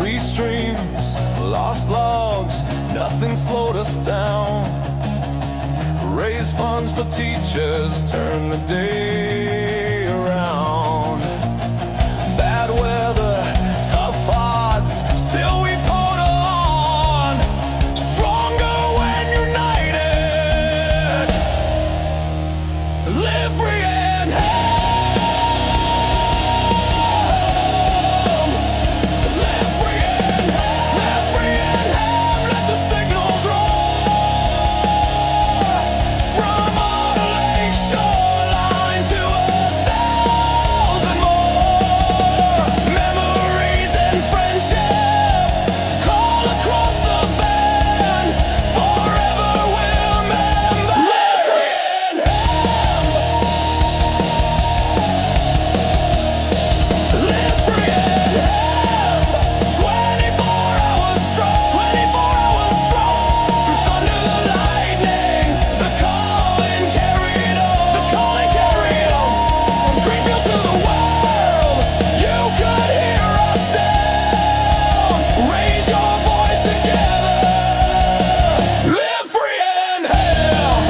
Empty streams, lost logs, nothing slowed us down. Raise funds for teachers, turn the day around. Bad weather, tough odds, still we pulled on. Stronger when united. Live free and home. Live free and home. Live free and home. Let the signals roar. From our lake shoreline to 1,000 more. Memories and friendship call across the band. Forever we'll remember. Live free and home. Live free and home. 24 hours strong. 24 hours strong. Through thunder, the lightning, the calling carried on. The calling carried on. From Greenfield to the world, you could hear us sound. Raise your voice together. Live free and home.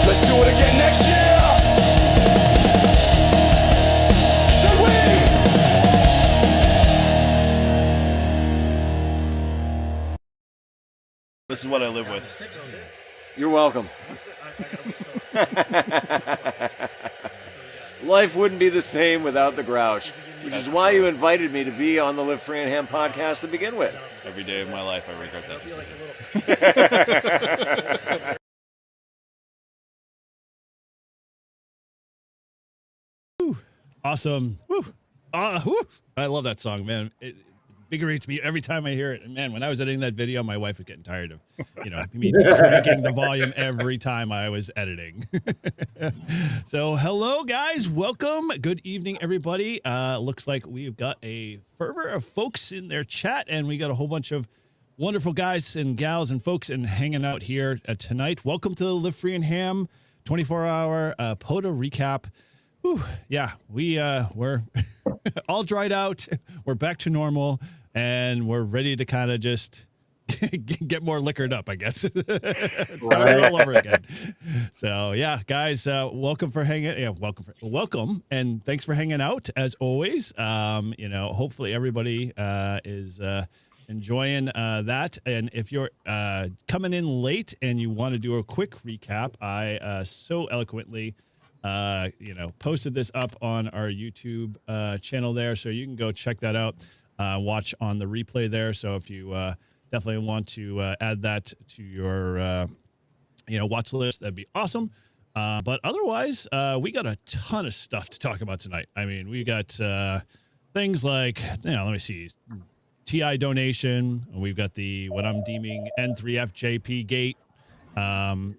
Let's do it again next year. Should we? This is what I live with. You're welcome. Life wouldn't be the same without the grouch, which is why you invited me to be on the Live Free and Ham podcast to begin with. Every day of my life, I regret that decision. Awesome. Woo. Woo. I love that song, man. It invigorates me every time I hear it. And man, when I was editing that video, my wife was getting tired of, me cranking the volume every time I was editing. So hello, guys. Welcome. Good evening, everybody. Looks like we've got a fervor of folks in their chat, and we got a whole bunch of wonderful guys and gals and folks and hanging out here tonight. Welcome to the Live Free and Ham 24-hour POTA recap. Whew, yeah, we're all dried out. We're back to normal, and we're ready to kind of just get more liquored up, I guess. Start it all over again. So yeah, guys, welcome for hanging. Yeah, welcome, and thanks for hanging out as always. Hopefully everybody is enjoying that. And if you're coming in late and you want to do a quick recap, I so eloquently posted this up on our YouTube channel there, so you can go check that out, watch on the replay there. So if you definitely want to add that to your watch list, that'd be awesome. But otherwise, we got a ton of stuff to talk about tonight. I mean, we got things like, let me see, TI donation. We've got what I'm deeming N3FJP gate. We're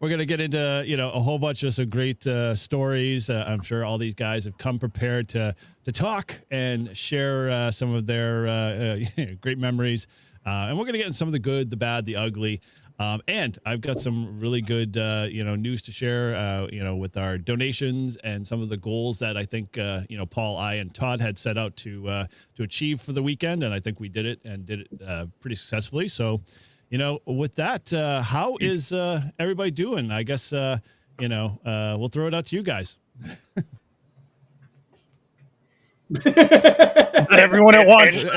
going to get into, a whole bunch of some great stories. I'm sure all these guys have come prepared to talk and share some of their great memories. And we're going to get into some of the good, the bad, the ugly. And I've got some really good, news to share, with our donations and some of the goals that I think, Paul, I, and Todd had set out to achieve for the weekend. And I think we did it pretty successfully. So, with that, how is everybody doing? I guess, we'll throw it out to you guys. Everyone at once. In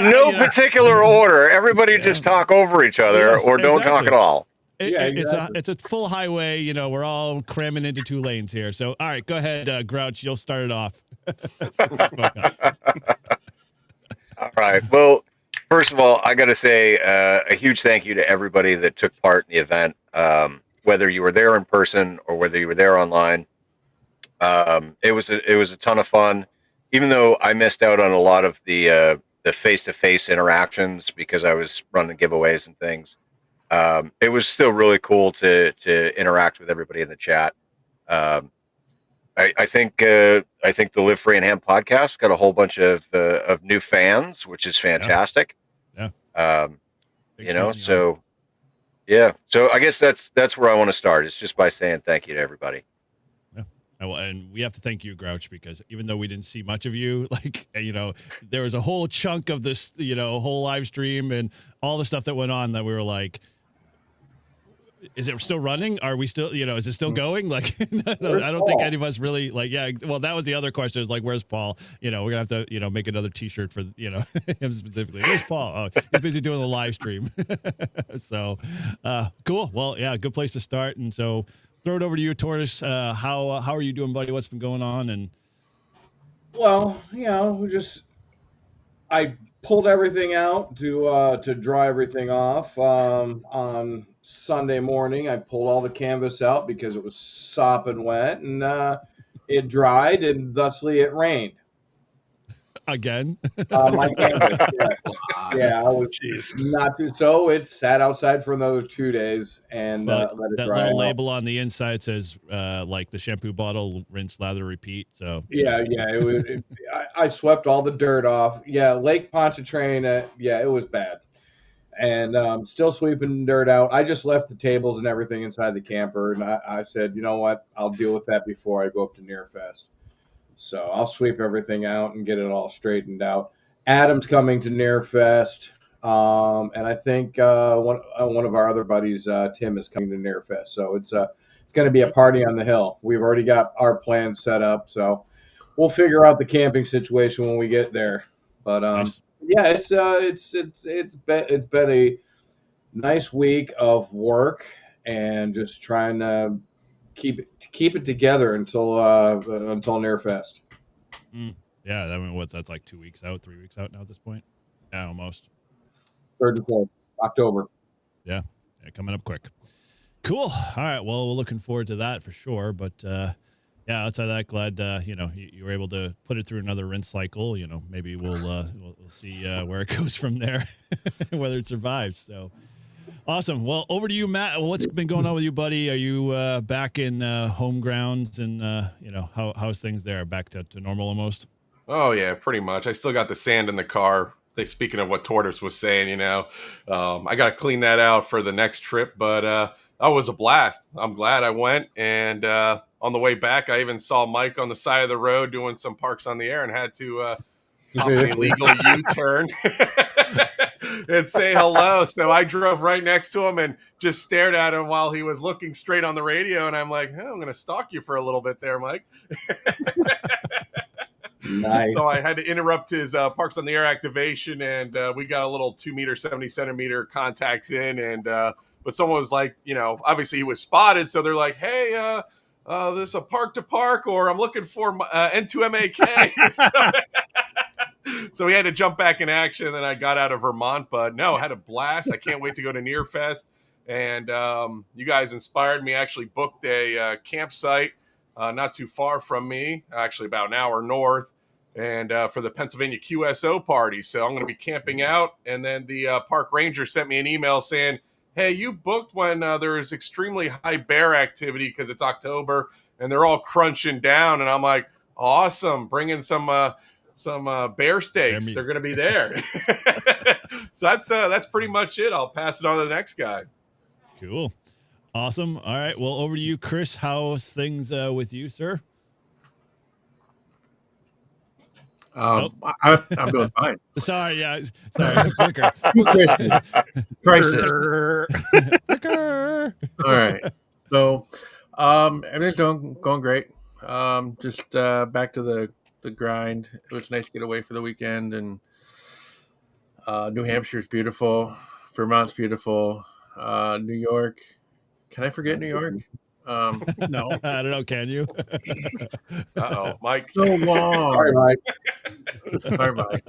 no particular order. Everybody just talk over each other, or don't talk at all. It's a full highway. We're all cramming into two lanes here. So, all right, go ahead, Grouch. You'll start it off. All right. Well, first of all, I got to say a huge thank you to everybody that took part in the event, whether you were there in person or whether you were there online. It was a ton of fun, even though I missed out on a lot of the face-to-face interactions because I was running giveaways and things. It was still really cool to interact with everybody in the chat. I think the Live Free and Ham podcast got a whole bunch of new fans, which is fantastic. Yeah. So I guess that's where I want to start. It's just by saying thank you to everybody. And we have to thank you, Grouch, because even though we didn't see much of you, like, there was a whole chunk of this, whole live stream and all the stuff that went on that we were like, is it still running? Are we still, is it still going? Like, no, I don't think any of us really like, yeah. Well, that was the other question, is like, where's Paul? We're gonna have to, make another t-shirt for, him specifically. Where's Paul? Oh, he's busy doing the live stream. So, cool. Well, yeah, good place to start. And so throw it over to you, Tortoise. How are you doing, buddy? What's been going on? And Well, I pulled everything out to dry everything off on Sunday morning. I pulled all the canvas out because it was sopping wet, and it dried, and thusly it rained. again, My canvas, yeah, I was not too. So it sat outside for another 2 days and but let it that dry. little out. label on the inside says like the shampoo bottle, rinse, lather, repeat. So Yeah. It was. I swept all the dirt off. Yeah, Lake Pontchartrain. It was bad, and still sweeping dirt out. I just left the tables and everything inside the camper, and I said, you know what, I'll deal with that before I go up to Nearfest. So I'll sweep everything out and get it all straightened out. Adam's coming to Nearfest, and I think one of our other buddies, Tim, is coming to Nearfest. So it's going to be a party on the hill. We've already got our plans set up, so we'll figure out the camping situation when we get there. But nice. yeah, it's been a nice week of work and just trying to keep it together until Nearfest. Yeah, I mean, that's like 2 weeks out, 3 weeks out now at this point. Yeah, almost. 3rd and 4th October. Yeah, coming up quick. Cool. All right. Well, we're looking forward to that for sure. But yeah, outside of that, glad you were able to put it through another rinse cycle. Maybe we'll see where it goes from there, whether it survives. So awesome. Well, over to you, Matt. What's been going on with you, buddy? Are you back in home grounds, and how's things there? Back to normal almost? Oh yeah, pretty much. I still got the sand in the car. Speaking of what Tortoise was saying, I got to clean that out for the next trip. But that was a blast. I'm glad I went. And on the way back, I even saw Mike on the side of the road doing some parks on the air and had to pop an illegal U-turn and say hello. So I drove right next to him and just stared at him while he was looking straight on the radio. And I'm like, I'm going to stalk you for a little bit there, Mike. Nice. So I had to interrupt his Parks on the Air activation, and we got a little 2 meter, 70 centimeter contacts in. And but someone was like, obviously he was spotted, so they're like, hey, there's a park to park, or I'm looking for N2MAK. So we had to jump back in action, and then I got out of Vermont. But no, I had a blast. I can't wait to go to Nearfest. And you guys inspired me. I actually booked a campsite not too far from me, actually about an hour north, and for the Pennsylvania QSO party. So I'm going to be camping out. And then the park ranger sent me an email saying, hey, you booked when there is extremely high bear activity because it's October and they're all crunching down. And I'm like, awesome, bring in some bear steaks. They're going to be there. So that's pretty much it. I'll pass it on to the next guy. Cool. Awesome. All right. Well, over to you, Chris. How's things with you, sir? I'm doing fine. Sorry. Yeah. Sorry. Bricker. Crisis. Bricker. All right. So, everything's going great. Just back to the grind. It was nice to get away for the weekend, and New Hampshire's beautiful. Vermont's beautiful. New York. Can I forget New York? No. I don't know. Can you? Uh-oh, Mike. So long. Sorry, Mike. Sorry, Mike.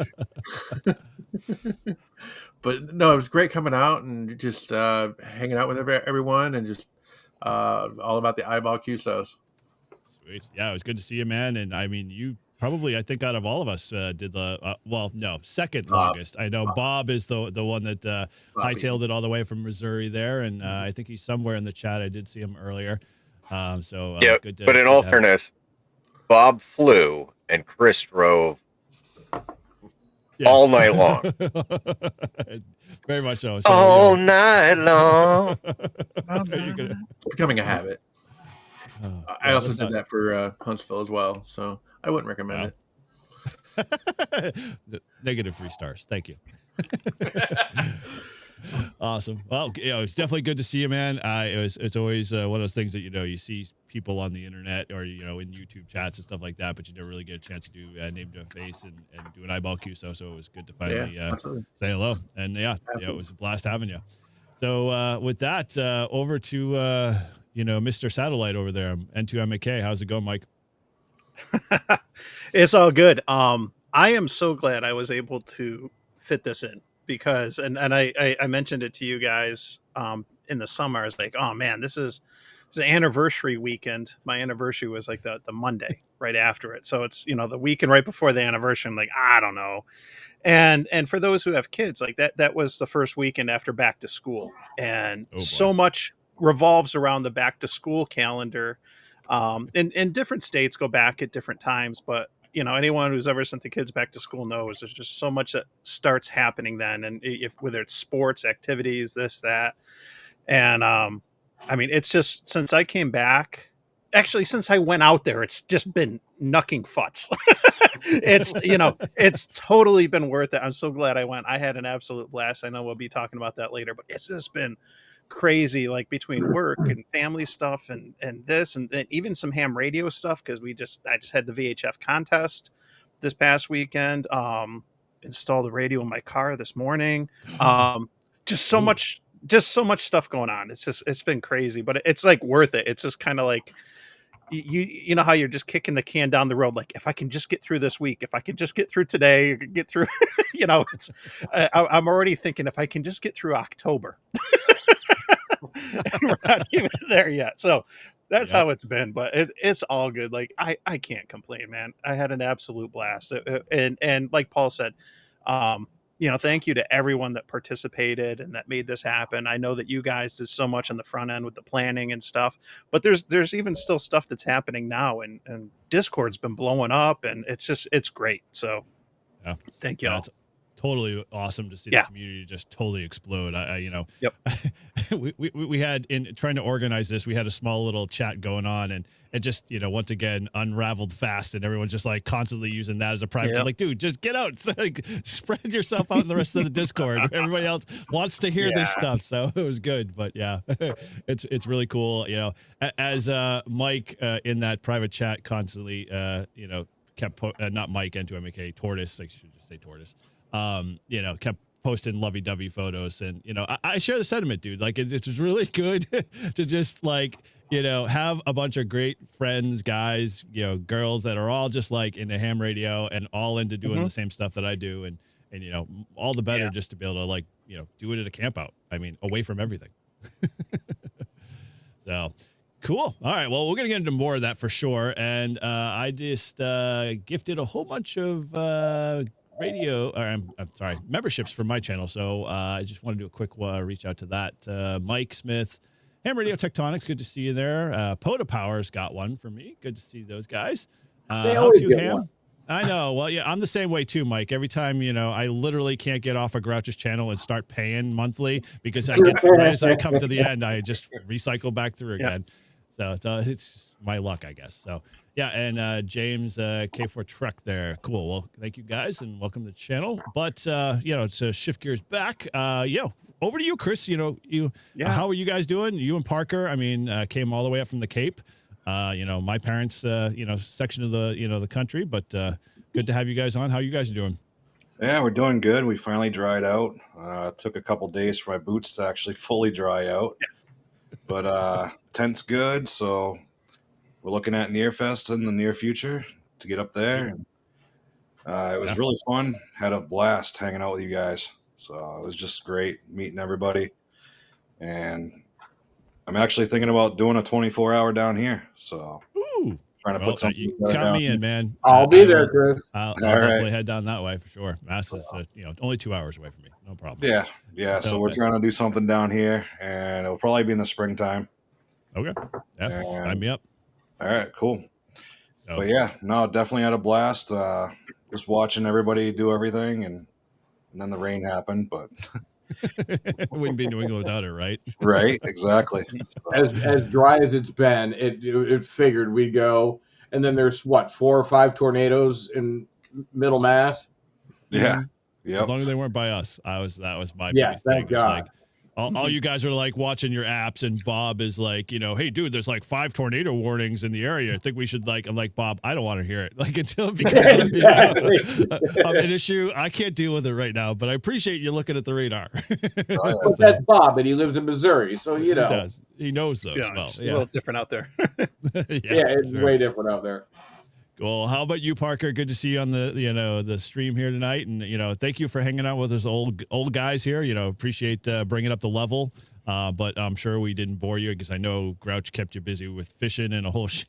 But no, it was great coming out and just hanging out with everyone, and just all about the eyeball QSOs. Sweet. Yeah, it was good to see you, man. And I mean, you probably, I think, out of all of us, did the second longest. I know Bob is the one that hightailed it all the way from Missouri there, and I think he's somewhere in the chat. I did see him earlier. Yeah, good to, but in all fairness, Bob flew and Chris drove all night long. Very much so. All night long. Becoming a habit. I also did that for Huntsville as well, so I wouldn't recommend it. Negative 3 stars. Thank you. Awesome. Well, it's definitely good to see you, man. It's always one of those things that, you see people on the internet or, in YouTube chats and stuff like that, but you never really get a chance to do name to a face and do an eyeball Q. So it was good to finally say hello. And it was a blast having you. So with that, over to, Mr. Satellite over there, N2MAK. How's it going, Mike? It's all good. I am so glad I was able to fit this in because, and I mentioned it to you guys in the summer. I was like, oh man, this is an anniversary weekend. My anniversary was like the Monday right after it. So it's, the weekend right before the anniversary. I'm like, I don't know. And for those who have kids, like that was the first weekend after back to school. And so much revolves around the back to school calendar. And different states go back at different times, but anyone who's ever sent the kids back to school knows there's just so much that starts happening then. And whether it's sports, activities, this, that. And, it's just, since I came back, actually, since I went out there, it's just been knucking futz. It's totally been worth it. I'm so glad I went. I had an absolute blast. I know we'll be talking about that later, but it's just been crazy, like between work and family stuff and this and even some ham radio stuff, because I just had the VHF contest this past weekend. Installed a radio in my car this morning. Just so much stuff going on. It's been crazy, but it's like worth it. It's just kind of like you know how you're just kicking the can down the road, like if I can just get through this week, if I can just get through today, get through it's I'm already thinking if I can just get through October. We're not even there yet. So that's how it's been, but it's all good. Like I can't complain, man. I had an absolute blast. And like Paul said, thank you to everyone that participated and that made this happen. I know that you guys did so much on the front end with the planning and stuff, but there's even still stuff that's happening now, and Discord's been blowing up, and it's great. So thank you all. Totally awesome to see the community just totally explode. Yep. we had, in trying to organize this, we had a small little chat going on, and it just, once again, unraveled fast, and everyone's just like constantly using that as a private. I'm like, dude, just get out. So, like, spread yourself out in the rest of the Discord. Everybody else wants to hear this stuff. So it was good, but it's really cool. As Mike in that private chat constantly, kept not Mike N2MAK, Tortoise, I should just say Tortoise. Kept posting lovey-dovey photos, and I share the sentiment, dude. Like it's just really good to just like have a bunch of great friends, guys, girls that are all just like into ham radio and all into doing the same stuff that I do, and all the better just to be able to like do it at a camp out. I mean, away from everything. So cool. All right. Well, we're going to get into more of that for sure. And I just gifted a whole bunch of memberships for my channel. So I just want to do a quick reach out to that. Mike Smith, Ham Radio Tectonics, good to see you there. POTA Power's got one for me. Good to see those guys. They always get Ham. one. I know. Well, I'm the same way too, Mike. Every time, I literally can't get off of Grouch's channel and start paying monthly because right as I come to the end, I just recycle back through again. So it's just my luck, I guess. So and James K4 Truck there. Cool. Well, thank you guys and welcome to the channel. But to shift gears back, over to you, Chris. How are you guys doing? You and Parker, came all the way up from the Cape. My parents, section of the country, but good to have you guys on. How you guys doing? Yeah, we're doing good. We finally dried out. It took a couple days for my boots to actually fully dry out. But tent's good, so we're looking at Nearfest in the near future to get up there. It was really fun. Had a blast hanging out with you guys. So it was just great meeting everybody. And I'm actually thinking about doing a 24-hour down here. So trying to put something. You count me in, man. I'll be there, Chris. I'll definitely head down that way for sure. Mass is only 2 hours away from me. No problem. Yeah. So we're trying to do something down here, and it'll probably be in the springtime. Okay. Yeah. Sign me up. All right. Cool. But definitely had a blast. Just watching everybody do everything, and then the rain happened. But Wouldn't be New England without it, right? Right, exactly. As dry as it's been, it figured we'd go, and then there's what 4 or 5 tornadoes in Middle Mass. Yeah. As Yep. long as they weren't by us, that was my Yeah, biggest thing. thank It was God. like all you guys are like watching your apps, and Bob is like, hey, dude, there's like 5 tornado warnings in the area. I think we should I'm like, Bob, I don't want to hear it. Like until it becomes an issue, I can't deal with it right now. But I appreciate you looking at the radar. But that's Bob, and he lives in Missouri, so He does. He knows those Yeah, well. it's a little different out there. yeah, it's way different out there. Well, how about you, Parker? Good to see you on the stream here tonight, and thank you for hanging out with us old guys here. Appreciate bringing up the level, but I'm sure we didn't bore you because I know Grouch kept you busy with fishing and a whole shit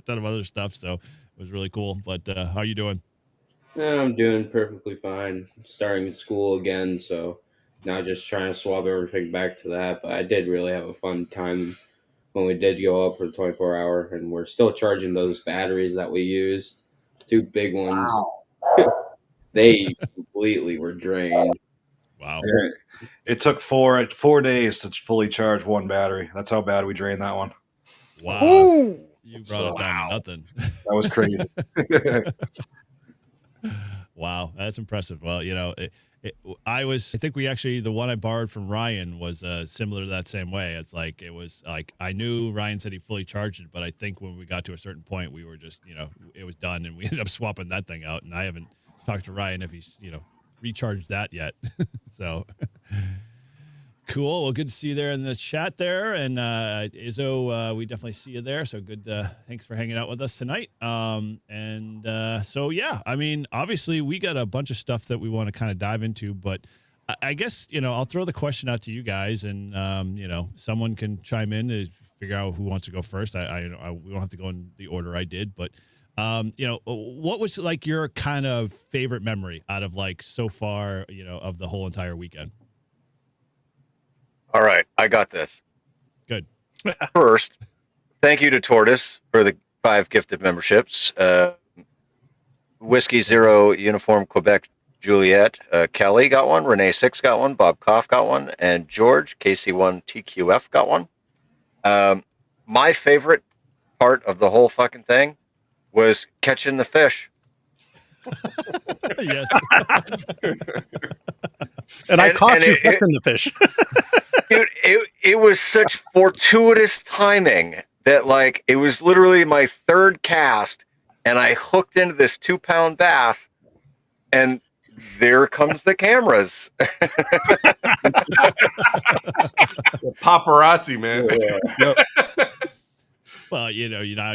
ton of other stuff. So it was really cool. But how you doing? I'm doing perfectly fine. Starting school again, so now just trying to swap everything back to that. But I did really have a fun time when we did go up for the 24-hour, and we're still charging those batteries that we used. 2 big ones. Wow. They completely were drained. Wow. Yeah. It took 4 days to fully charge 1 battery. That's how bad we drained that one. Wow. Ooh. You brought it down to nothing. That was crazy. Wow, that's impressive. Well, I think we actually, the one I borrowed from Ryan was similar to that same way. It was like I knew Ryan said he fully charged it, but I think when we got to a certain point, we were just, it was done, and we ended up swapping that thing out. And I haven't talked to Ryan if he's, recharged that yet. So cool. Well, good to see you there in the chat there. And Izzo, we definitely see you there. So good. Thanks for hanging out with us tonight. So, yeah, I mean, obviously we got a bunch of stuff that we want to kind of dive into, but I guess, I'll throw the question out to you guys, and, someone can chime in to figure out who wants to go first. We don't have to go in the order I did, but, what was like your kind of favorite memory out of so far, of the whole entire weekend? All right, I got this. Good. First, thank you to Tortoise for the 5 gifted memberships. Whiskey Zero Uniform Quebec Juliet. Kelly got one. Renee 6 got one. Bob Koff got one. And George, KC1 TQF, got one. My favorite part of the whole fucking thing was catching the fish. Yes. And I caught you catching the fish. Dude, it was such fortuitous timing that it was literally my 3rd cast, and I hooked into this 2-pound bass, and there comes the cameras. Paparazzi, man. Well,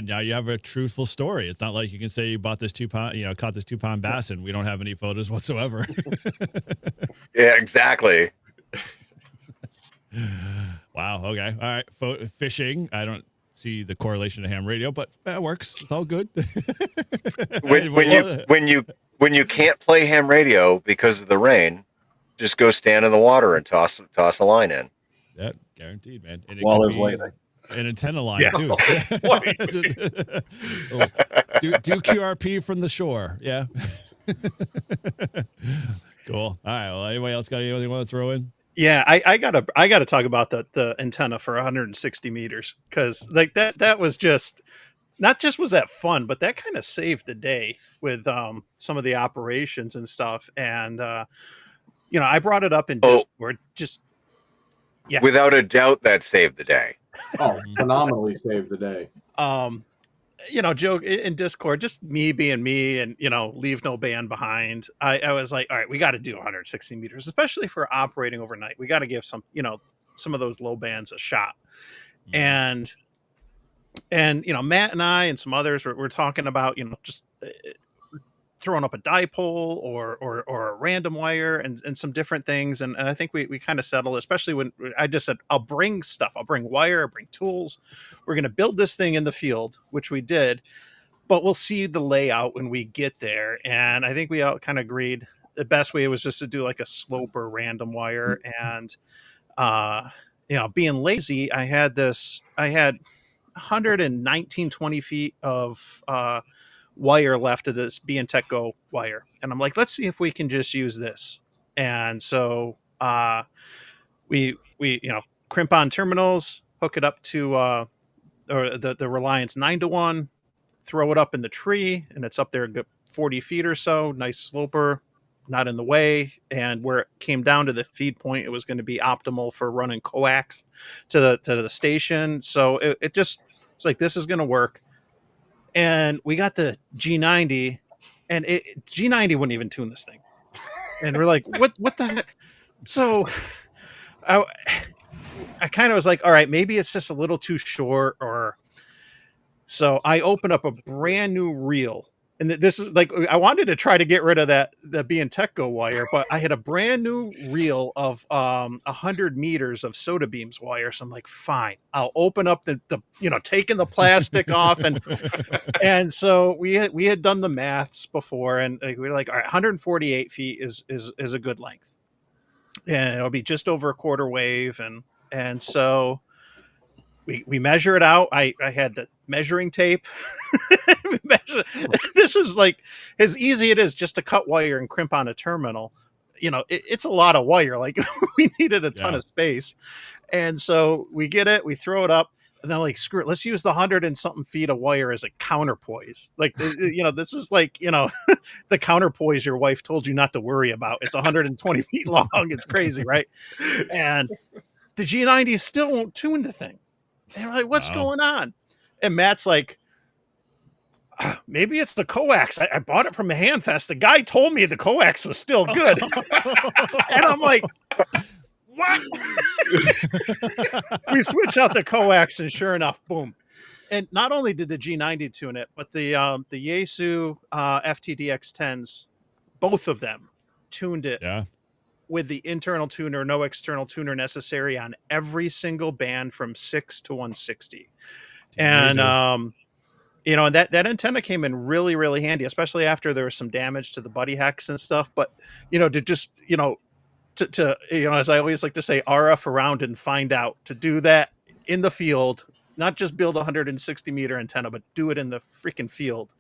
now you have a truthful story. It's not like you can say you bought this 2-pound, caught this 2-pound bass, and we don't have any photos whatsoever. Yeah, exactly. Wow. Okay. All right. Fishing. I don't see the correlation to ham radio, but that works. It's all good. When you can't play ham radio because of the rain, just go stand in the water and toss a line in. Yeah, guaranteed, man. And While there's lightning. An antenna line too. do QRP from the shore. Yeah. Cool. All right. Well, anybody else got anything you want to throw in? Yeah, I gotta talk about the antenna for 160 meters, because that was just not just was that fun, but that kind of saved the day with some of the operations and stuff. And I brought it up in Discord. Yeah, Without a doubt, that saved the day. Oh, phenomenally saved the day. Joe, in Discord, just me being me, and leave no band behind. I was like, all right, we got to do 160 meters, especially for operating overnight. We got to give some of those low bands a shot. And Matt and I and some others were talking about just throwing up a dipole or a random wire and some different things. And I think we kind of settled, especially when I just said, I'll bring stuff. I'll bring wire, I'll bring tools. We're going to build this thing in the field, which we did, but we'll see the layout when we get there. And I think we all kind of agreed the best way was just to do like a slope or random wire. And, being lazy, I had 119, 20 feet of, wire left of this B and Tech Go wire, and I'm like, let's see if we can just use this. And so We crimp on terminals, hook it up to or the Reliance 9-to-1, throw it up in the tree, and it's up there a good 40 feet or so. Nice sloper, not in the way. And where it came down to the feed point, it was going to be optimal for running coax to the station. So it just, it's like, this is going to work. And we got the G90, and G90 wouldn't even tune this thing. And we're like, what the heck? So I kind of was like, all right, maybe it's just a little too short, or so I opened up a brand new reel. And this is like, I wanted to try to get rid of the Bianteco wire, but I had a brand new reel of 100 meters of soda beams wire. So I'm like, fine, I'll open up the taking the plastic off. And so we had done the maths before, and we were like, all right, 148 feet is a good length. And it'll be just over a quarter wave. And so we measure it out. I had the measuring tape. This is like as easy it is just to cut wire and crimp on a terminal. It's a lot of wire. Like we needed a ton of space. And so we get it, we throw it up, and then like, screw it, let's use the 100 and something feet of wire as a counterpoise. Like, this is like, the counterpoise your wife told you not to worry about. It's 120 feet long. It's crazy, right? And the G90 still won't tune the thing. And we're like, what's going on? And Matt's like, maybe it's the coax. I bought it from the Handfest. The guy told me the coax was still good. And I'm like, what? We switch out the coax, and sure enough, boom. And not only did the G90 tune it, but the Yaesu FTDX10s, both of them tuned it with the internal tuner, no external tuner necessary on every single band from 6 to 160. And and that antenna came in really, really handy, especially after there was some damage to the buddy hex and stuff. But to just to as I always like to say, RF around and find out, to do that in the field, not just build a 160 meter antenna, but do it in the freaking field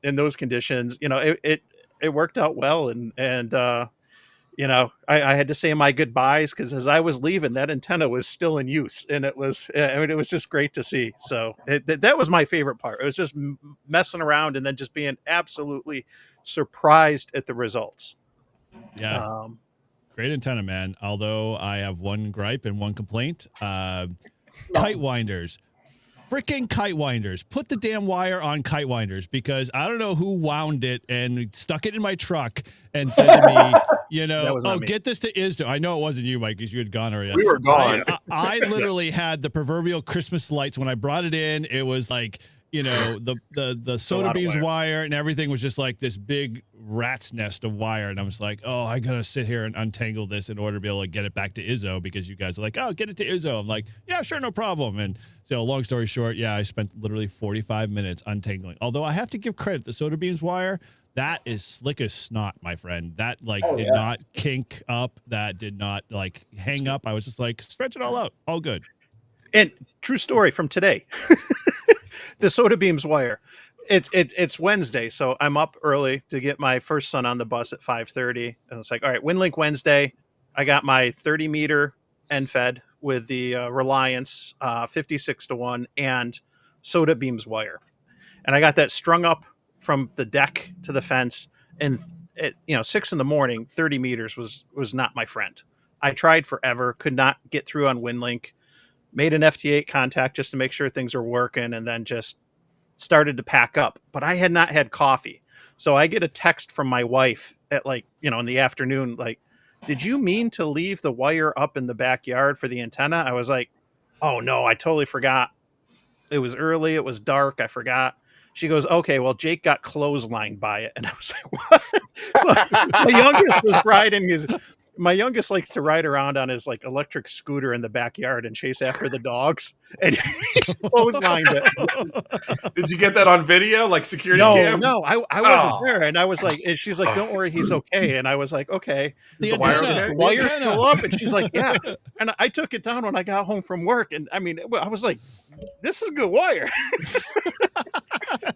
in those conditions. It worked out well. And I had to say my goodbyes, because as I was leaving, that antenna was still in use, and it was just great to see. So that was my favorite part. It was just messing around and then just being absolutely surprised at the results. Yeah. Great antenna, man. Although I have one gripe and one complaint. Kite winders. Freaking kite winders. Put the damn wire on kite winders, because I don't know who wound it and stuck it in my truck and said to me, get this to ISDO. I know it wasn't you, Mike, because you had gone already. We were gone. I literally had the proverbial Christmas lights when I brought it in. It was like, the soda beams wire and everything was just like this big rat's nest of wire. And I was like, oh, I got to sit here and untangle this in order to be able to get it back to ISO, because you guys are like, oh, get it to ISO. I'm like, yeah, sure, no problem. And so long story short, I spent literally 45 minutes untangling. Although I have to give credit, the soda beams wire, that is slick as snot, my friend. That did not kink up. That did not hang up. I was just like, stretch it all out. All good. And true story from today. The soda beams wire. It's Wednesday, so I'm up early to get my first son on the bus at 5:30, and it's like, all right, WinLink Wednesday. I got my 30 meter end fed with the Reliance 56-to-1 and soda beams wire, and I got that strung up from the deck to the fence. And at 6 a.m, 30 meters was not my friend. I tried forever, could not get through on WinLink. Made an FT8 contact just to make sure things were working, and then just started to pack up. But I had not had coffee. So I get a text from my wife at in the afternoon, like, did you mean to leave the wire up in the backyard for the antenna? I was like, oh no, I totally forgot. It was early. It was dark. I forgot. She goes, okay, well, Jake got clotheslined by it. And I was like, what? So my youngest was riding my youngest likes to ride around on his electric scooter in the backyard and chase after the dogs. And he clotheslined it. Did you get that on video, security cam? No, I wasn't there. And I was like, and she's like, don't worry, he's okay. And I was like, okay. The wire's still up? And she's like, yeah. And I took it down when I got home from work. And I mean, I was like, this is good wire.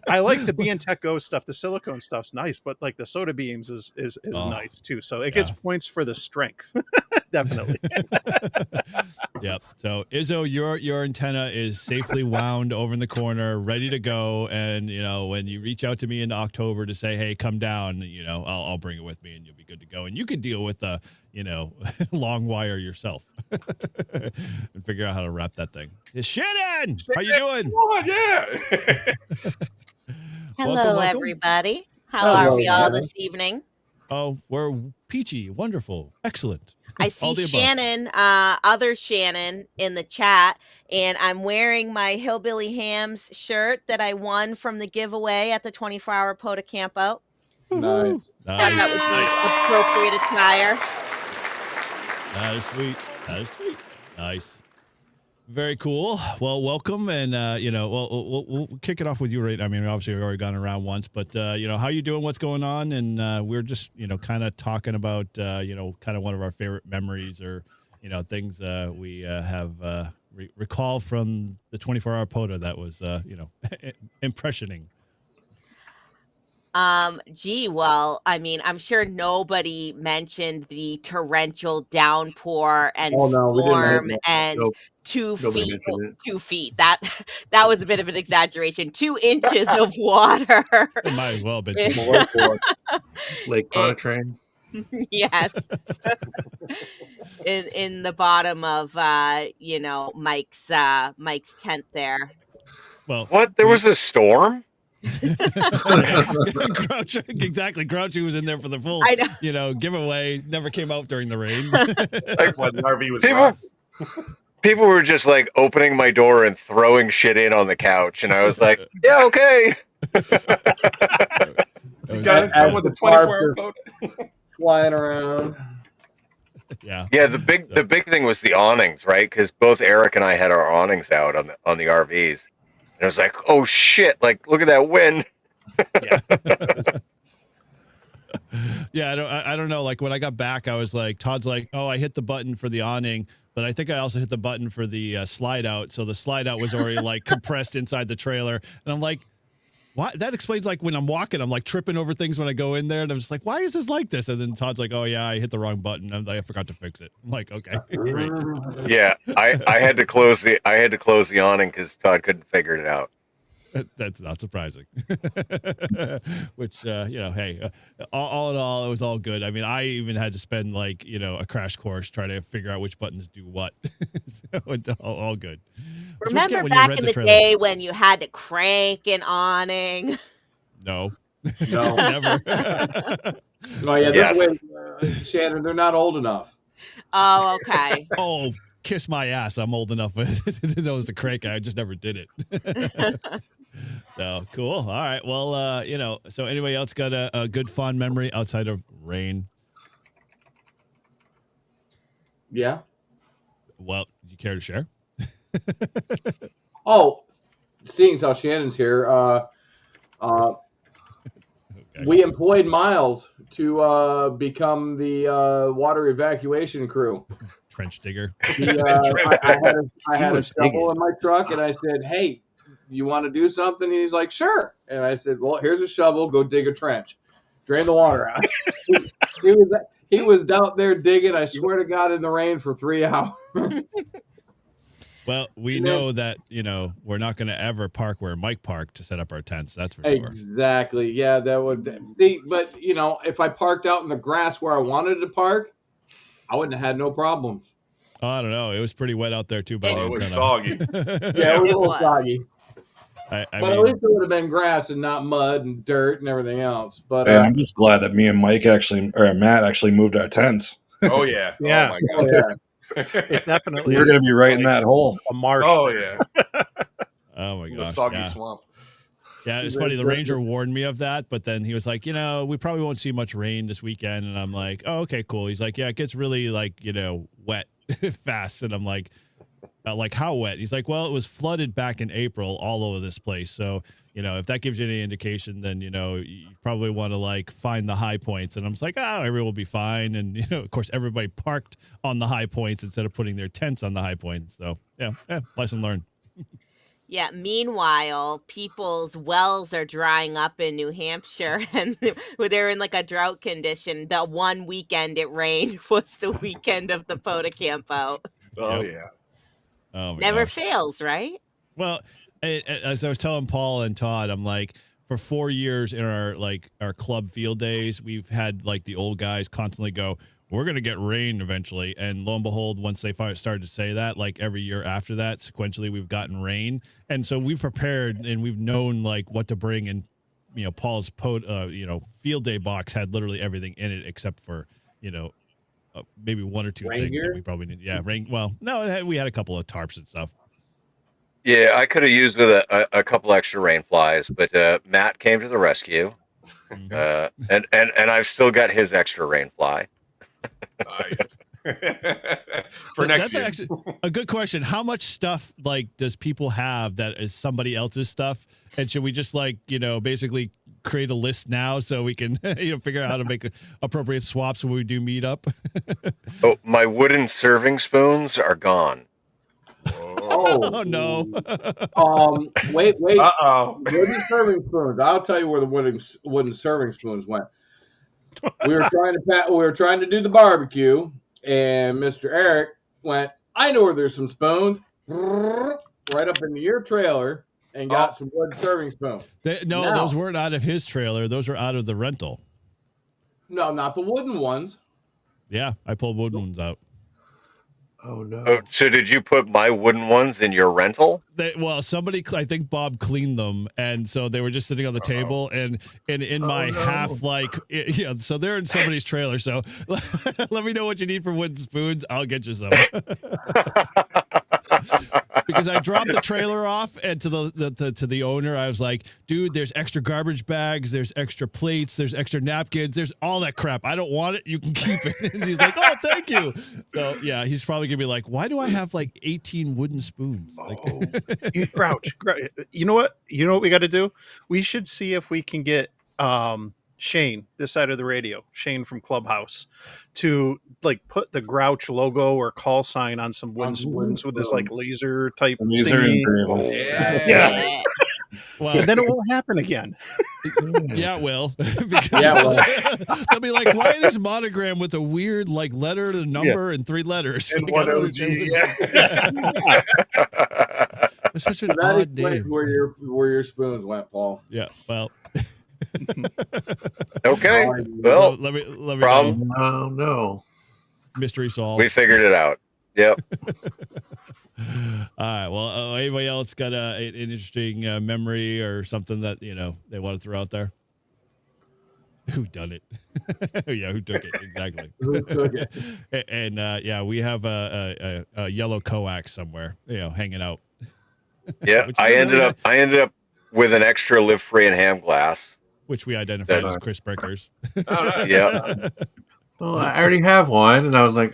I like the BN Tech Go stuff. The silicone stuff's nice, but like the soda beams is nice too. So it gets points for the strength. Definitely. Yep. So Izzo, your antenna is safely wound over in the corner, ready to go. And when you reach out to me in October to say, "Hey, come down," I'll bring it with me, and you'll be good to go. And you can deal with the long wire yourself and figure out how to wrap that thing. Shannon, how you doing? Oh, yeah. Hello, welcome. everybody. How Hello, are we all Shannon. this evening? Oh, we're peachy, wonderful, excellent. I All see the above. Shannon, other Shannon in the chat, and I'm wearing my Hillbilly Hams shirt that I won from the giveaway at the 24-hour POTA Campout. Nice. Thought that would be appropriate attire. That is sweet. That is sweet. Nice. Very cool. Well, welcome, and we'll kick it off with you, right? I mean, obviously we've already gone around once, but how you doing? What's going on? And we're just kind of talking about kind of one of our favorite memories, or things we have recall from the 24-hour POTA that was impressioning. Well, I mean, I'm sure nobody mentioned the torrential downpour and Oh, no, we didn't storm mention it. and Nope. 2 Nobody feet. mentioned it. 2 feet. That was a bit of an exaggeration. 2 inches of water. It might as well have been. Lake Pontchartrain. Yes. in the bottom of Mike's tent there. Well, What? There was a storm? Grouch, exactly. Grouchy was in there for the full, I know. giveaway. Never came out during the rain. That's why the RV was People, rocking. people were just like opening my door and throwing shit in on the couch, and I was like, "Yeah, okay." You guys As come with the the 24-hour tarp boat. Flying around. Yeah. Yeah, the big thing was the awnings, right? Because both Eric and I had our awnings out on the RVs, and I was like, "Oh shit! Like, look at that wind." Yeah, I don't know. Like when I got back, I was like, Todd's like, "Oh, I hit the button for the awning, but I think I also hit the button for the slide out." So the slide out was already like compressed inside the trailer, and I'm like, "What?" That explains like when I'm walking, I'm like tripping over things when I go in there, and I'm just like, "Why is this like this?" And then Todd's like, "Oh yeah, I hit the wrong button. I forgot to fix it." I'm like, "Okay, great." Yeah, I had to close the awning because Todd couldn't figure it out. That's not surprising. Which, hey, all in all, it was all good. I mean, I even had to spend like, a crash course trying to figure out which buttons do what. So it's all good. Which was Remember good when you back read in the the trailer. day when you had to crank an awning? No. No. Never. Oh, yeah. Yes. Wait, Shannon, they're not old enough. Oh, okay. Oh, kiss my ass. I'm old enough to know it's a crank. I just never did it. So cool. All right. Well, so anybody else got a good fond memory outside of rain? Yeah. Well, do you care to share? Oh, seeing as how Shannon's here, Okay. we employed Miles to become the water evacuation crew. Trench digger. I had a was shovel digging. in my truck, and I said, "Hey, you want to do something?" And he's like, "Sure." And I said, "Well, here's a shovel. Go dig a trench, drain the water out." he was out there digging. I swear to God, in the rain for 3 hours. Well, we And then- know that, we're not going to ever park where Mike parked to set up our tents. That's for sure. Exactly. Yeah, that would see. But if I parked out in the grass where I wanted to park, I wouldn't have had no problems. Oh, I don't know. It was pretty wet out there too. By the Oh, it was antenna. soggy. Yeah, it was a It little was. soggy. I But mean, at least it would have been grass and not mud and dirt and everything else. But Yeah, I'm just glad that me and Matt actually moved our tents. Oh yeah. Yeah. Oh my oh, god. yeah. It definitely You're going to be right in that hole. a marsh. Oh yeah. oh my The gosh. soggy Yeah. swamp. Yeah, it's funny. The ranger warned me of that, but then he was like, we probably won't see much rain this weekend. And I'm like, oh, okay, cool. He's like, yeah, it gets really wet fast. And I'm like how wet? He's like, well, it was flooded back in April all over this place. So, if that gives you any indication, then, you probably want to find the high points. And I'm just like, everyone will be fine. And, of course, everybody parked on the high points instead of putting their tents on the high points. So, yeah, lesson learned. Yeah. Meanwhile, people's wells are drying up in New Hampshire, and they're in like a drought condition. The one weekend it rained was the weekend of the POTA Campout. Oh Yep. yeah. Oh my Never gosh. fails, right? Well, as I was telling Paul and Todd, I'm like, for 4 years in our club field days, we've had like the old guys constantly go, we're going to get rain eventually. And lo and behold, once they started to say that, like every year after that, sequentially, we've gotten rain. And so we've prepared and we've known like what to bring. And, Paul's field day box had literally everything in it except for, maybe one or two Rain things gear? that we probably need. Yeah, rain. Well, no, we had a couple of tarps and stuff. Yeah, I could have used with a couple extra rain flies, but Matt came to the rescue, and I've still got his extra rain fly. Nice. For next That's year. actually a good question. How much stuff does people have that is somebody else's stuff? And should we just basically create a list now so we can figure out how to make appropriate swaps when we do meet up? Oh, my wooden serving spoons are gone. Oh no. Wait. Uh-oh. Wooden serving spoons. I'll tell you where the wooden serving spoons went. We were trying to do the barbecue, and Mr. Eric went, I know where there's some spoons. Right up into your trailer and got some wooden serving spoons. Those weren't out of his trailer. Those were out of the rental. No, not the wooden ones. Yeah, I pulled wooden ones out. Oh no! Oh, so did you put my wooden ones in your rental? Somebody, I think Bob cleaned them, and so they were just sitting on the table, and in my half so they're in somebody's trailer. So let me know what you need for wooden spoons. I'll get you some. Because I dropped the trailer off, and to the owner, I was like, dude, there's extra garbage bags, there's extra plates, there's extra napkins, there's all that crap. I don't want it. You can keep it. And he's like, oh, thank you. So yeah, he's probably gonna be like, why do I have like 18 wooden spoons? Grouch. You know what? You know what we got to do? We should see if we can get Shane, this side of the radio, Shane from Clubhouse, to like put the Grouch logo or call sign on some wooden spoons with this like laser type thingy. Yeah. Well, and then it won't happen again. Yeah, it will. They'll be like, why is this monogram with a weird like letter, the number, and 3 letters? And Like, one I don't OG. understand. Yeah. It's such an That odd explains name. where your spoons went, Paul. Yeah, well. Okay. Well, let me problem. Oh no. Mystery solved. We figured it out. Yep. All right. Well, anybody else got an interesting memory or something that they want to throw out there? Who done it? Yeah, who took it exactly? Who took it? And yeah, we have a yellow coax somewhere, hanging out. Yeah, Which I ended up with an extra live free and ham glass, which we identified as Chris Brickers. Oh, nice. Yeah. Well, I already have one, and I was like,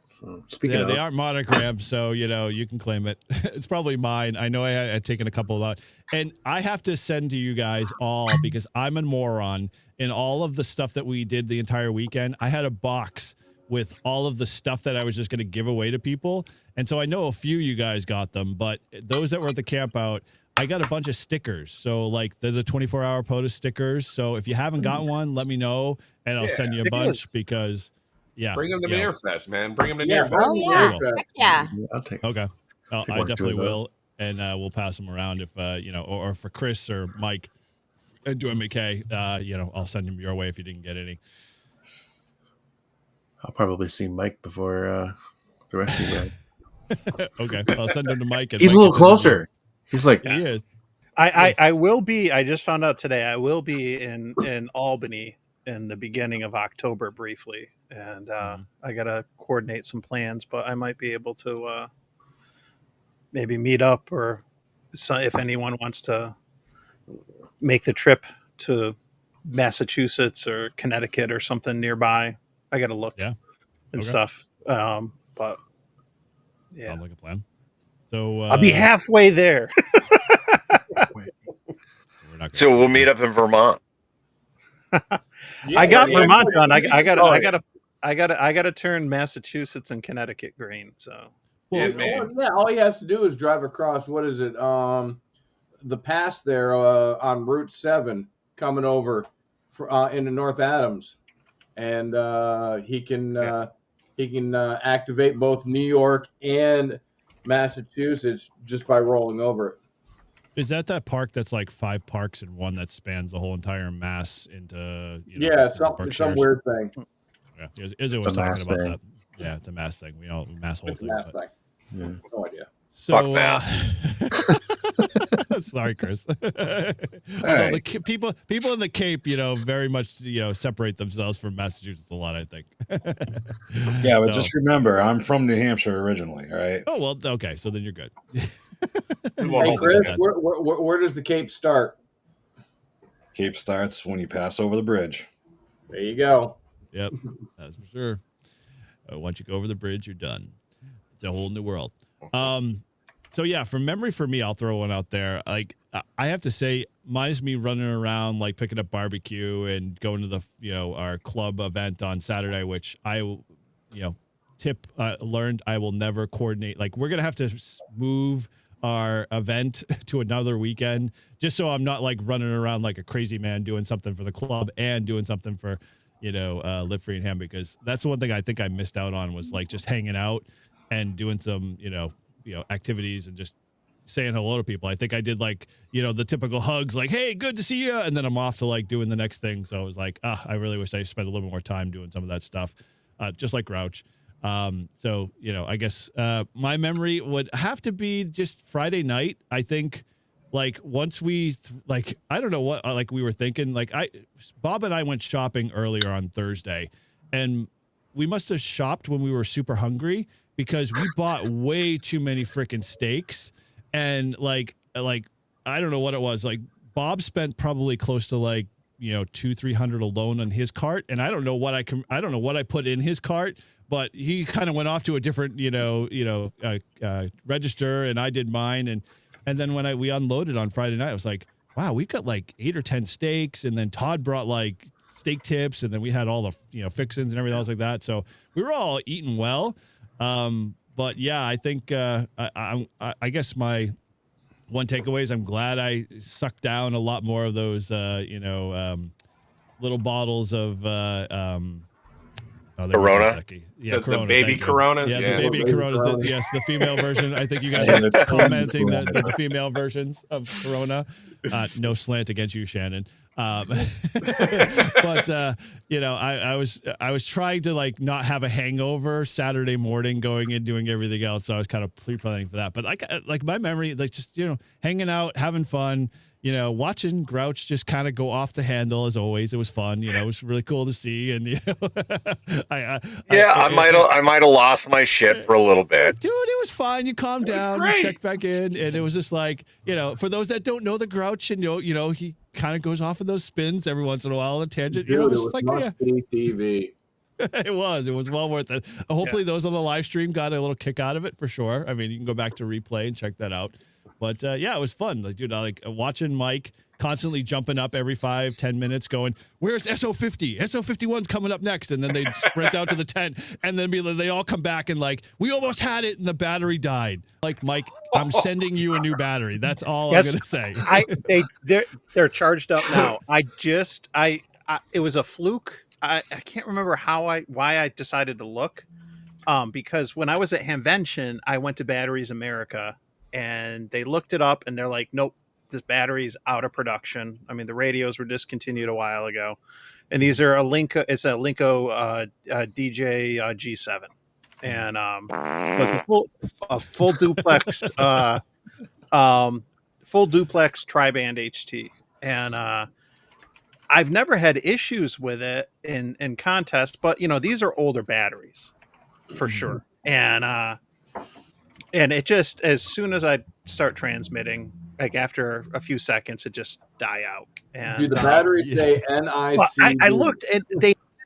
so speaking of, they aren't monogrammed, so you can claim it. It's probably mine. I know I had taken a couple out, and I have to send to you guys all because I'm a moron. In all of the stuff that we did the entire weekend, I had a box with all of the stuff that I was just going to give away to people, and so I know a few of you guys got them, but those that were at the camp out, I got a bunch of stickers. So like they're the 24-hour POTA stickers. So if you haven't gotten one, let me know, and I'll send you a bunch because. Yeah, Bring them to Nearfest, man. Bring them to Yeah, Nearfest. bring Oh, them yeah. to Yeah. I'll take. Okay. Take I one or two definitely of those. will, and we'll pass them around if or for Chris or Mike and do MK. I'll send them your way if you didn't get any. I'll probably see Mike before the rest of you guys. Okay, I'll send them to Mike. And He's Mike a little can send them to closer. He's like, you. He is. I will be. I just found out today. I will be in Albany in the beginning of October briefly, and I gotta coordinate some plans. But I might be able to maybe meet up, or if anyone wants to make the trip to Massachusetts or Connecticut or something nearby. I gotta look, and stuff. But yeah, Sounds like a plan. So I'll be halfway there. So we'll meet up in Vermont. I got Vermont done. I got to turn Massachusetts and Connecticut green. So Yeah, man. All he has to do is drive across. What is it? The pass there on Route 7 coming over into North Adams, and he can activate both New York and Massachusetts just by rolling over it. Is that park that's like 5 parks in one that spans the whole entire Mass into some weird thing. Yeah, Izzy was talking about that. Yeah, it's a Mass thing. We all Mass whole It's a thing. Mass thing. Yeah. No idea. So, sorry, Chris. Hey. People in the Cape, very much, separate themselves from Massachusetts a lot, I think. Yeah, but just remember, I'm from New Hampshire originally, all right? Oh, well, okay, so then you're good. Hey, Chris, where does the Cape start? Cape starts when you pass over the bridge. There you go. Yep, that's for sure. Once you go over the bridge, you're done. It's a whole new world. So yeah, from memory for me, I'll throw one out there. Like I have to say, minus me running around, like picking up barbecue and going to the, our club event on Saturday, which I, learned I will never coordinate. Like we're going to have to move our event to another weekend just so I'm not like running around like a crazy man doing something for the club and doing something for, Live Free and Ham, because that's the one thing I think I missed out on was like just hanging out and doing some, activities and just saying hello to people. I think I did like, the typical hugs, like, hey, good to see you. And then I'm off to like doing the next thing. So I was like, I really wish I spent a little more time doing some of that stuff. Just like Grouch. So, I guess, my memory would have to be just Friday night. I think like once we I don't know what, like we were thinking, like Bob and I went shopping earlier on Thursday and we must have shopped when we were super hungry because we bought way too many freaking steaks. And like, I don't know what it was. Like Bob spent probably close to like, $200-300 alone on his cart. And I don't know what I put in his cart, but he kind of went off to a different, register and I did mine. And then when we unloaded on Friday night, I was like, wow, we got like 8 or 10 steaks. And then Todd brought like steak tips. And then we had all the, fixins and everything else like that. So we were all eating well. But yeah, I think, I guess my one takeaway is I'm glad I sucked down a lot more of those, little bottles of, Corona? Yeah, the baby Coronas? Yeah, the baby Coronas. Yes, the female version. I think you guys are commenting that the female versions of Corona. No slant against you, Shannon. But I was trying to like not have a hangover Saturday morning going and doing everything else. So I was kind of pre-planning for that. But like my memory, like just, hanging out, having fun, watching Grouch just kind of go off the handle as always. It was fun. It was really cool to see. And, I might have lost my shit for a little bit. Dude, it was fine. You calmed down, you checked back in. And it was just like, for those that don't know the Grouch and, he kind of goes off of those spins every once in a while on a tangent. Dude, it was like, TV. It was well worth it. Hopefully those on the live stream got a little kick out of it for sure. I mean, you can go back to replay and check that out. But yeah, it was fun. Like, dude, I like watching Mike constantly jumping up every 5-10 minutes going, where's SO50? SO51's coming up next. And then they'd sprint out to the tent and then they all come back and like, we almost had it and the battery died. Like, Mike, I'm sending you a new battery. That's all I'm going to say. They're charged up now. It was a fluke. I can't remember why I decided to look. Because when I was at Hamvention, I went to Batteries America and they looked it up and they're like, nope, this battery's out of production. I mean, the radios were discontinued a while ago. And these are it's a Linko DJ G7. And it's a full duplex full duplex tri-band HT. And I've never had issues with it in contest, but these are older batteries for sure. And it just, as soon as I start transmitting, like after a few seconds, it just die out. And do the batteries say NIC? Well, I looked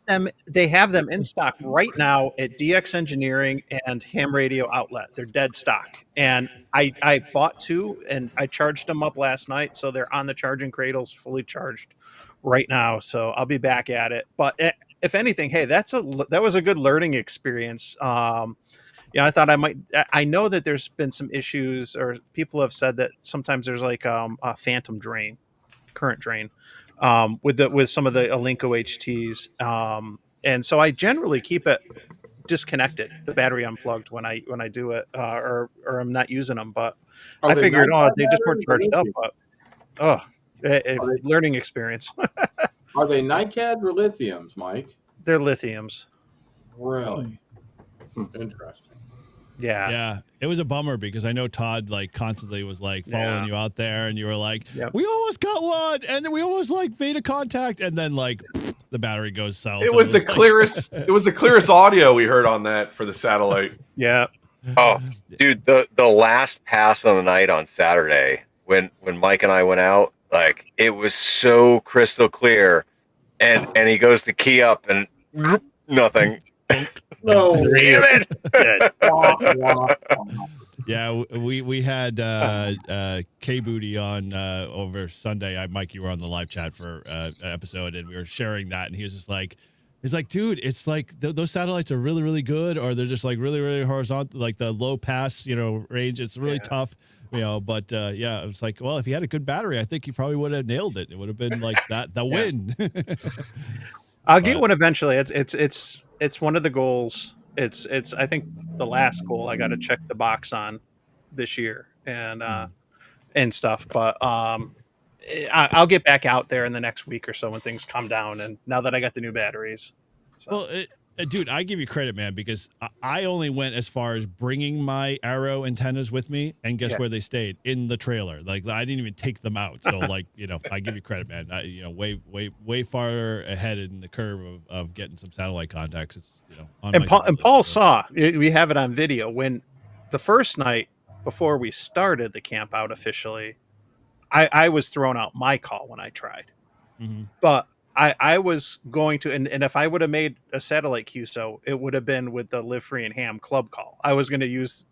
and they have them in stock right now at DX Engineering and Ham Radio Outlet. They're dead stock. And I bought 2 and I charged them up last night. So they're on the charging cradles, fully charged right now. So I'll be back at it. But if anything, hey, that was a good learning experience. Yeah, I thought I might. I know that there's been some issues, or people have said that sometimes there's like a phantom drain, current drain, with some of the Alinco HTs, and so I generally keep it disconnected, the battery unplugged when I do it, or I'm not using them. But Are I they figured, NiCad they just weren't batteries or charged up. lithium? But Are they, learning experience. are they NiCad or lithiums, Mike? They're lithiums. Really? Interesting. Yeah. Yeah, it was a bummer because I know Todd like constantly was like following Yeah. you out there, and you were like, Yep. "We almost got one," and then we almost like made a contact, and then like the battery goes south. It and was the like- clearest. It was the clearest audio we heard on that for the satellite. Yeah. Oh, dude, the last pass on the night on Saturday when Mike and I went out, like it was so crystal clear, and he goes to key up and nothing. No. Damn it! Dead. Yeah, we had K Booty on over Sunday. Mike, you were on the live chat for an episode, and we were sharing that, and he was just like, he's like, dude, it's like those satellites are really, really good, or they're just like really, really horizontal, like the low pass, range. It's really tough, But yeah, it was like, well, if he had a good battery, I think he probably would have nailed it. It would have been like the win. I'll get one eventually. It's one of the goals. It's I think the last goal I got to check the box on this year and stuff. But I'll get back out there in the next week or so when things calm down. And now that I got the new batteries, Well, dude, I give you credit, man, because I only went as far as bringing my Arrow antennas with me, and guess where they stayed? In the trailer. Like I didn't even take them out. So, like, I give you credit, man. Way far ahead in the curve of getting some satellite contacts. It's on and my Paul saw, we have it on video, when the first night before we started the camp out officially, I was throwing out my call when I tried, but I was going to, and if I would have made a satellite QSO, it would have been with the Live Free and Ham club call. I was going to use,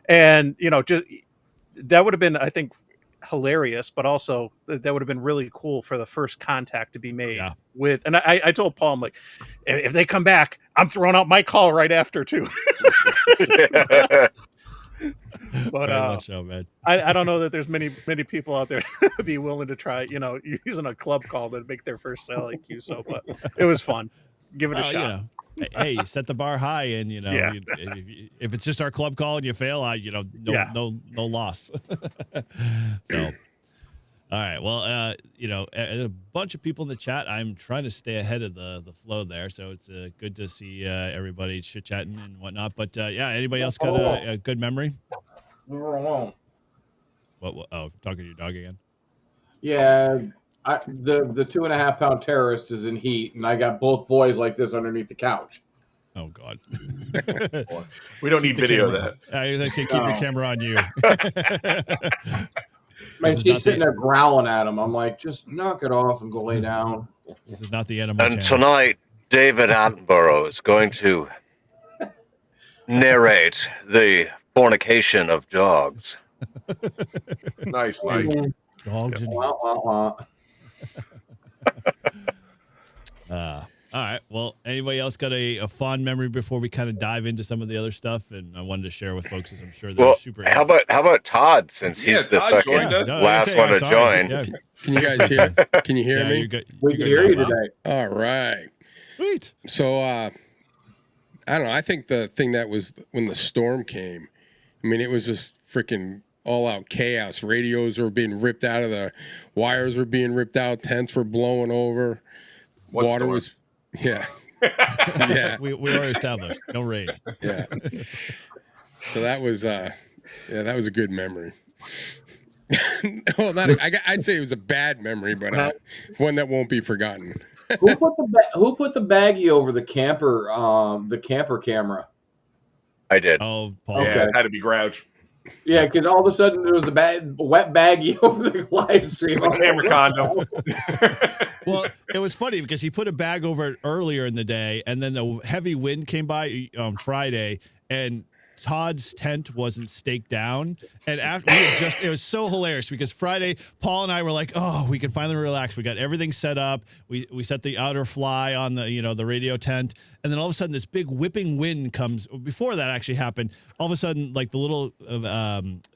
and just that would have been, I think, hilarious, but also that would have been really cool for the first contact to be made with. And I told Paul, I'm like, if they come back, I'm throwing out my call right after too. But man. I don't know that there's many people out there that be willing to try, using a club call to make their first satellite QSO. But it was fun. Give it a shot. Hey, you set the bar high, and if it's just our club call and you fail, no loss. So, all right. Well, a bunch of people in the chat. I'm trying to stay ahead of the flow there, so it's good to see everybody chit chatting and whatnot. But anybody else got a good memory? What? Oh, talking to your dog again? Yeah, the 2.5 pound terrorist is in heat, and I got both boys like this underneath the couch. Oh God. We don't need video of that. I was actually keep your camera on you. Man, she's sitting there growling at him. I'm like, just knock it off and go lay down. This is not the animal. And tonight, David Attenborough is going to narrate the fornication of dogs. Nice, Mike. Dogs and all right. Well, anybody else got a fond memory before we kind of dive into some of the other stuff? And I wanted to share with folks, as I'm sure they're super. How about Todd, since he's the Todd joined us. last one to join? Yeah. Can you guys hear? Can you hear me? We can hear you today. All right. Sweet. So I don't know. I think the thing that was when the storm came, I mean, it was just freaking all out chaos. Radios were being ripped out of the wires were being ripped out. Tents were blowing over. What Water storm? was, yeah. Yeah. We already established no rain. Yeah. So that was that was a good memory. Well, I'd say it was a bad memory, but one that won't be forgotten. Who put the baggie over the camper camera? I did. Oh, Paul. Yeah, it had to be Grouch. Yeah, because all of a sudden there was the wet baggie over the live stream. Camera condom. Well, it was funny because he put a bag over it earlier in the day, and then the heavy wind came by on Friday, and Todd's tent wasn't staked down, and after we had just, it was so hilarious because Friday, Paul and I were like, oh, we can finally relax. We got everything set up. We set the outer fly on the, the radio tent, and then all of a sudden this big whipping wind comes. Before that actually happened, all of a sudden, like the little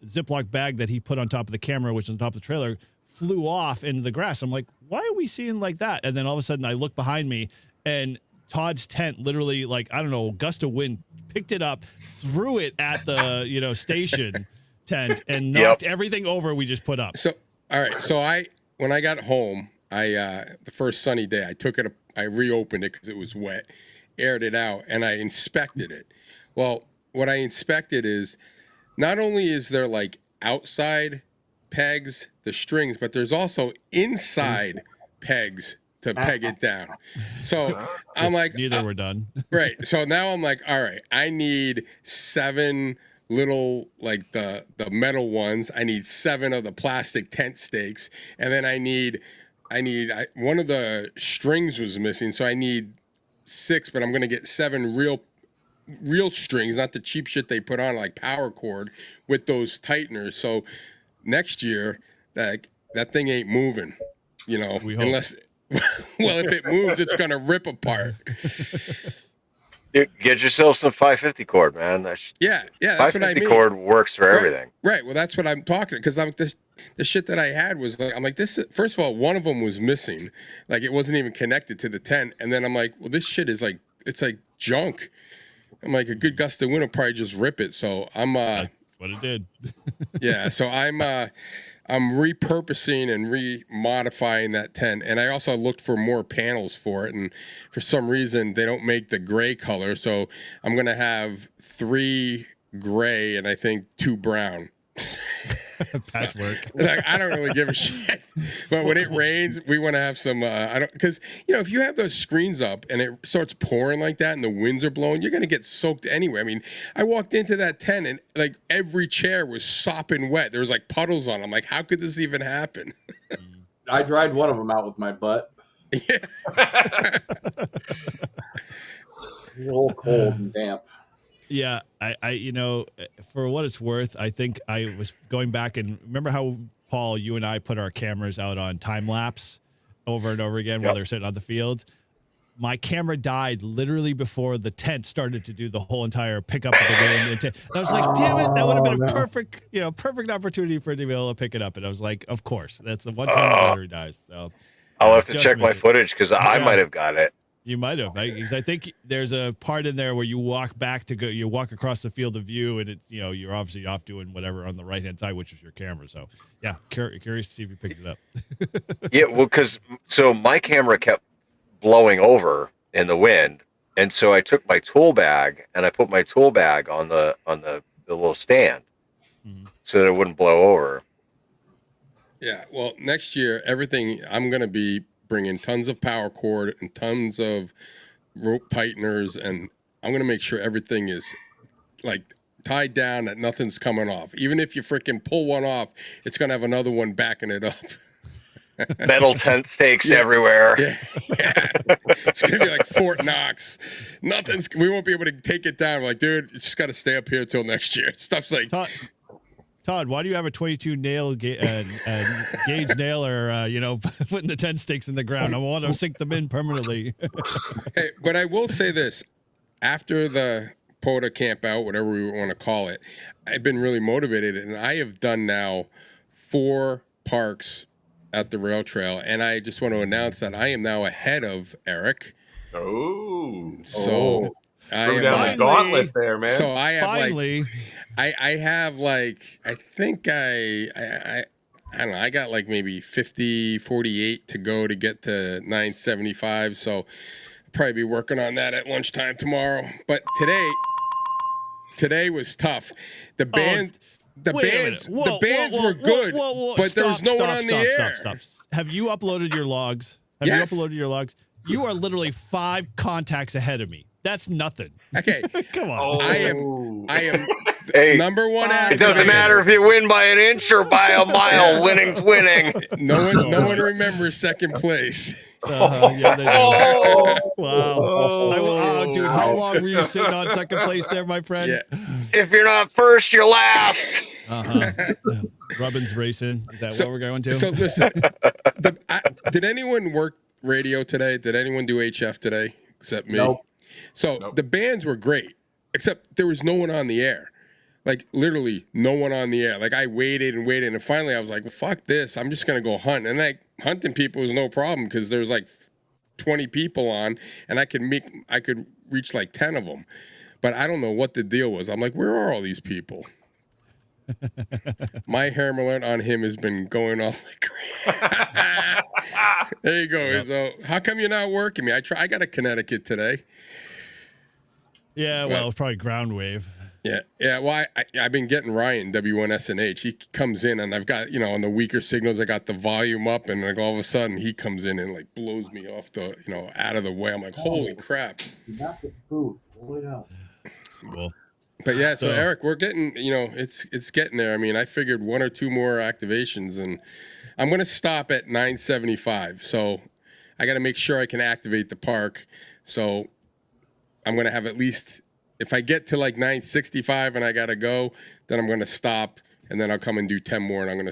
Ziploc bag that he put on top of the camera, which is on top of the trailer, flew off into the grass. I'm like, why are we seeing like that? And then all of a sudden I look behind me, and Todd's tent literally, like, I don't know, gust of wind picked it up, threw it at the, station tent, and knocked everything over we just put up. So, all right. So when I got home, the first sunny day, I took it, I reopened it because it was wet, aired it out, and I inspected it. Well, what I inspected is not only is there like outside pegs, the strings, but there's also inside pegs to peg it down. So I'm like, neither were done. Right. So now I'm like, all right, I need 7 little, like the metal ones. I need 7 of the plastic tent stakes. And then I need one of the strings was missing. So I need 6, but I'm going to get 7 real strings, not the cheap shit they put on like power cord with those tighteners. So next year, that thing ain't moving, unless, well, if it moves, it's going to rip apart. Get yourself some 550 cord, man. That's what I mean. 550 cord works for everything. Right. Well, that's what I'm talking, because the shit that I had was like, I'm like, this, first of all, one of them was missing. Like, it wasn't even connected to the tent. And then I'm like, well, this shit is like, it's like junk. I'm like, a good gust of wind will probably just rip it. So I'm, that's what it did. Yeah. So I'm repurposing and remodifying that tent. And I also looked for more panels for it. And for some reason, they don't make the gray color. So I'm going to have 3 gray and I think 2 brown. Patchwork. Like, I don't really give a shit. But when it rains, we want to have some, because, if you have those screens up and it starts pouring like that and the winds are blowing, you're going to get soaked anyway. I mean, I walked into that tent and like every chair was sopping wet. There was like puddles on them. Like, how could this even happen? I dried one of them out with my butt. Yeah. A little cold and damp. Yeah, I for what it's worth, I think I was going back and remember how, Paul, you and I put our cameras out on time lapse over and over again while they're sitting on the field. My camera died literally before the tent started to do the whole entire pickup of the wind. And I was like, damn it, that would have been a perfect opportunity for it to be able to pick it up. And I was like, of course, that's the one time the battery dies. So I'll have to check my footage because I might have got it. You might have. I think there's a part in there where you walk across the field of view, and you're obviously off doing whatever on the right hand side, which is your camera. So yeah, curious to see if you picked it up. Yeah, well, so my camera kept blowing over in the wind, and so I took my tool bag and I put my tool bag on the little stand, so that it wouldn't blow over. Yeah. Well, next year, everything I'm going to be bringing tons of power cord and tons of rope tighteners, and I'm going to make sure everything is like tied down, that nothing's coming off. Even if you freaking pull one off, it's going to have another one backing it up. Metal tent stakes everywhere. Yeah. It's going to be like Fort Knox. We won't be able to take it down. We're like, dude, it's just got to stay up here till next year. Stuff's like... Todd, why do you have a 22 nail gauge nailer, putting the tent stakes in the ground? I want to sink them in permanently. Hey, but I will say this. After the POTA Campout, whatever we want to call it, I've been really motivated, and I have done now 4 parks at the rail trail, and I just want to announce that I am now ahead of Eric. Oh. So... Throw down the gauntlet there, man. So I have finally. I have like, I think I don't know, I got like maybe 48 to go to get to 975. So I'll probably be working on that at lunchtime tomorrow. But today was tough. The bands were good, but there was no one on the air. Stop. Have you uploaded your logs? Yes. You uploaded your logs? You are literally 5 contacts ahead of me. That's nothing. Okay. Come on. I am Hey, number 1 activator. It doesn't matter if you win by an inch or by a mile. Winning's winning. No one remembers second place. Yeah, they do. Wow. Oh. Dude, how long were you sitting on second place there, my friend? Yeah. If you're not first, you're last. Rubbin's racing. Is that So- what we're going to? So listen, did anyone work radio today? Did anyone do HF today except me? Nope. So the bands were great, except there was no one on the air. Like literally no one on the air. Like I waited and waited, and finally I was like, well, "Fuck this! I'm just gonna go hunt." And like hunting people was no problem because there's like 20 people on, and I could reach like 10 of them. But I don't know what the deal was. I'm like, where are all these people? My hammer alert on him has been going off like crazy. There you go. Yep. So how come you're not working me? I got a Connecticut today. Yeah, well, it's probably ground wave. Yeah. Well, I've been getting Ryan W1SNH. He comes in, and I've got on the weaker signals, I got the volume up, and like all of a sudden he comes in and like blows me off the out of the way. I'm like, holy crap. You got the food. Hold it out. Well, but yeah, so Eric, we're getting it's getting there. I mean, I figured 1 or 2 more activations, and I'm gonna stop at 975. So I got to make sure I can activate the park. So I'm gonna have at least. If I get to like 965 and I gotta go, then I'm gonna stop, and then I'll come and do 10 more, and I'm gonna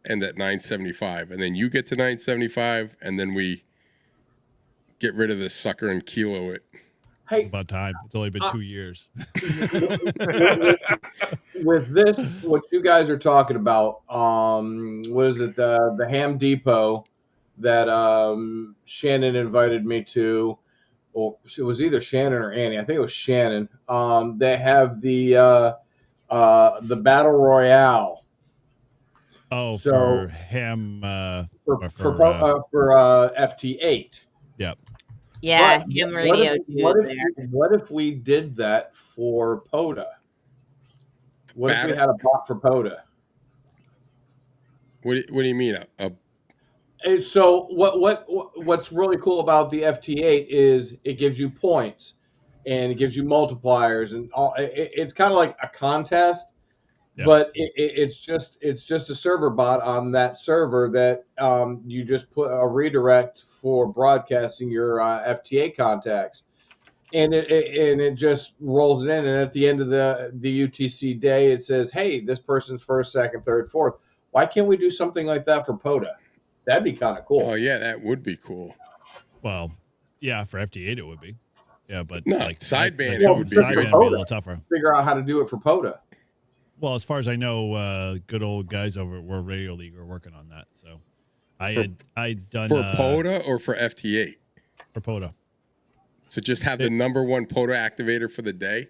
end at 975, and then you get to 975, and then we get rid of this sucker and kilo it. Hey, it's about time. It's only been 2 years. With this, what you guys are talking about, what is it? The Ham Depot that Shannon invited me to. Well, it was either Shannon or Annie. I think it was Shannon. They have the Battle Royale. Oh, So- for him. for FT8. Yep. Yeah, But him what radio if- dude what if, there. what if we did that for POTA? What if we Battle- had a bot for POTA? What do you mean? And so what's really cool about the FT8 is it gives you points and it gives you multipliers and all. It's kind of like a contest, Yeah. but it's just a server bot on that server that you just put a redirect for broadcasting your FTA contacts, and it just rolls it in. And at the end of the UTC day, it says, "Hey, this person's first, second, third, fourth." Why can't we do something like that for POTA? That'd be kind of cool. Oh yeah, that would be cool. Well, yeah, for FT8 it would be. Yeah, but No, like sideband it like, would be sideband good. would be a little tougher. Figure out how to do it for POTA. Well, as far as I know, good old guys over at World Radio League are working on that. So I'd done For POTA or for FT8? for POTA. So just have the number one POTA activator for the day.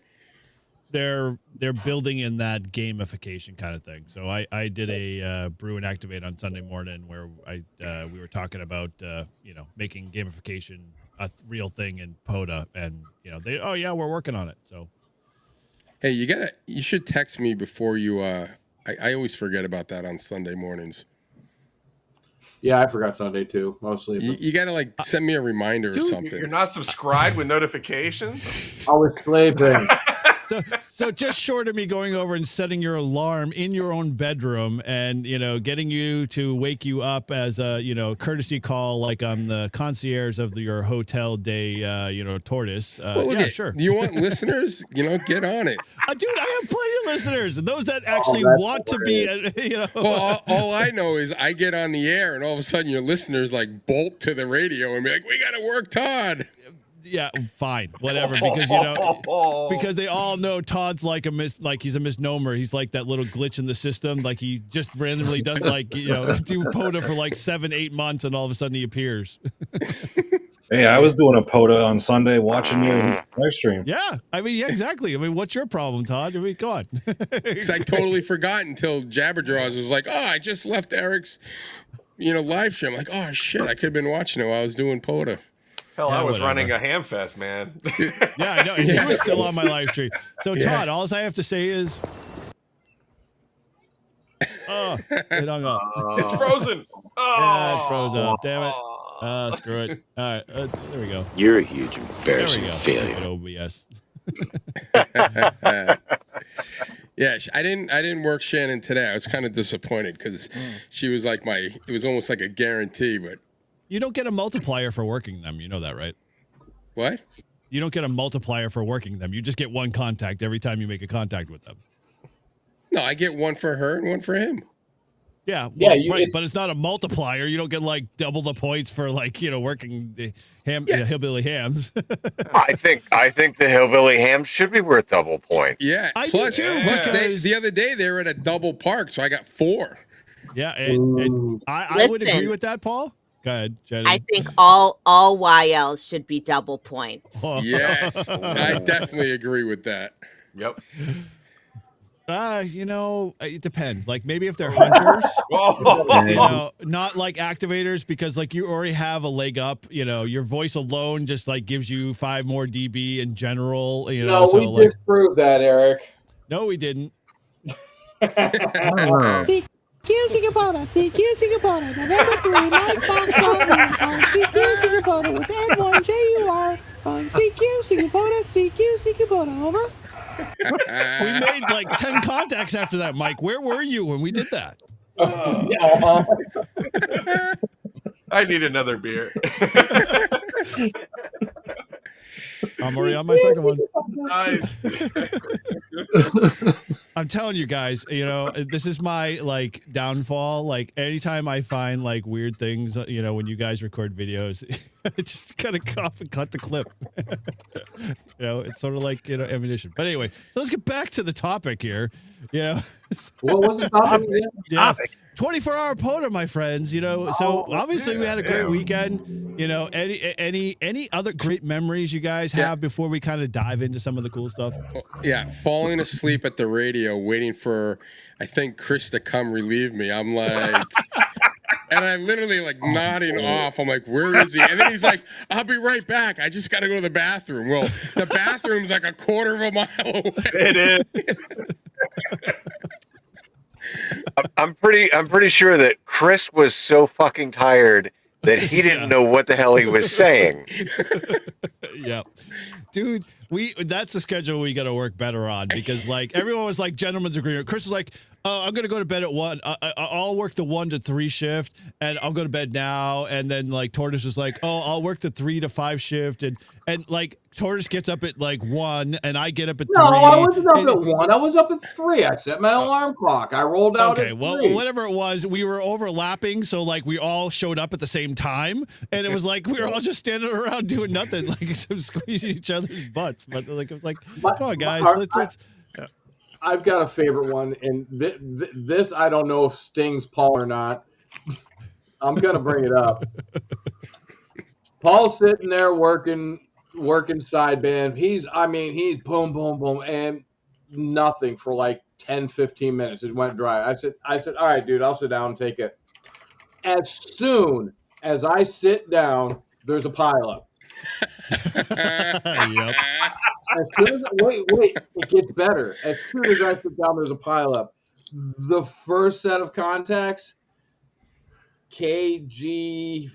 They're building in that gamification kind of thing. So I did a brew and activate on Sunday morning where we were talking about making gamification a real thing in POTA, and we're working on it. So Hey, you should text me before you. I always forget about that on Sunday mornings. Yeah, I forgot Sunday too, mostly. You got to like send me a reminder or Dude, something. you're not subscribed with notifications? I was sleeping. So just short of me going over and setting your alarm in your own bedroom and, getting you to wake you up as a, courtesy call, like I'm the concierge of your hotel day, tortoise. Well, look sure. You want listeners? Get on it. Dude, I have plenty of listeners, and those that actually that's want to be, Well, all I know is I get on the air and all of a sudden your listeners like bolt to the radio and be like, "We got to work Todd." Yeah, fine, whatever. Because because they all know Todd's like he's a misnomer. He's like that little glitch in the system. Like he just randomly doesn't do POTA for like 7-8 months, and all of a sudden he appears. Hey, I was doing a POTA on Sunday watching your live stream. Yeah, exactly. What's your problem, Todd? Go on. Because I totally forgot until Jabberjaws was like, "Oh, I just left Eric's, live stream." I'm like, "Oh shit, I could have been watching it while I was doing POTA." Hell, Yeah, I was whatever. running a ham fest, man. Yeah, I know. And he was still on my live stream. So Todd, all I have to say is, it hung up. It's frozen. Yeah, it froze up. Damn it. Screw it. All right, there we go. You're a huge There we embarrassing go. failure. OBS. Yeah, I didn't work Shannon today. I was kind of disappointed because she was like it was almost like a guarantee, but You don't get a multiplier for working them. You know that, right? What? You don't get a multiplier for working them. You just get one contact every time you make a contact with them. No, I get one for her and one for him. Yeah, Yeah, well, you- right, it's- but it's not a multiplier. You don't get like double the points for like working the hillbilly hams. I think the hillbilly ham should be worth double points. Yeah. I do plus, too, plus because- the other day they were at a double park, so I got 4. Yeah, and I would agree Listen. with that, Paul. Go ahead, Jenny. I think all YLs should be double points. Yes, I definitely agree with that. Yep. It depends. Like maybe if they're hunters, not like activators, because like you already have a leg up. Your voice alone just like gives you 5 more dB in general. No, so we like, disproved that, Eric. no, we didn't. CQ Singapore, November 3, Mike Foxtrot on CQ Singapore with N1JUR on CQ Singapore, over. We made like 10 contacts after that, Mike. Where were you when we did that? I need another beer. I'm already on my second one. Nice. I'm telling you guys, this is my like downfall. Like anytime I find like weird things, when you guys record videos, I just kind of cough and cut the clip. It's sort of like, ammunition. But anyway, so let's get back to the topic here. What was the topic again? Yes. 24-hour POTA, my friends. So obviously we had a great weekend. Any other great memories you guys have before we kind of dive into some of the cool stuff? Yeah, falling asleep at the radio, waiting for, I think, Chris to come relieve me. I'm like, and I literally like nodding off. I'm like, where is he? And then he's like, I'll be right back. I just got to go to the bathroom. Well, the bathroom's like a quarter of a mile away. It is. I'm pretty sure that Chris was so fucking tired that he didn't know what the hell he was saying. Yeah, dude, that's a schedule we got to work better on, because like everyone was like gentleman's agreement. Chris was like, I'm gonna go to bed at 1. I'll work the 1 to 3 shift, and I'll go to bed now. And then like Tortoise was like, I'll work the 3 to 5 shift, and like Tortoise gets up at like 1, and I get up at 3. No, I wasn't up at 1. I was up at 3. I set my alarm clock. I rolled out at 3. Whatever it was, we were overlapping, so like we all showed up at the same time, and it was like we were all just standing around doing nothing, like except squeezing each other's butts. But like it was like, come on, guys, let's. I've got a favorite one, and this I don't know if stings Paul or not. I'm gonna bring it up. Paul's sitting there working sideband. He's boom, boom, boom, and nothing for like 10, 15 minutes. It went dry. I said, all right, dude, I'll sit down and take it. As soon as I sit down, there's a pileup. Yep. As soon as wait, it gets better. As soon as I sit down, there's a pileup. The first set of contacts, KG4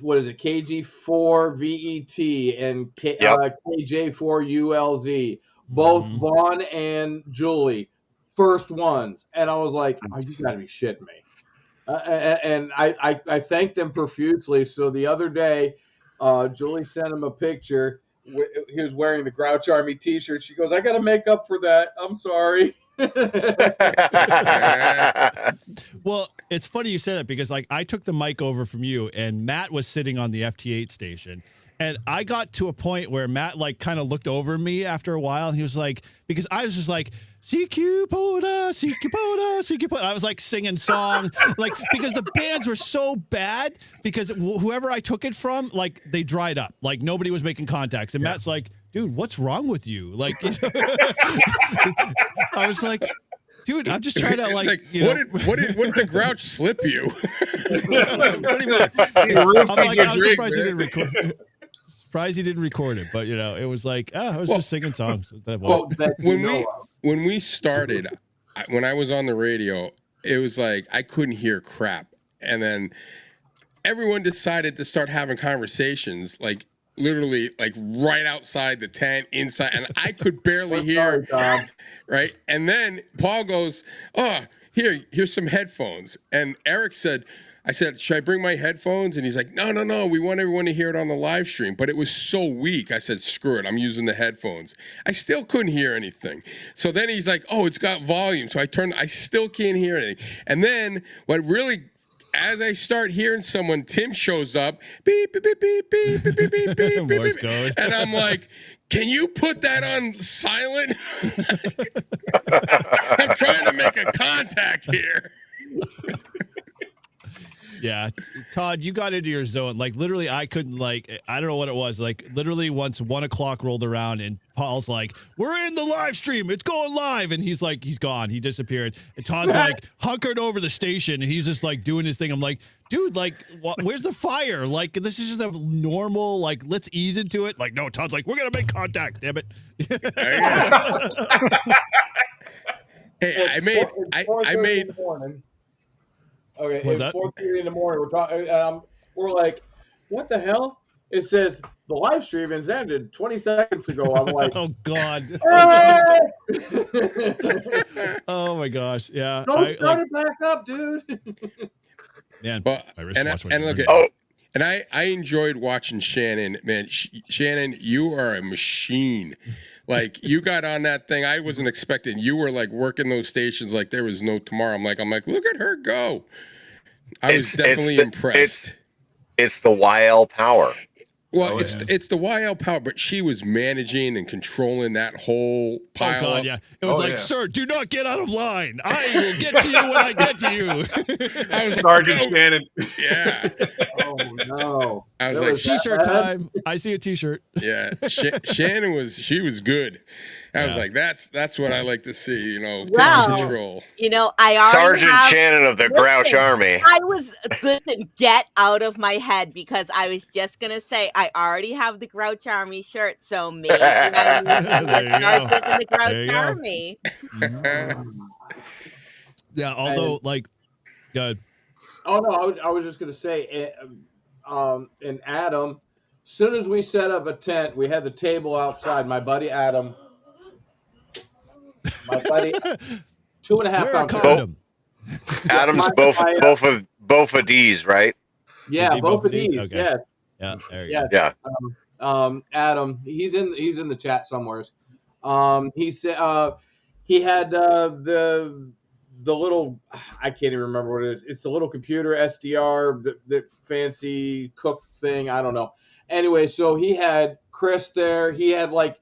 VET and KJ4 ULZ, both Vaughn and Julie, first ones, and I was like, "Oh, you got to be shitting me!" And I thanked them profusely. So the other day, Julie sent him a picture. He was wearing the Grouch Army T-shirt. She goes, "I got to make up for that. I'm sorry." Well, it's funny you say that, because like I took the mic over from you, and Matt was sitting on the FT8 station, and I got to a point where Matt like kind of looked over me after a while, and he was like, because I was just like, CQ POTA, CQ POTA, CQ POTA. I was like singing song, like, because the bands were so bad, because whoever I took it from, like they dried up, like nobody was making contacts, and Matt's like, dude, what's wrong with you? Like, I was like, dude, I'm just trying to like, what did the Grouch slip you? Pretty much. I'm like, I'm surprised he didn't record it. Surprised he didn't record it, but it was like, I was just singing songs. When we started, when I was on the radio, it was like I couldn't hear crap, and then everyone decided to start having conversations, like literally, like right outside the tent, inside, and I could barely hear. Right, and then Paul goes, "Oh, here's some headphones," and Eric said, I said, should I bring my headphones? And he's like, no. We want everyone to hear it on the live stream. But it was so weak. I said, screw it. I'm using the headphones. I still couldn't hear anything. So then he's like, oh, it's got volume. So I still can't hear anything. And then what really, as I start hearing someone, Tim shows up, beep, beep, beep, beep, beep, beep, beep, beep, beep, Morse beep. code. And I'm like, can you put that on silent? I'm trying to make a contact here. Yeah, Todd, you got into your zone. Like literally, I couldn't. Like I don't know what it was. Like literally, once 1 o'clock rolled around, and Paul's like, "We're in the live stream. It's going live," and he's like, he's gone. He disappeared. And Todd's like hunkered over the station, and he's just like doing his thing. I'm like, dude, like, where's the fire? Like this is just a normal. Like let's ease into it. Like no, Todd's like, we're gonna make contact. Damn it. Hey, I made. In the morning. Okay, What's it's that? 4:30 in the morning. We're talking. We're like, what the hell? It says the live stream has ended 20 seconds ago. I'm like, oh God. Oh my gosh. Yeah. Don't start it back up, dude. Man, but my and wristwatch and went look weird. at and I enjoyed watching Shannon. Man, Shannon, you are a machine. Like you got on that thing. I wasn't expecting. You were like working those stations like there was no tomorrow. I'm like, look at her go. I was definitely impressed. It's the YL power. Well, it's the YL power, but she was managing and controlling that whole pile. Oh God, up. yeah. It was like, sir, do not get out of line. I will get to you when I get to you. I was Sergeant like, Shannon. Yeah. Oh no. I was like, T-shirt time. I see a T-shirt. Yeah, Shannon was good. I was like, that's what I like to see. You know, Wow. control. You know, I already Sergeant have, Shannon of the Grouch Army. Listen, get out of my head because I was just gonna say I already have the Grouch Army shirt, so maybe I need to start with the Grouch Army. Yeah, although like, good. Oh no, I was just gonna say, and Adam, soon as we set up a tent, we had the table outside. My buddy Adam, 2.5 pounds. Condom. Adam's both of D's, right? Yeah, both of these. Okay. Yes. Yeah, there you Yes. Yeah. Adam, he's in the chat somewhere. He said he had the little, I can't even remember what it is. It's the little computer SDR, the fancy cook thing. I don't know. Anyway, so he had Chris there. He had like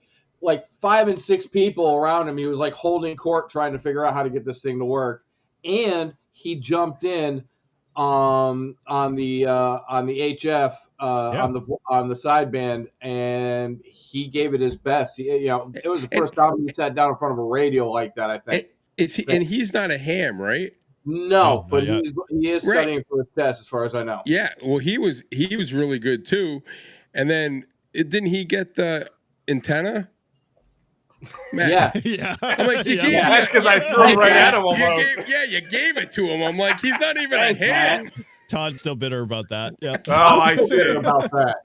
5 and 6 people around him. He was like holding court, trying to figure out how to get this thing to work. And he jumped in on the HF on the sideband, and he gave it his best. It was the first time he sat down in front of a radio like that. I think. And he's not a ham, right? No, but yet. he is studying for his test, as far as I know. Yeah, well, he was really good too. And then didn't he get the antenna? Man, Yeah. I'm like, you gave That's because I threw it right at him almost. you gave it to him. I'm like, he's not even a ham. Todd's still bitter about that. Yeah. Oh, I see. About that.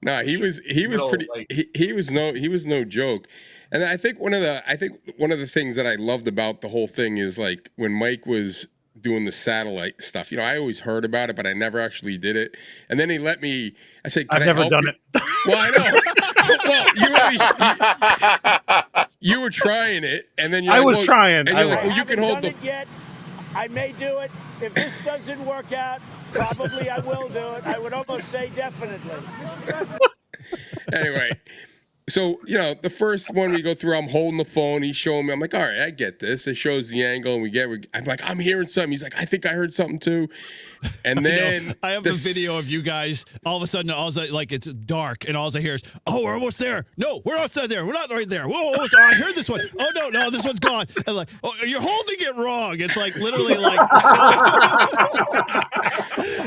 No, he was pretty. He was no joke. And I think one of the things that I loved about the whole thing is like when Mike was doing the satellite stuff. I always heard about it, but I never actually did it. And then he let me. I said, I've never done it. Well, I know. Well, you were trying it, and then I was trying. And you're like, well, you can hold the. Yet. I may do it. If this doesn't work out, probably I will do it. I would almost say definitely. Anyway, so the first one we go through, I'm holding the phone. He's showing me. I'm like, all right, I get this. It shows the angle, and I'm like, I'm hearing something. He's like, I think I heard something too. And then I have the video of you guys. All of a sudden, it's dark, and all I hear is, "Oh, we're almost there." No, we're almost there. We're not right there. Whoa, I heard this one. Oh no, this one's gone. And like, oh, you're holding it wrong. It's like literally like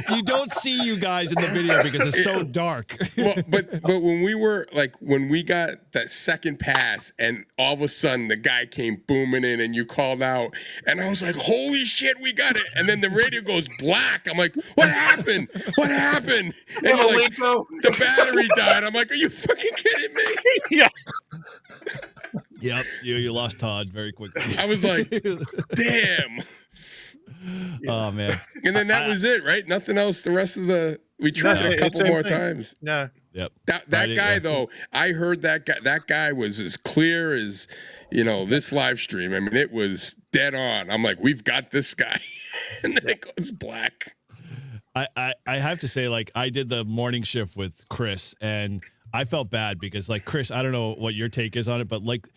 so, you don't see you guys in the video because it's so dark. Well, but when we got that second pass, and all of a sudden the guy came booming in, and you called out, and I was like, "Holy shit, we got it!" And then the radio goes black. I'm like, what happened? What happened? And you're like, the battery died. I'm like, are you fucking kidding me? Yeah. Yep, you lost Todd very quickly. I was like, damn. Oh man. And then that was it, right? Nothing else. The rest of we tried it a couple more times. Yeah. Yep. That Right, guy yeah. though, I heard that guy. That guy was as clear as this live stream. I mean, it was dead on. I'm like, we've got this guy, and then it goes black. I have to say, like, I did the morning shift with Chris, and I felt bad because, like, Chris, I don't know what your take is on it, but like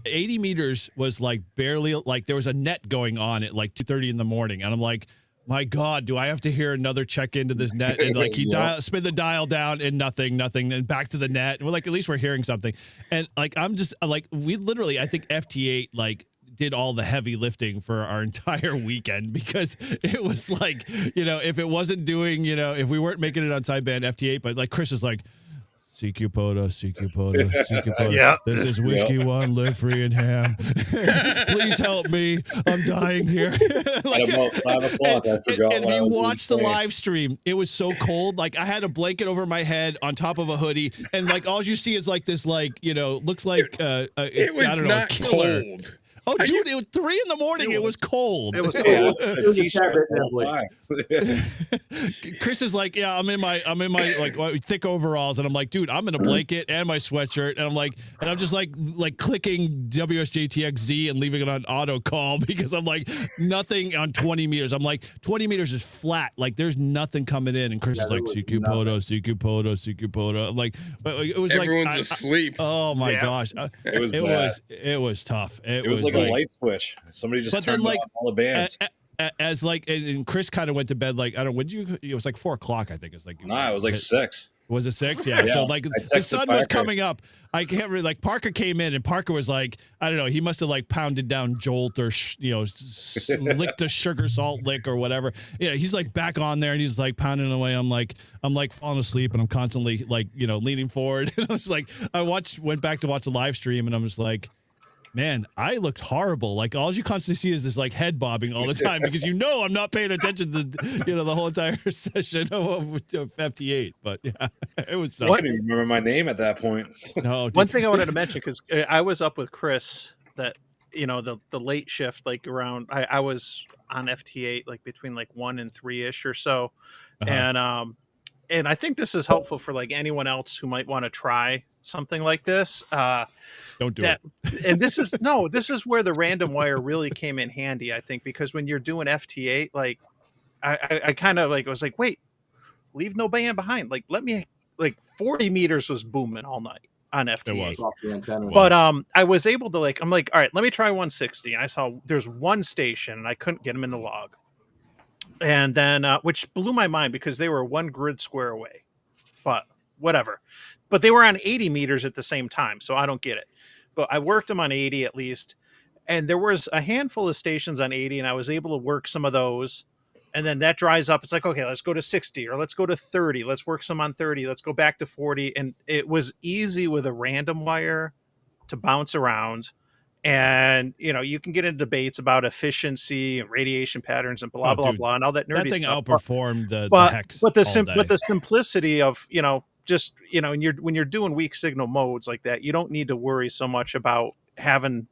80 meters was like barely, like there was a net going on at like 2:30 in the morning, and I'm like, my God, do I have to hear another check into this net? And like spin the dial down and nothing, and back to the net. And we're like, at least we're hearing something. And like, I'm just like, we literally, I think FT8 like did all the heavy lifting for our entire weekend, because it was like, if it wasn't doing, if we weren't making it on sideband FT8, but like Chris is like, CQ POTA, CQ POTA, CQ POTA. Yeah. This is Whiskey One, live free and ham. Please help me. I'm dying here. At about 5 o'clock, I forgot. And what if I you was watch the saying. live stream, it was so cold. Like I had a blanket over my head on top of a hoodie, and like all you see is like this, like looks like It was I don't know, not a killer. cold. Oh, dude, it was 3 in the morning. It was cold. It was Yeah, cold. a t-shirt all the time. Chris is like, yeah, I'm in my like thick overalls, and I'm like, dude, I'm in a blanket and my sweatshirt, and I'm just like clicking WSJTXZ and leaving it on auto call because I'm like nothing on 20 meters. I'm like 20 meters is flat, like there's nothing coming in, and Chris is like CQ POTA, CQ POTA, CQ POTA. I'm like, it was Everyone's like asleep. Oh my gosh, It was it was tough. It was like a light switch. Somebody just turned off all the bands. As like, and Chris kind of went to bed like, I don't know, when did you? It was like 4 o'clock, I think. It's like Nah, it was like 6. Was it 6? Yeah. So like I the texted sun was Parker. coming up. I can't really like Parker came in, and Parker was like, I don't know, he must have like pounded down Jolt or licked a sugar salt lick or whatever. Yeah, he's like back on there and he's like pounding away. I'm like falling asleep, and I'm constantly like leaning forward. And I was like, went back to watch the live stream, and I'm just like, man, I looked horrible. Like all you constantly see is this like head bobbing all the time because I'm not paying attention to the whole entire session of FT8. But yeah, it was tough. I couldn't even remember my name at that point. No, One thing I wanted to mention, because I was up with Chris that the late shift, like around I was on FT8 like between like 1 and 3ish or so, and I think this is helpful for like anyone else who might want to try something like this. Don't do it. And this is where the random wire really came in handy, I think, because when you're doing FT8, like I kind of like was like, wait, leave no band behind. Like let me 40 meters was booming all night on FT8. But I was able to I'm like, all right, let me try 160. And I saw there's one station and I couldn't get them in the log. And then which blew my mind because they were 1 grid square away. But whatever. But they were on 80 meters at the same time, so I don't get it. But I worked them on 80 at least. And there was a handful of stations on 80, and I was able to work some of those. And then that dries up. It's like, okay, let's go to 60 or let's go to 30. Let's work some on 30. Let's go back to 40. And it was easy with a random wire to bounce around. And, you can get into debates about efficiency and radiation patterns and blah, blah, dude, blah, and all that nerdy that thing stuff. outperformed the hex. But the simplicity of, just, when you're doing weak signal modes like that, you don't need to worry so much about having,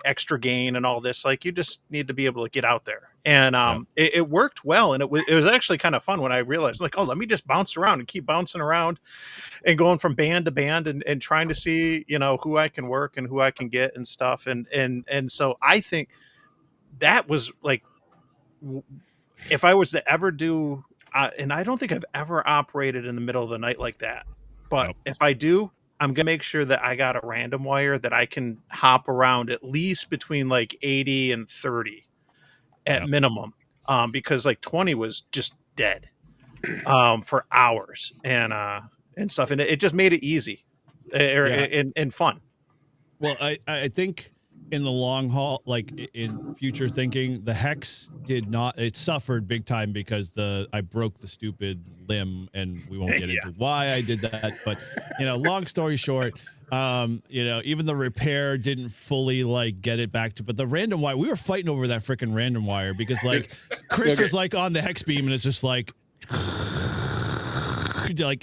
extra gain and all this. Like you just need to be able to get out there. And it worked well. And it was actually kind of fun when I realized like, oh, let me just bounce around and keep bouncing around and going from band to band and trying to see, who I can work and who I can get and stuff. And so I think that was like, if I was to ever do, and I don't think I've ever operated in the middle of the night like that, but if I do, I'm going to make sure that I got a random wire that I can hop around at least between like 80 and 30 at minimum. Because like 20 was just dead, for hours and stuff. And it just made it easy and fun. Well, I think in the long haul, like in future thinking, the hex it suffered big time because I broke the stupid limb, and we won't get into why I did that. But, long story short, even the repair didn't fully like get it back to, but the random wire, we were fighting over that freaking random wire because like Chris was like on the hex beam and it's just like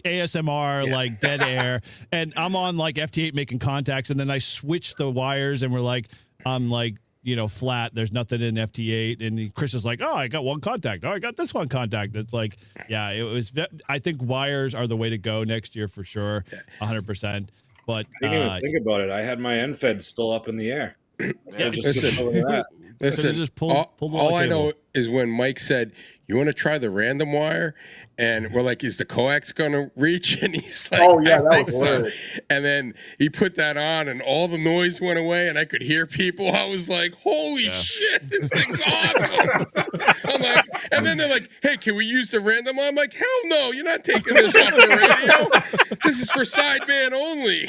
ASMR, like dead air, and I'm on like FT8 making contacts, and then I switch the wires, and I'm like flat. There's nothing in FT8. And Chris is like, oh, I got one contact. Oh, I got this one contact. It's like, yeah, it was. I think wires are the way to go next year for sure, 100%. But I didn't even think about it. I had my end fed still up in the air. Yeah, just switched over to that. Listen, just pull all I know is when Mike said, you want to try the random wire? And we're like, is the coax going to reach? And he's like, Oh, yeah, I that think was so. hilarious. And then he put that on and all the noise went away and I could hear people. I was like, holy shit, this thing's awesome. I'm like, and then they're like, hey, can we use the random? I'm like, hell no, you're not taking this off the radio. This is for sideband only.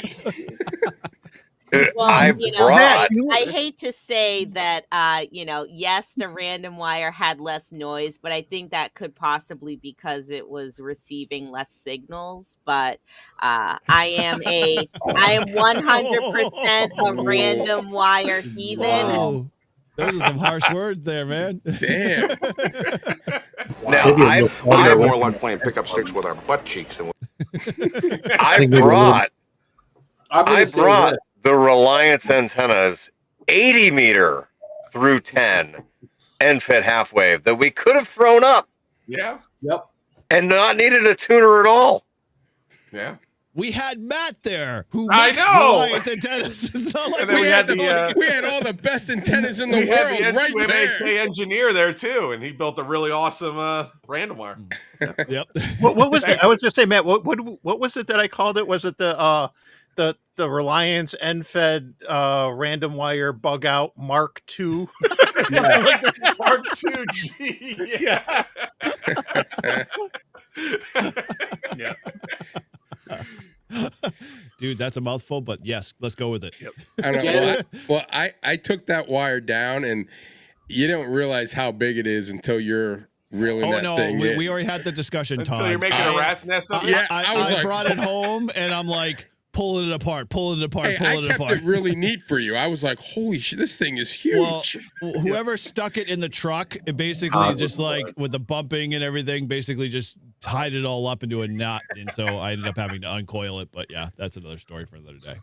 Well, I brought. I hate to say that, yes, the random wire had less noise, but I think that could possibly because it was receiving less signals. But I am 100% a random wire heathen. Whoa. Those are some harsh words there, man. Damn. Now, We're more like playing pickup sticks with our butt cheeks than I brought the Reliance antennas 80 meter through 10 end fed half wave that we could have thrown up. Yeah. Yep. And not needed a tuner at all. Yeah. We had Matt there who I makes know. Reliance antennas. It's not like And then we had the we had all the best antennas in the we had world the right there. N2MAK engineer there too, and he built a really awesome random wire. Yep. What was that? I was going to say, Matt. What was it that I called it? Was it the Reliance end-fed random wire bug out Mark II? Mark II G. Yeah. Yeah. Dude, that's a mouthful, but yes, let's go with it. Yep. I don't know. I took that wire down, and you don't realize how big it is until you're reeling that thing in. We already had the discussion, Until Todd. you're making a rat's nest of it? Yeah, I was like, brought it home, and I'm like, pulling it apart. Hey, I kept it really neat for you. I was like, holy shit, this thing is huge. Well, whoever stuck it in the truck, it basically just like with the bumping and everything, basically just tied it all up into a knot. And so I ended up having to uncoil it. But yeah, that's another story for another day.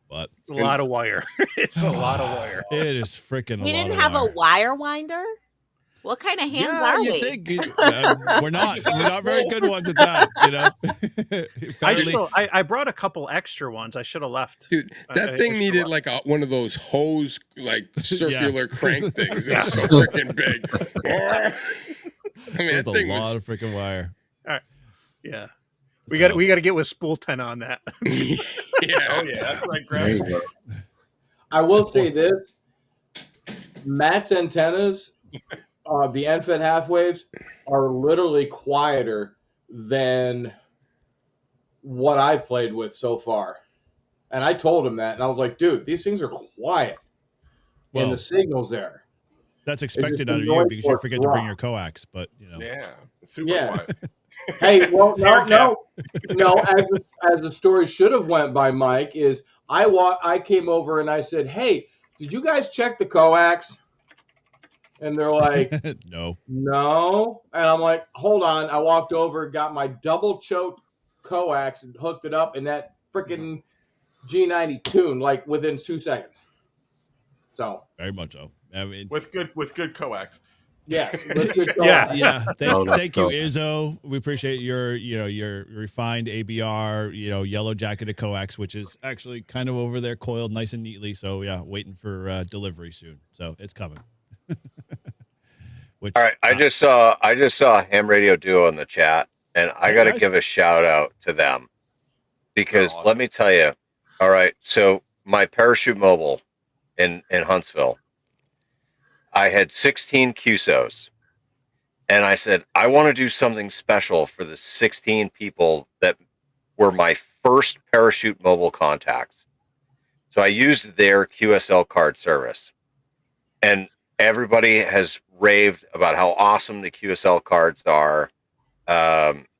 But it's a lot of wire. It's a lot of wire. It is freaking. We didn't have a wire winder. What kind of hands are we? We're not very good ones at that, I brought a couple extra ones. I should have left. Dude, that thing needed like one of those hose, like circular crank things. It's so freaking big. I mean, that's that thing a lot of freaking wire. All right. Yeah. We got to get with Spool 10 on that. Yeah. Oh yeah, that's right, Greg. I will say this: Matt's antennas, the end-fed half waves, are literally quieter than what I've played with so far. And I told him that, and I was like, "Dude, these things are quiet, and the signal's there." That's expected out of you because you forget to bring your coax, but Yeah, super quiet. Hey, well, no. As the story should have went by, Mike, is I came over and I said, "Hey, did you guys check the coax?" And they're like, no. And I'm like, hold on. I walked over, got my double choked coax and hooked it up, and that freaking G90 tuned like within 2 seconds. So very much so. I mean, with good coax. Yes. With good coax. Yeah. Thank you, Izzo. We appreciate your refined ABR, yellow jacketed coax, which is actually kind of over there, coiled nice and neatly. So yeah, waiting for delivery soon. So it's coming. All right, I just saw Ham Radio Duo in the chat, and I got to give a shout out to them because let me tell you. All right, so my Parachute Mobile in Huntsville, I had 16 QSOs, and I said I want to do something special for the 16 people that were my first Parachute Mobile contacts. So I used their QSL card service, and everybody has raved about how awesome the QSL cards are.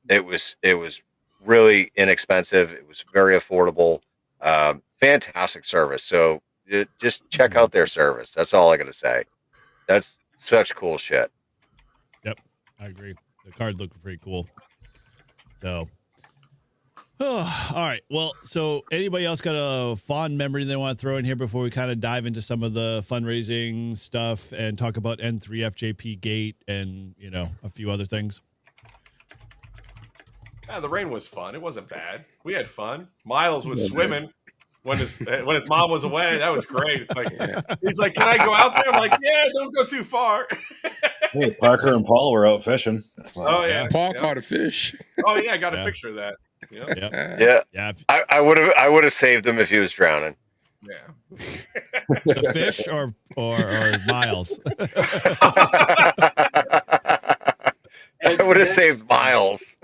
It was really inexpensive. It was very affordable. Fantastic service. So just check out their service. That's all I got to say. That's such cool shit. Yep, I agree. The card looked pretty cool. So, All right. Well, so anybody else got a fond memory they want to throw in here before we kind of dive into some of the fundraising stuff and talk about N3FJP Gate and, you know, a few other things? The rain was fun. It wasn't bad. We had fun. Miles was swimming when his mom was away. That was great. It's like he's like, "Can I go out there?" I'm like, "Yeah, don't go too far." Hey, Parker and Paul were out fishing. Oh yeah, Paul caught a fish. Oh yeah, I got a picture of that. Yeah. I would have saved him if he was drowning. Yeah. The fish or Miles? I would have saved Miles.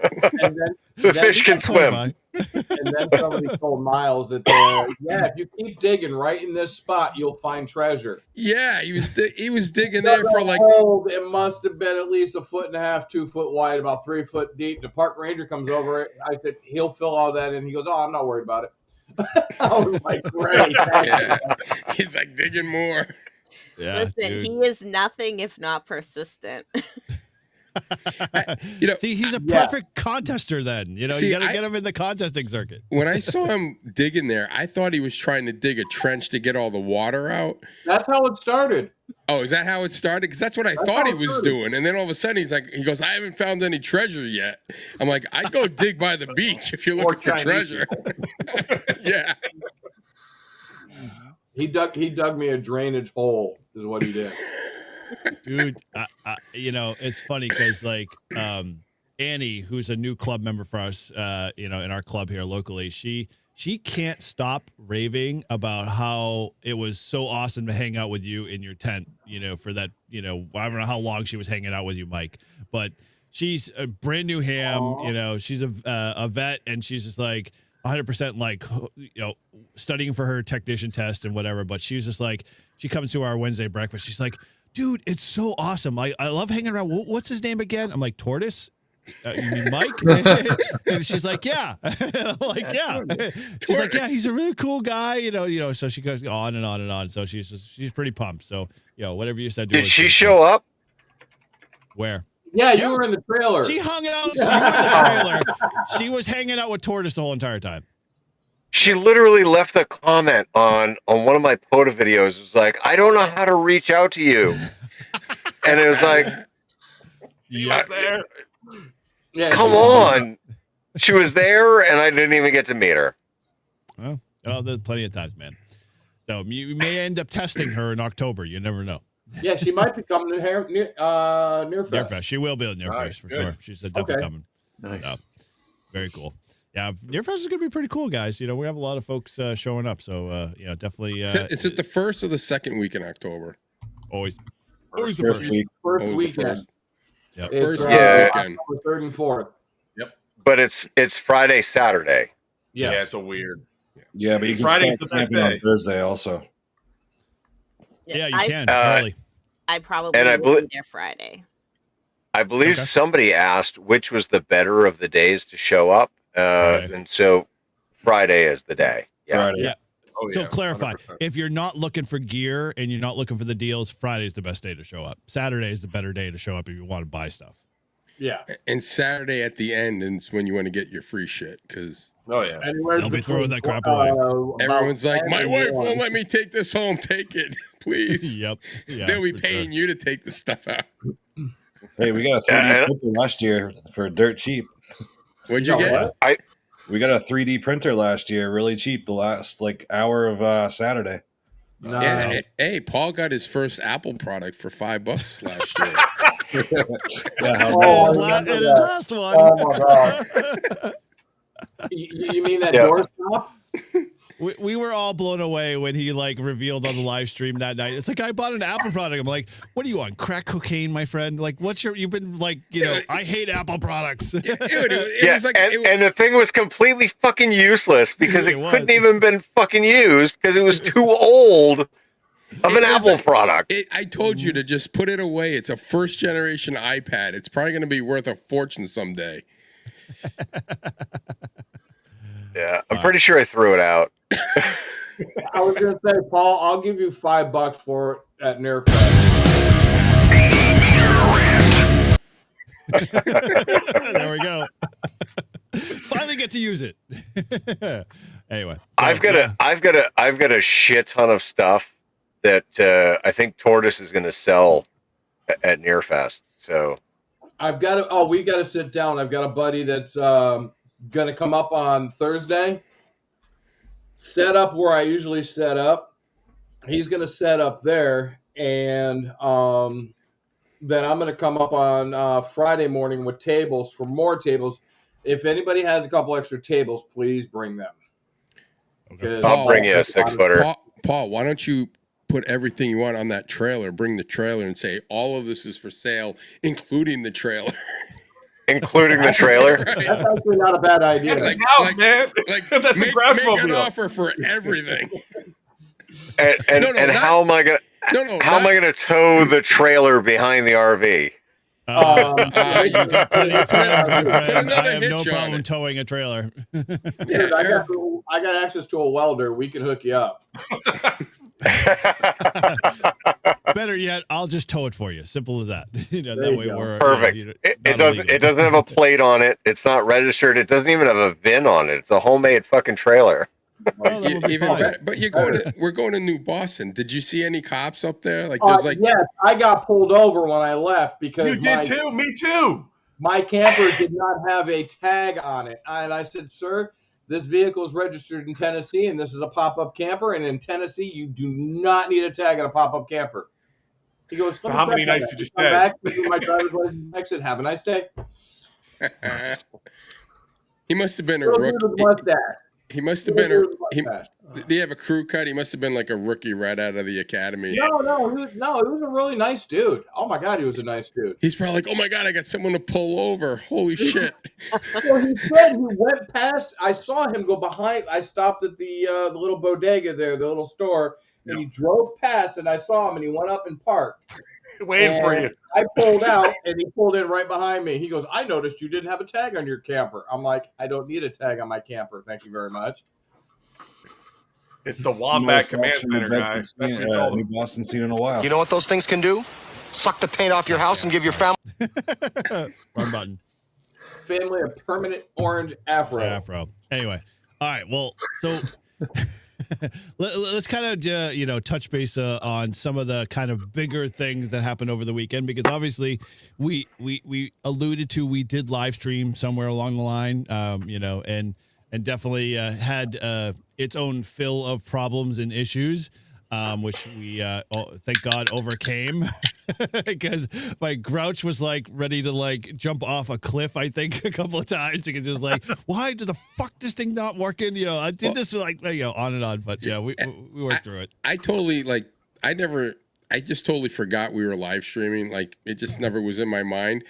The fish can swim. And then somebody told Miles that, if you keep digging right in this spot, you'll find treasure. Yeah, he was digging there for like. It must have been at least 1.5 feet, 2 foot wide, about 3 foot deep. The park ranger comes over. I said, he'll fill all that in. He goes, "Oh, I'm not worried about it." I was like, great. Yeah. He's like digging more. Yeah, Listen, he is nothing if not persistent. You know, see, he's a perfect contester. Then you See, got to get him in the contesting circuit. When I saw him digging there, I thought he was trying to dig a trench to get all the water out. That's how it started. Oh, is that how it started? Because that's what I thought he was doing. And then all of a sudden he goes, "I haven't found any treasure yet." I'm like, "I'd go dig by the beach if you're looking for treasure." Yeah. He dug me a drainage hole, is what he did. Dude, you know, it's funny because like Annie, who's a new club member for us, you know, in our club here locally, she can't stop raving about how it was so awesome to hang out with you in your tent, you know, for that, you know, I don't know how long she was hanging out with you, Mike, but she's a brand new ham, you know, she's a vet, and she's just like 100% like, you know, studying for her technician test and whatever, but she's just like, she comes to our Wednesday breakfast, she's like, "Dude, it's so awesome. I love hanging around. What's his name again?" I'm like, "Tortoise? You mean Mike?" And she's like, "Yeah." And I'm like, "Yeah." She's like, "Yeah, he's a really cool guy." You know. So she goes on and on and on. So she's pretty pumped. So, you know, whatever you said. Did she show up? Where? Yeah, you were in the trailer. She hung out. You were in the trailer. She was hanging out with Tortoise the whole entire time. She literally left a comment on one of my POTA videos. It was like, "I don't know how to reach out to you," and it was like, She was there. Yeah, "Come on!" She was there, and I didn't even get to meet her. Well, there's plenty of times, man. So you may end up testing her in October. You never know. Yeah, she might be coming to Nearfest. Nearfest. She will be at Nearfest Right, for good. sure. She's definitely coming. Nice. So, very cool. Yeah, Nearfest is going to be pretty cool, guys. You know, we have a lot of folks showing up. So, you know, definitely. Is it the first or the second week in October? Always the the first first. week. First Always the weekend. first. Yep. It's, First Yeah. weekend. October 3rd and 4th. But it's Friday, Saturday. Yeah. Yeah, it's a weird. Yeah, but you can Friday's start the best camping on day. Thursday also. Yeah, you I, can. Uh, Early. I probably And I will belie- be there Friday. I believe Okay. somebody asked which was the better of the days to show up, Friday. and so Friday is the day. Yeah. Friday. Yeah. Oh, So yeah, clarify, 100%. if you're not looking for gear and you're not looking for the deals, Friday is the best day to show up. Saturday is the better day to show up if you want to buy stuff. Yeah. And Saturday at the end is when you want to get your free shit because Oh yeah. Anywhere They'll be between, throwing that crap away. about everyone's like, 10 "My and wife 1. won't let me take this home. Take it, please." Yep. Yeah, They'll be for paying you to take the stuff out. Hey, we got a 3D Yeah. printer last year for dirt cheap. What'd you You get? know We got a 3D printer last year, really cheap. The last hour of Saturday. Nice. Yeah, hey, Paul got his first Apple product for $5 last year. Yeah, how Oh, And I his remember and his that. last one. Oh my god. You mean that Yeah. doorstop? We were all blown away when he like revealed on the live stream that night. It's like, "I bought an Apple product." I'm like, "What are you on, crack cocaine, my friend? Like, you've been like, you know, I hate Apple products." Dude, it Yeah, was like and the thing was completely fucking useless because It it was. couldn't even been fucking used because it was too old of an It was Apple like- product. I told you to just put it away. It's a first generation iPad. It's probably going to be worth a fortune someday. Yeah, I'm pretty sure I threw it out. I was gonna say, Paul, I'll give you $5 for it at Nearfest. There we go. Finally get to use it. Anyway, so, I've got a shit ton of stuff that I think Tortoise is going to sell at Nearfest. So I've got to. Oh, we got to sit down. I've got a buddy that's going to come up on Thursday. Set up where I usually set up. He's going to set up there, and then I'm going to come up on Friday morning with tables for more tables. If anybody has a couple extra tables, please bring them. Okay. I'll bring you a 6-footer. Paul, why don't you put everything you want on that trailer? Bring the trailer and say all of this is for sale, including the trailer. Including the trailer. That's actually not a bad idea. That's a house, man. That's make, a grab make an offer for everything. And how am I gonna? How am I gonna tow the trailer behind the RV? You got plenty of plans, my friend. I have no problem towing a trailer. Dude, I got access to a welder. We can hook you up. Better yet, I'll just tow it for you. Simple as that. That way we're perfect. It doesn't have a plate on it. It's not registered. It doesn't even have a VIN on it. It's a homemade fucking trailer. Even better. But we're going to New Boston. Did you see any cops up there? Yes, I got pulled over when I left because you did too. Me too. My camper did not have a tag on it, and I said, "Sir, this vehicle is registered in Tennessee, and this is a pop-up camper. And in Tennessee, you do not need a tag on a pop-up camper." He goes, "So how many nights did you stay?" Back, my driver's license. I said, "Have a nice day." He must have been a rookie. He must have been did he have a crew cut? He must have been like a rookie right out of the academy. No, he was a really nice dude. Oh my God, he was a nice dude. He's probably like, oh my God, I got someone to pull over. Holy shit. Well, he said he went past. I saw him go behind. I stopped at the little bodega there, the little store, and he drove past, and I saw him, and he went up and parked. Waiting for you. I pulled out, and he pulled in right behind me. He goes, "I noticed you didn't have a tag on your camper." I'm like, "I don't need a tag on my camper. Thank you very much." It's the Wombat Command Center, guy. New Boston scene in a while. You know what those things can do? Suck the paint off your house and give your family. Wrong button. Family a permanent orange afro. Anyway, all right. Well, so let's kind of touch base on some of the kind of bigger things that happened over the weekend, because obviously we alluded to, we did live stream somewhere along the line, and definitely had its own fill of problems and issues, which we thank God overcame. Because my grouch was like ready to like jump off a cliff, I think, a couple of times, because it was like, why did the fuck this thing not working? I did this on and on, but we worked through it. I just totally forgot we were live streaming. Like, it just never was in my mind.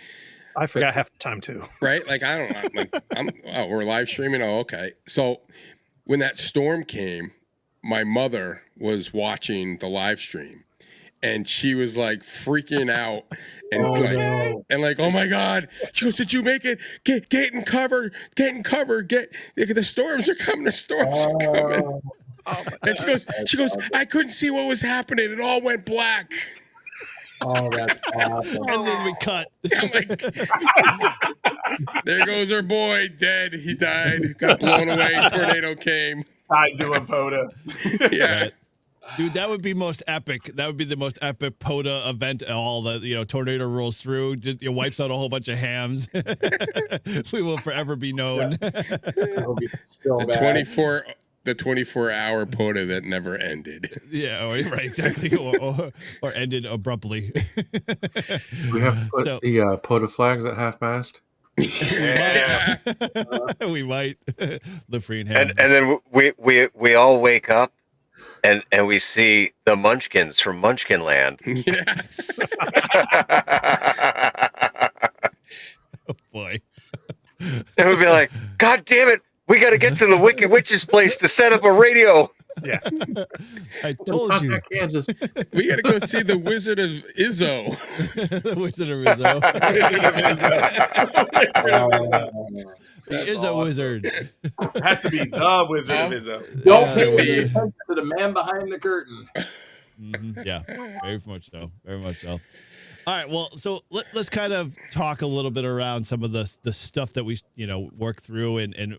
I forgot half the time too. Right? Like, I don't know. Like, we're live streaming. Oh, okay. So when that storm came, my mother was watching the live stream. And she was like freaking out and oh my God. She goes, "Did you make it? Get in cover. Get in cover. The storms are coming. The storms are coming." And she goes, "I couldn't see what was happening. It all went black." Oh, that's awesome. And then we cut. I'm like, there goes our boy, dead. He died. Got blown away. Tornado came. Died doing POTA. Yeah. Right. Dude, that would be most epic. That would be the most epic POTA event. All the tornado rolls through, wipes out a whole bunch of hams. We will forever be known. That would be so the bad. The 24-hour POTA that never ended. Yeah, right, exactly, or ended abruptly. We have to put the POTA flags at half-mast. Yeah. We might. Live free and ham. And then we all wake up. And we see the Munchkins from Munchkin Land. Yes. Oh boy. And we'd be like, "God damn it, we got to get to the Wicked Witch's place to set up a radio." Yeah. I told you. Kansas. We got to go see the Wizard of Izzo. The Wizard of Izzo. He is a wizard. It has to be the Wizard of Izzo. Don't pay attention to the man behind the curtain. Yeah, very much so. Very much so. All right, well, so let's kind of talk a little bit around some of the stuff that we work through and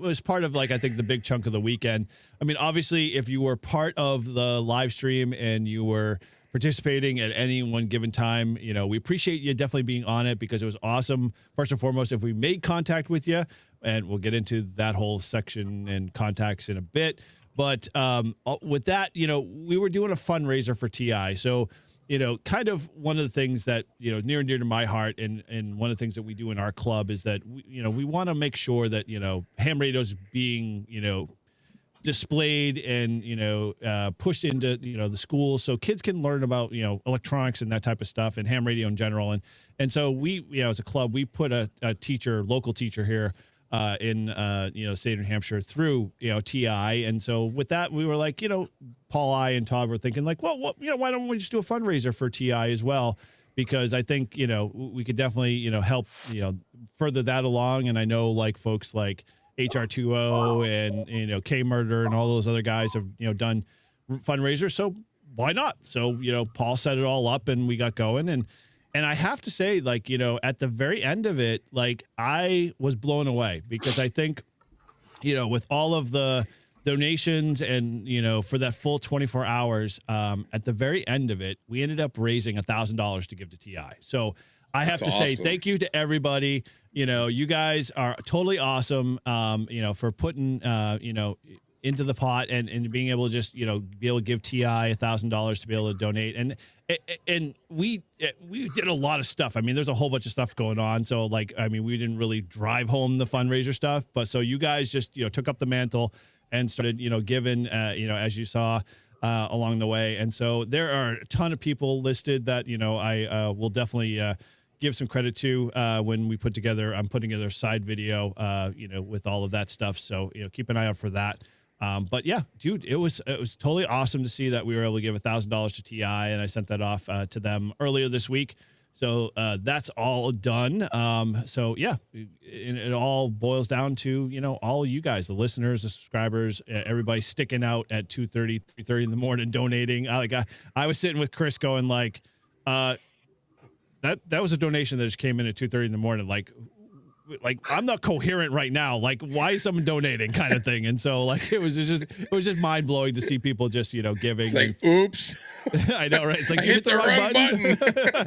was part of, like, I think the big chunk of the weekend. I mean, obviously, if you were part of the live stream and you were participating at any one given time, we appreciate you definitely being on it because it was awesome. First and foremost, if we made contact with you, and we'll get into that whole section and contacts in a bit. But with that, we were doing a fundraiser for TI, so. Kind of one of the things that, near and dear to my heart and one of the things that we do in our club is that, we want to make sure that, ham radios being, displayed and, pushed into, the schools so kids can learn about, electronics and that type of stuff and ham radio in general. And so we, as a club, we put a local teacher here in state of New Hampshire through TI, and so with that we were like, Paul, I, and Todd were thinking like, well, why don't we just do a fundraiser for TI as well? Because I think we could definitely help further that along, and I know like folks like HR2O and K Murder and all those other guys have done fundraisers, so why not? So Paul set it all up and we got going, and I have to say, like, at the very end of it, like, I was blown away because I think, with all of the donations and, for that full 24 hours, at the very end of it, we ended up raising $1,000 to give to TI. So I have to say thank you to everybody. You guys are totally awesome, for putting, into the pot and being able to just, be able to give TI $1,000 to be able to donate. And we did a lot of stuff. I mean, there's a whole bunch of stuff going on. So like, I mean, we didn't really drive home the fundraiser stuff, but so you guys just, took up the mantle and started, giving, as you saw, along the way. And so there are a ton of people listed that, I will definitely, give some credit to when I'm putting together a side video, with all of that stuff. So, keep an eye out for that. But yeah, dude, it was totally awesome to see that we were able to give $1,000 to TI, and I sent that off to them earlier this week. So that's all done. So yeah, it all boils down to, all you guys, the listeners, the subscribers, everybody sticking out at 2:30, 3:30 in the morning, donating. I was sitting with Chris going like, that was a donation that just came in at 2:30 in the morning. Like I'm not coherent right now. Like, why is someone donating, kind of thing? And so like it was just mind blowing to see people just giving. It's like, oops. I know, right? It's like you hit the wrong button.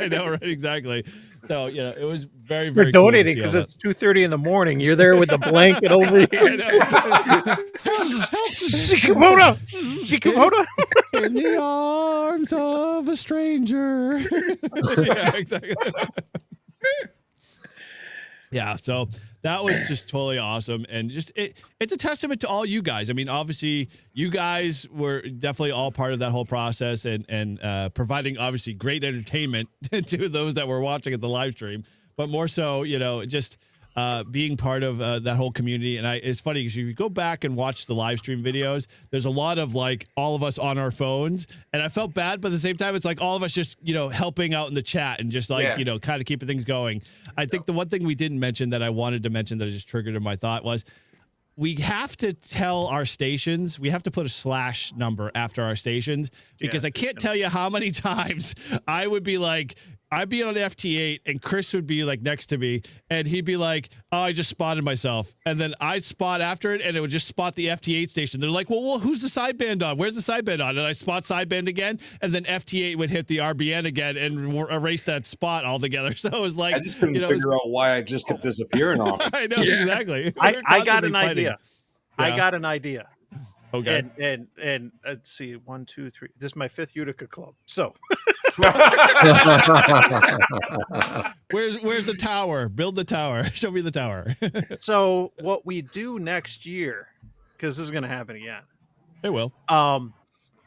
I know, right? Exactly. So it was very, We're very donating cool because it's 2:30 in the morning. You're there with the blanket over you. Shikomoto. In the arms of a stranger. Yeah, exactly. Yeah, so that was just totally awesome, and just it's a testament to all you guys. I mean, obviously, you guys were definitely all part of that whole process, and providing obviously great entertainment to those that were watching at the live stream, but more so, just being part of that whole community. And it's funny because if you go back and watch the live stream videos, there's a lot of like all of us on our phones, and I felt bad, but at the same time, it's like all of us just helping out in the chat and just like kind of keeping things going. I think the one thing we didn't mention that I wanted to mention that I just triggered in my thought was we have to tell our stations, we have to put a / number after our stations, because I can't tell you how many times I would be like, I'd be on FT8 and Chris would be like next to me and he'd be like, oh, I just spotted myself. And then I'd spot after it and it would just spot the FT8 station. They're like, well, who's the sideband on? Where's the sideband on? And I spot sideband again. And then FT8 would hit the RBN again and erase that spot altogether. So it was like, I just couldn't figure out why I just kept disappearing on it. I know, exactly. I got an idea. Yeah. I got an idea. Okay. And let's see, 1, 2, 3. This is my 5th Utica club. So where's the tower? Build the tower. Show me the tower. So what we do next year, because this is going to happen again. It will.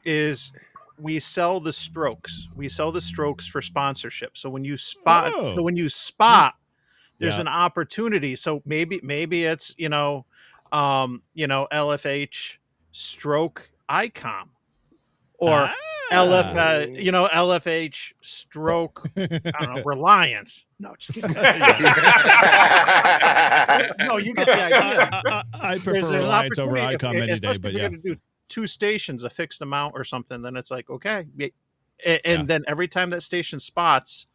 Is we sell the strokes. We sell the strokes for sponsorship. So when you spot, there's an opportunity. So maybe it's LFH stroke ICOM or LFH stroke Reliance. No, just kidding. No, you get the idea. I prefer Reliance over ICOM any day, but yeah. 2 stations, a fixed amount or something, then it's like, okay. And then every time that station spots,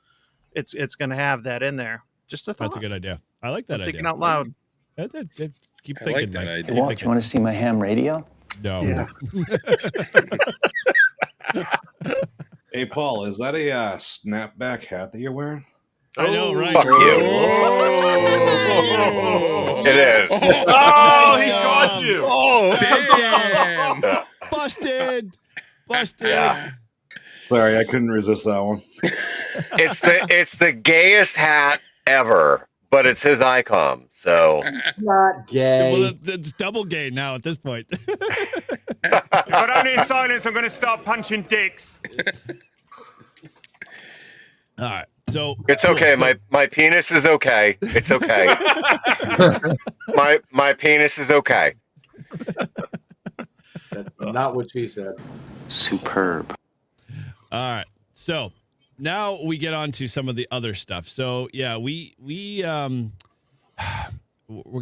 it's going to have that in there. Just a thought. That's a good idea. I like that idea. Thinking out loud. Keep I thinking. like that Mike. idea. Keep Walt, thinking. you want to see my ham radio? No. Yeah. Hey, Paul, is that a snapback hat that you're wearing? I know, right? Fuck you. It is. Oh, he caught you. Oh, damn. Busted. Busted. Yeah. Sorry, I couldn't resist that one. It's the gayest hat ever, but it's his icon. So Not gay. Well, it's double gay now at this point. If I don't hear silence, I'm going to start punching dicks. All right. So it's okay. My penis is okay. It's okay. my penis is okay. That's not what she said. Superb. All right. So now we get on to some of the other stuff. So yeah, we're gonna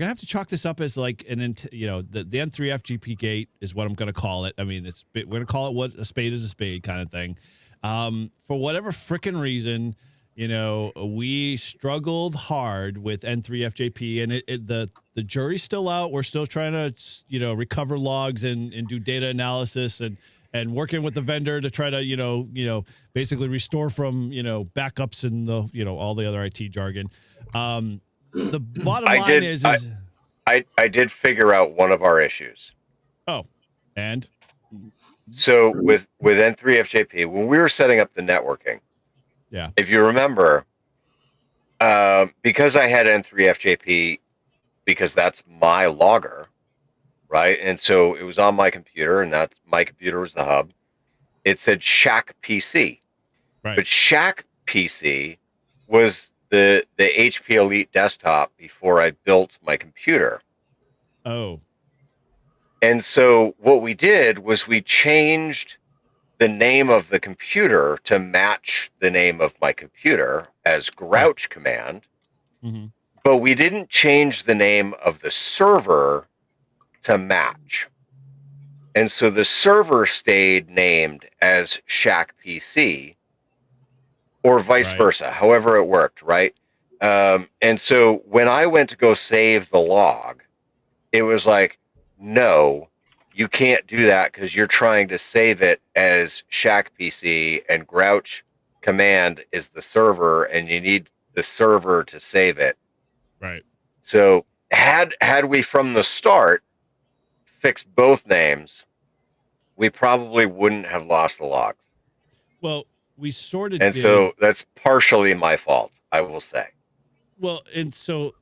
have to chalk this up as like the N3F GP gate is what I'm gonna call it. I mean, we're gonna call it what a spade is a spade kind of thing. For whatever frickin' reason, we struggled hard with N3FJP, and the jury's still out. We're still trying to recover logs and do data analysis and working with the vendor to try to basically restore from backups and the all the other IT jargon. The bottom line is I did figure out one of our issues. Oh, and so with N3FJP, when we were setting up the networking, yeah, if you remember, because I had N3FJP, because that's my logger, right? And so it was on my computer, and that my computer was the hub. It said Shack PC, right? But Shack PC was the HP Elite desktop before I built my computer. Oh. And so what we did was we changed the name of the computer to match the name of my computer as Grouch Command, but we didn't change the name of the server to match. And so the server stayed named as Shack PC, or vice versa, however it worked, right? And so when I went to go save the log, it was like, no, you can't do that because you're trying to save it as Shack PC, and Grouch Command is the server, and you need the server to save it. Right. So had we from the start fixed both names, we probably wouldn't have lost the logs. Well, we sort of and did. So that's partially my fault, I will say. Well, and so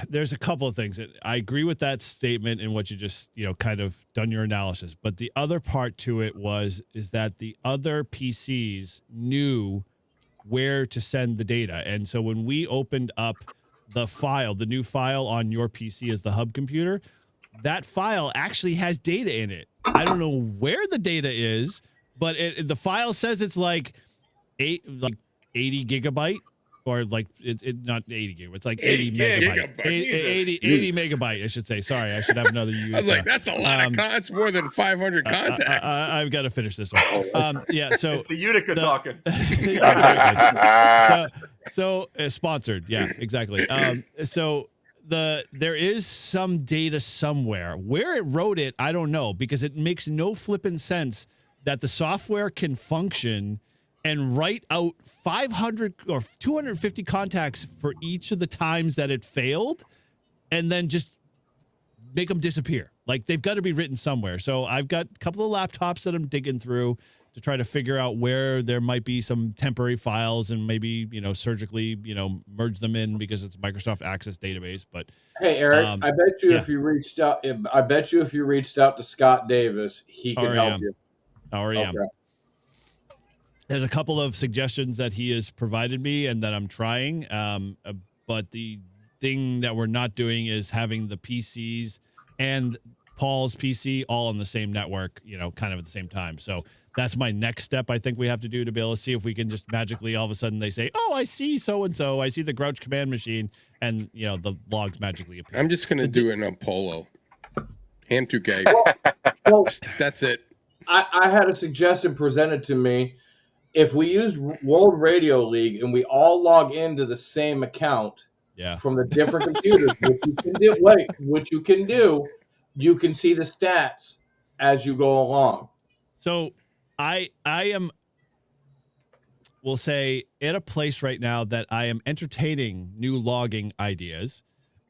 there's a couple of things. I agree with that statement and what you just, kind of done your analysis. But the other part to it is that the other PCs knew where to send the data. And so when we opened up the new file on your PC as the hub computer, that file actually has data in it. I don't know where the data is, but the file says it's like 80 gigabyte. Or like it not 80 gig, it's like 80 megabyte. 80 megabyte, I should say. Sorry, I should have another use. I was like, that's a lot of that's more than 500 contacts. I've got to finish this one. Yeah, so it's the Utica talking. Exactly. So sponsored, yeah, exactly. So there is some data somewhere. Where it wrote it, I don't know, because it makes no flipping sense that the software can function and write out 500 or 250 contacts for each of the times that it failed, and then just make them disappear. Like, they've got to be written somewhere. So I've got a couple of laptops that I'm digging through to try to figure out where there might be some temporary files and maybe, surgically, merge them in because it's a Microsoft Access database. But hey, Eric, I bet you if you reached out, to Scott Davis, he can help you. Already am. There's a couple of suggestions that he has provided me and that I'm trying. But the thing that we're not doing is having the PCs and Paul's PC all on the same network, kind of at the same time. So that's my next step I think we have to do to be able to see if we can just magically all of a sudden they say, oh, I see so-and-so. I see the Grouch Command machine, and, the logs magically appear. I'm just going to do it in a polo. Ham to gay. Well, That's it. I had a suggestion presented to me. If we use World Radio League and we all log into the same account Yeah. from the different computers, which you can do, you can see the stats as you go along. So I am, we'll say, at a place right now that I am entertaining new logging ideas.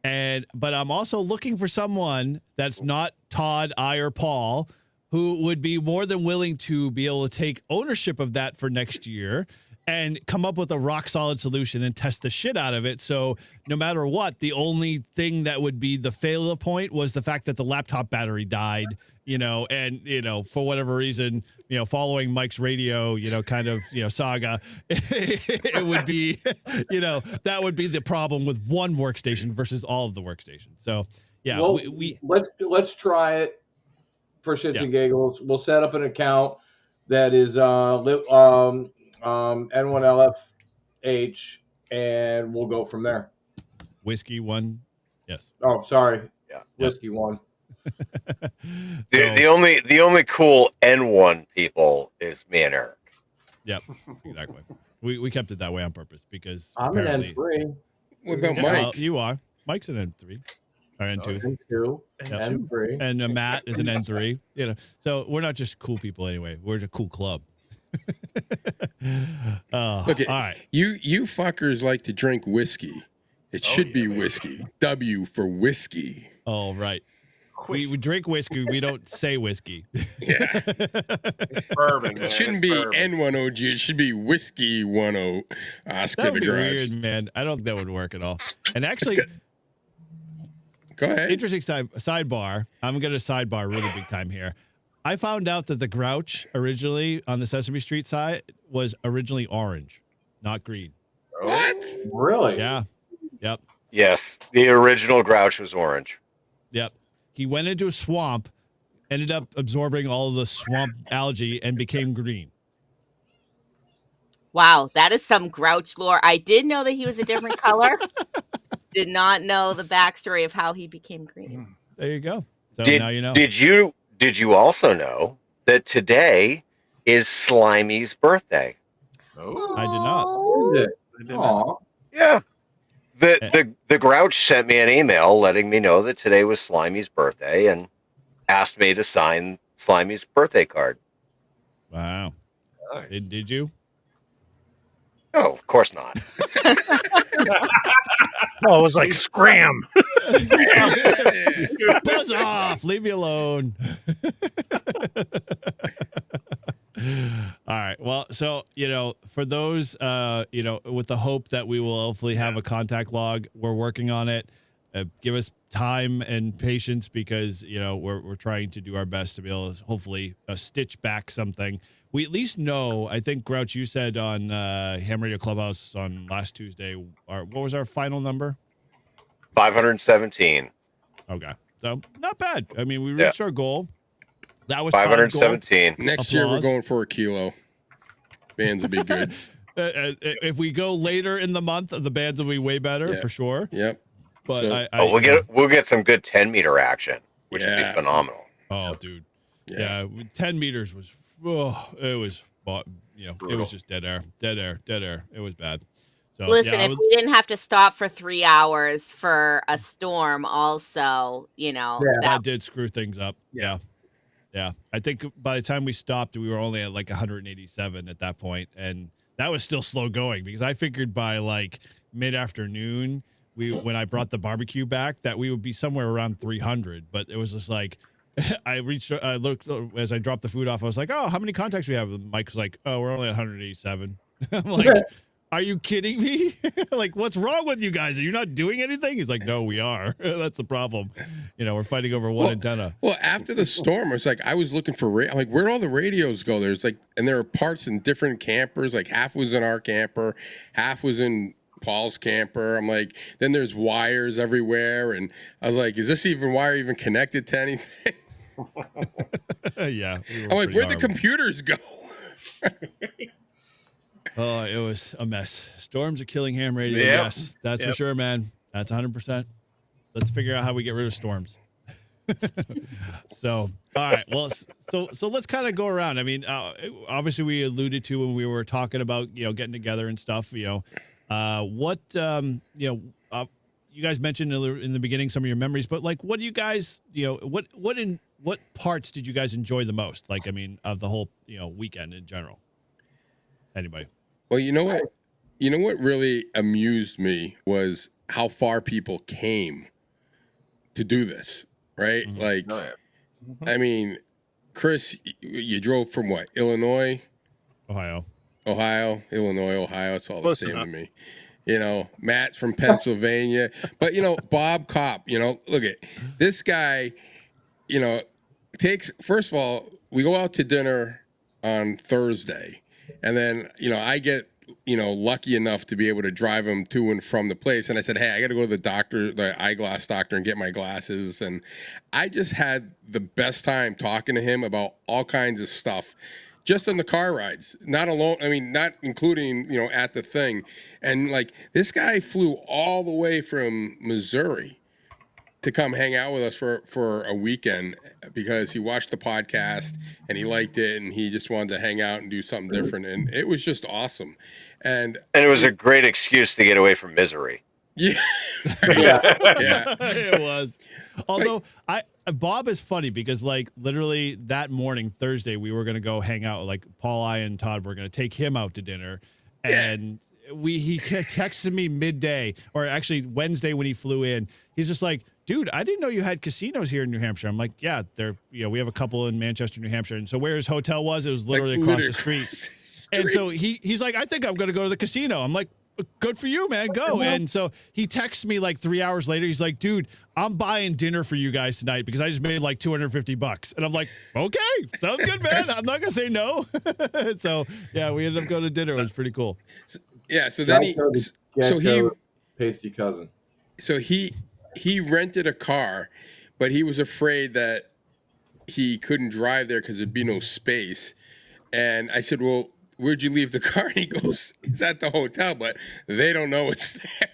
But I'm also looking for someone that's not Todd, I, or Paul, who would be more than willing to be able to take ownership of that for next year and come up with a rock solid solution and test the shit out of it. So no matter what, the only thing that would be the failure point was the fact that the laptop battery died, and, for whatever reason, following Mike's radio, kind of, saga, it would be, that would be the problem with one workstation versus all of the workstations. So yeah, well, let's try it for shits and giggles. We'll set up an account that is N1LFH, and we'll go from there. Whiskey one, yes. Oh, sorry. Yeah, Whiskey one. The only cool N1 people is me and Eric. Yep, exactly. We kept it that way on purpose because I'm an N3. What about Mike? Well, you are. Mike's an N3. Or N2. N2. Yep. N3. And Matt is an N3. So we're not just cool people anyway. We're a cool club. Look, all right. You fuckers like to drink whiskey. It should be whiskey. W for whiskey. Oh, right. We drink whiskey. We don't say whiskey. Yeah. Bourbon. It shouldn't be N1OG. It should be whiskey 10. Oscar That would the be Garage. weird, man. I don't think that would work at all. And actually, go ahead. Interesting sidebar. I'm going to sidebar really big time here. I found out that the Grouch originally on the Sesame Street side was originally orange, not green. What? Really? Yeah. Yep. Yes, the original Grouch was orange. Yep. He went into a swamp, ended up absorbing all of the swamp algae, and became green. Wow, that is some Grouch lore. I did know that he was a different color. Did not know the backstory of how he became green. There you go. So now you know. Did you also know that today is Slimy's birthday? Oh, I did not. Is it? Aw. Yeah. The Grouch sent me an email letting me know that today was Slimy's birthday and asked me to sign Slimy's birthday card. Wow. nice. Did you? No, of course not. Oh, it was like scram. Buzz off. Leave me alone. All right. Well, so, for those, with the hope that we will hopefully have a contact log, we're working on it. Give us time and patience because, we're trying to do our best to be able to hopefully stitch back something. We at least know, I think, Grouch, you said on Ham Radio Clubhouse on last Tuesday, what was our final number? 517. Okay. So not bad. I mean, we reached our goal. That was 517. Next year, we're going for a kilo. Bands will be good. If we go later in the month, the bands will be way better for sure. Yep. But we'll get some good 10-meter action, which would be phenomenal. Oh, dude. Yeah. 10 meters was, it was just dead air. It was bad. So, Listen, if we didn't have to stop for 3 hours for a storm, also, that did screw things up. Yeah. I think by the time we stopped, we were only at like 187 at that point, and that was still slow going because I figured by like mid-afternoon, when I brought the barbecue back, that we would be somewhere around 300. But it was just like I looked as I dropped the food off. I was like, "Oh, how many contacts we have?" And Mike was like, "Oh, we're only at 187." I'm like, "Are you kidding me? Like, what's wrong with you guys? Are you not doing anything?" He's like, "No, we are. That's the problem. We're fighting over one antenna." Well, after the storm, I was looking for I'm like, where'd all the radios go? There's and there are parts in different campers. Like half was in our camper, half was in Paul's camper. I'm like, then there's wires everywhere, and I was like, is this wire even connected to anything? Yeah. I'm like, where'd the computers go? Oh, it was a mess. Storms are killing ham radio. Yep. Yes, that's for sure, man. That's 100%. Let's figure out how we get rid of storms. So, all right. Well, so let's kind of go around. I mean, obviously we alluded to when we were talking about, getting together and stuff, what, you guys mentioned in the beginning some of your memories, but like, what do you guys, what parts did you guys enjoy the most? Like, I mean, of the whole, weekend in general. Anybody? Well, you know what really amused me was how far people came to do this, right? Mm-hmm. Like, Oh, yeah. I mean, Chris, you drove from what? Illinois, Ohio, Illinois, Ohio. It's all Close the same enough. to me. Matt's from Pennsylvania, but Bob Kopp. Look at this guy. First of all, we go out to dinner on Thursday, and then I get lucky enough to be able to drive him to and from the place. And I said, hey, I got to go to the eyeglass doctor and get my glasses. And I just had the best time talking to him about all kinds of stuff, just on the car rides, not alone. I mean, not including, at the thing. And like, this guy flew all the way from Missouri to come hang out with us for a weekend because he watched the podcast and he liked it and he just wanted to hang out and do something different. And it was just awesome. And it was a great excuse to get away from misery. Yeah. Yeah. It was. Although Bob is funny because like literally that morning, Thursday, we were going to go hang out. Like Paul, I, and Todd were going to take him out to dinner. And he texted me midday, or actually Wednesday when he flew in. He's just like, dude, I didn't know you had casinos here in New Hampshire. I'm like, yeah, we have a couple in Manchester, New Hampshire. And so where his hotel was, it was literally across the street. And so he's like, I think I'm going to go to the casino. I'm like, good for you, man. Go. And so he texts me like 3 hours later. He's like, dude, I'm buying dinner for you guys tonight because I just made like $250. And I'm like, okay, sounds good, man. I'm not going to say no. So yeah, we ended up going to dinner. It was pretty cool. Yeah. So then he pasty cousin. So he rented a car, but he was afraid that he couldn't drive there because there'd be no space. And I said, well, where'd you leave the car? And he goes, it's at the hotel, but they don't know it's there.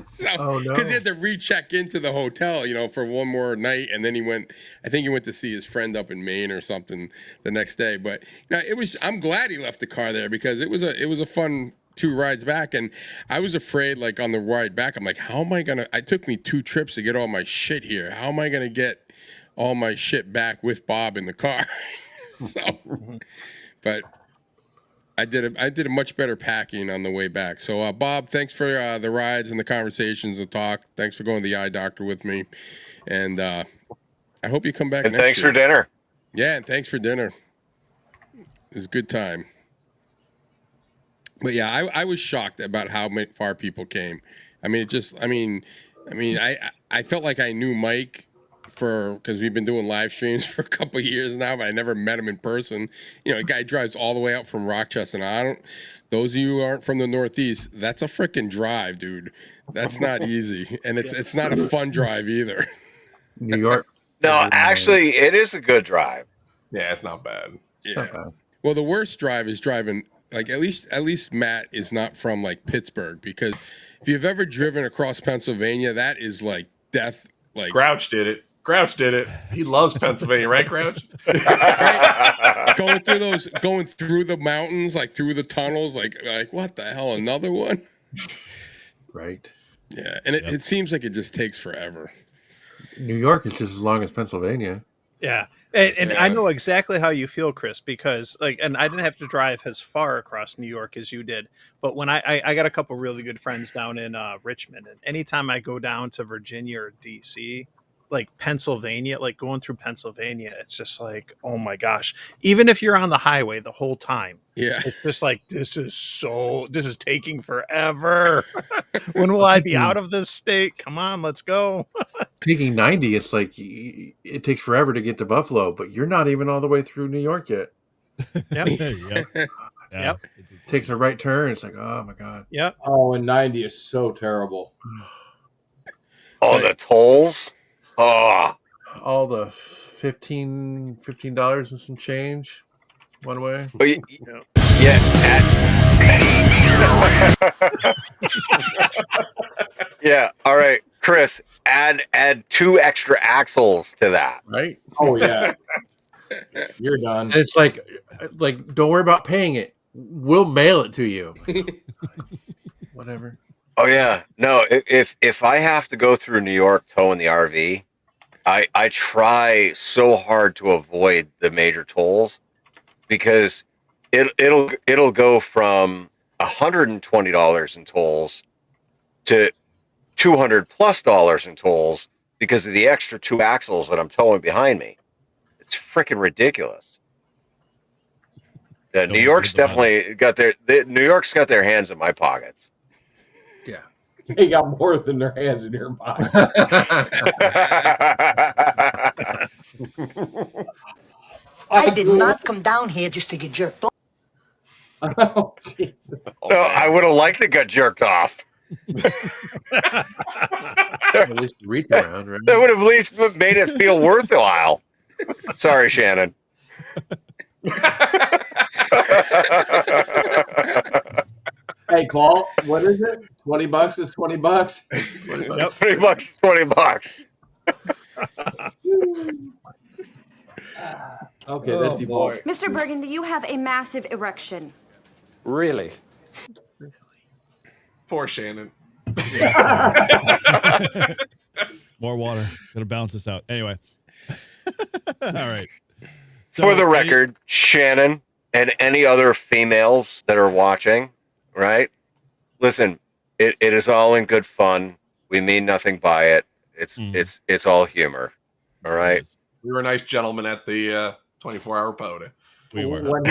So, because he had to recheck into the hotel, for one more night. And then I think he went to see his friend up in Maine or something the next day. But I'm glad he left the car there because it was a fun 2 rides back. And I was afraid, like on the ride back, I'm like, how am I going to, it took me 2 trips to get all my shit here. How am I going to get all my shit back with Bob in the car? But I did a much better packing on the way back. So Bob, thanks for the rides and the conversations and talk. Thanks for going to the eye doctor with me. And I hope you come back and next thanks year. for dinner. Yeah, and thanks for dinner. It was a good time. But yeah, I was shocked about how far people came. I mean, I felt like I knew Mike because we've been doing live streams for a couple of years now, but I never met him in person. A guy drives all the way out from Rochester. And those of you who aren't from the Northeast, that's a freaking drive, dude. That's not easy. And it's not a fun drive either. New York. No, actually, it is a good drive. Yeah, it's not bad. Yeah. Well, the worst drive is driving, like at least Matt is not from like Pittsburgh, because if you've ever driven across Pennsylvania, that is like death. Like Grouch did it. He loves Pennsylvania, right, Grouch? Right? going through the mountains, like through the tunnels, like what the hell? Another one? Right. Yeah, and it seems like it just takes forever. New York is just as long as Pennsylvania. Yeah. And I know exactly how you feel, Chris, because and I didn't have to drive as far across New York as you did. But when I got a couple really good friends down in Richmond, and anytime I go down to Virginia or DC, like Pennsylvania, like going through Pennsylvania, it's just like, oh my gosh, even if you're on the highway the whole time, it's just like, this is taking forever. When will I be out of this state? Come on, let's go. Taking 90, it's like it takes forever to get to Buffalo, but you're not even all the way through New York yet. Yep. Yep. Takes a right turn. It's like, oh my god. Yep. Oh, and 90 is so terrible. Oh, the tolls. Oh, all the $15 and some change one way. But yeah. All right, Chris, add 2 extra axles to that. Right? Oh yeah. You're done. And it's like don't worry about paying it. We'll mail it to you. Whatever. Oh yeah, no. If I have to go through New York towing the RV, I try so hard to avoid the major tolls because it'll go from $120 in tolls to $200+ in tolls because of the extra 2 axles that I'm towing behind me. It's freaking ridiculous. New York's definitely got New York's got their hands in my pockets. Yeah. They got more than their hands in your pocket. I did not come down here just to get jerked off. Oh, Jesus. No, I would have liked to get jerked off. At least reach around, right? That would have at least made it feel worthwhile. Sorry, Shannon. Hey, Paul, what is it? $20 is $20. Yep. $20 is $20. Okay, that's boy. Mr. Bergen, do you have a massive erection? Really? Poor Shannon. More water. Gotta balance this out. Anyway. All right. For the record, Shannon and any other females that are watching, right? Listen, it is all in good fun. We mean nothing by it. It's all humor. All right. We were nice gentlemen at the 24-hour POTA. We were. When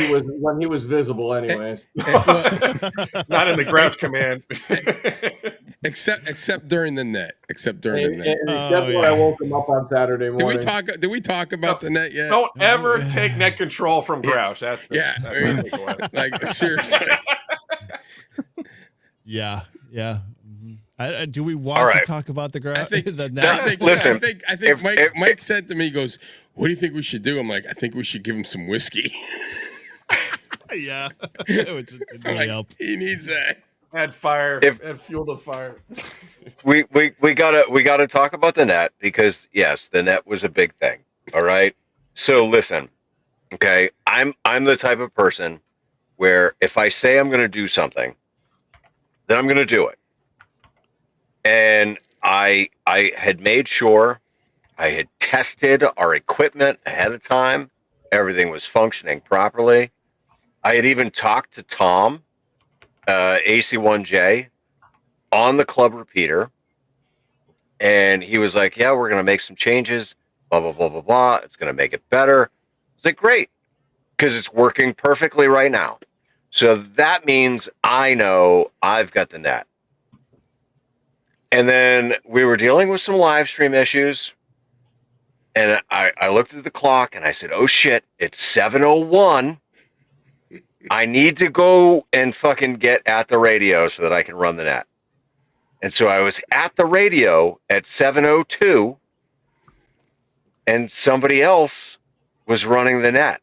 he was visible, anyways. Not in the Grouch command. Except during the net. Except during the net. Except when I woke him up on Saturday morning. Did we talk about the net yet? Don't ever take net control from Grouch. That's my takeaway. Like seriously. Yeah. Do we want to talk about the ground? I think Mike said to me, he goes, "What do you think we should do?" I'm like, "I think we should give him some whiskey." Yeah, it would really help. He needs that. Add fire. Add fuel to fire. We gotta talk about the net because yes, the net was a big thing. All right. So listen, okay, I'm the type of person where if I say I'm going to do something, then I'm going to do it. And I had made sure I had tested our equipment ahead of time. Everything was functioning properly. I had even talked to Tom, AC1J, on the club repeater. And he was like, yeah, we're going to make some changes, blah, blah, blah, blah, blah. It's going to make it better. I was like, great, because it's working perfectly right now. So that means I know I've got the net. And then we were dealing with some live stream issues. And I looked at the clock and I said, oh shit, it's 7:01. I need to go and fucking get at the radio so that I can run the net. And so I was at the radio at 7:02 and somebody else was running the net.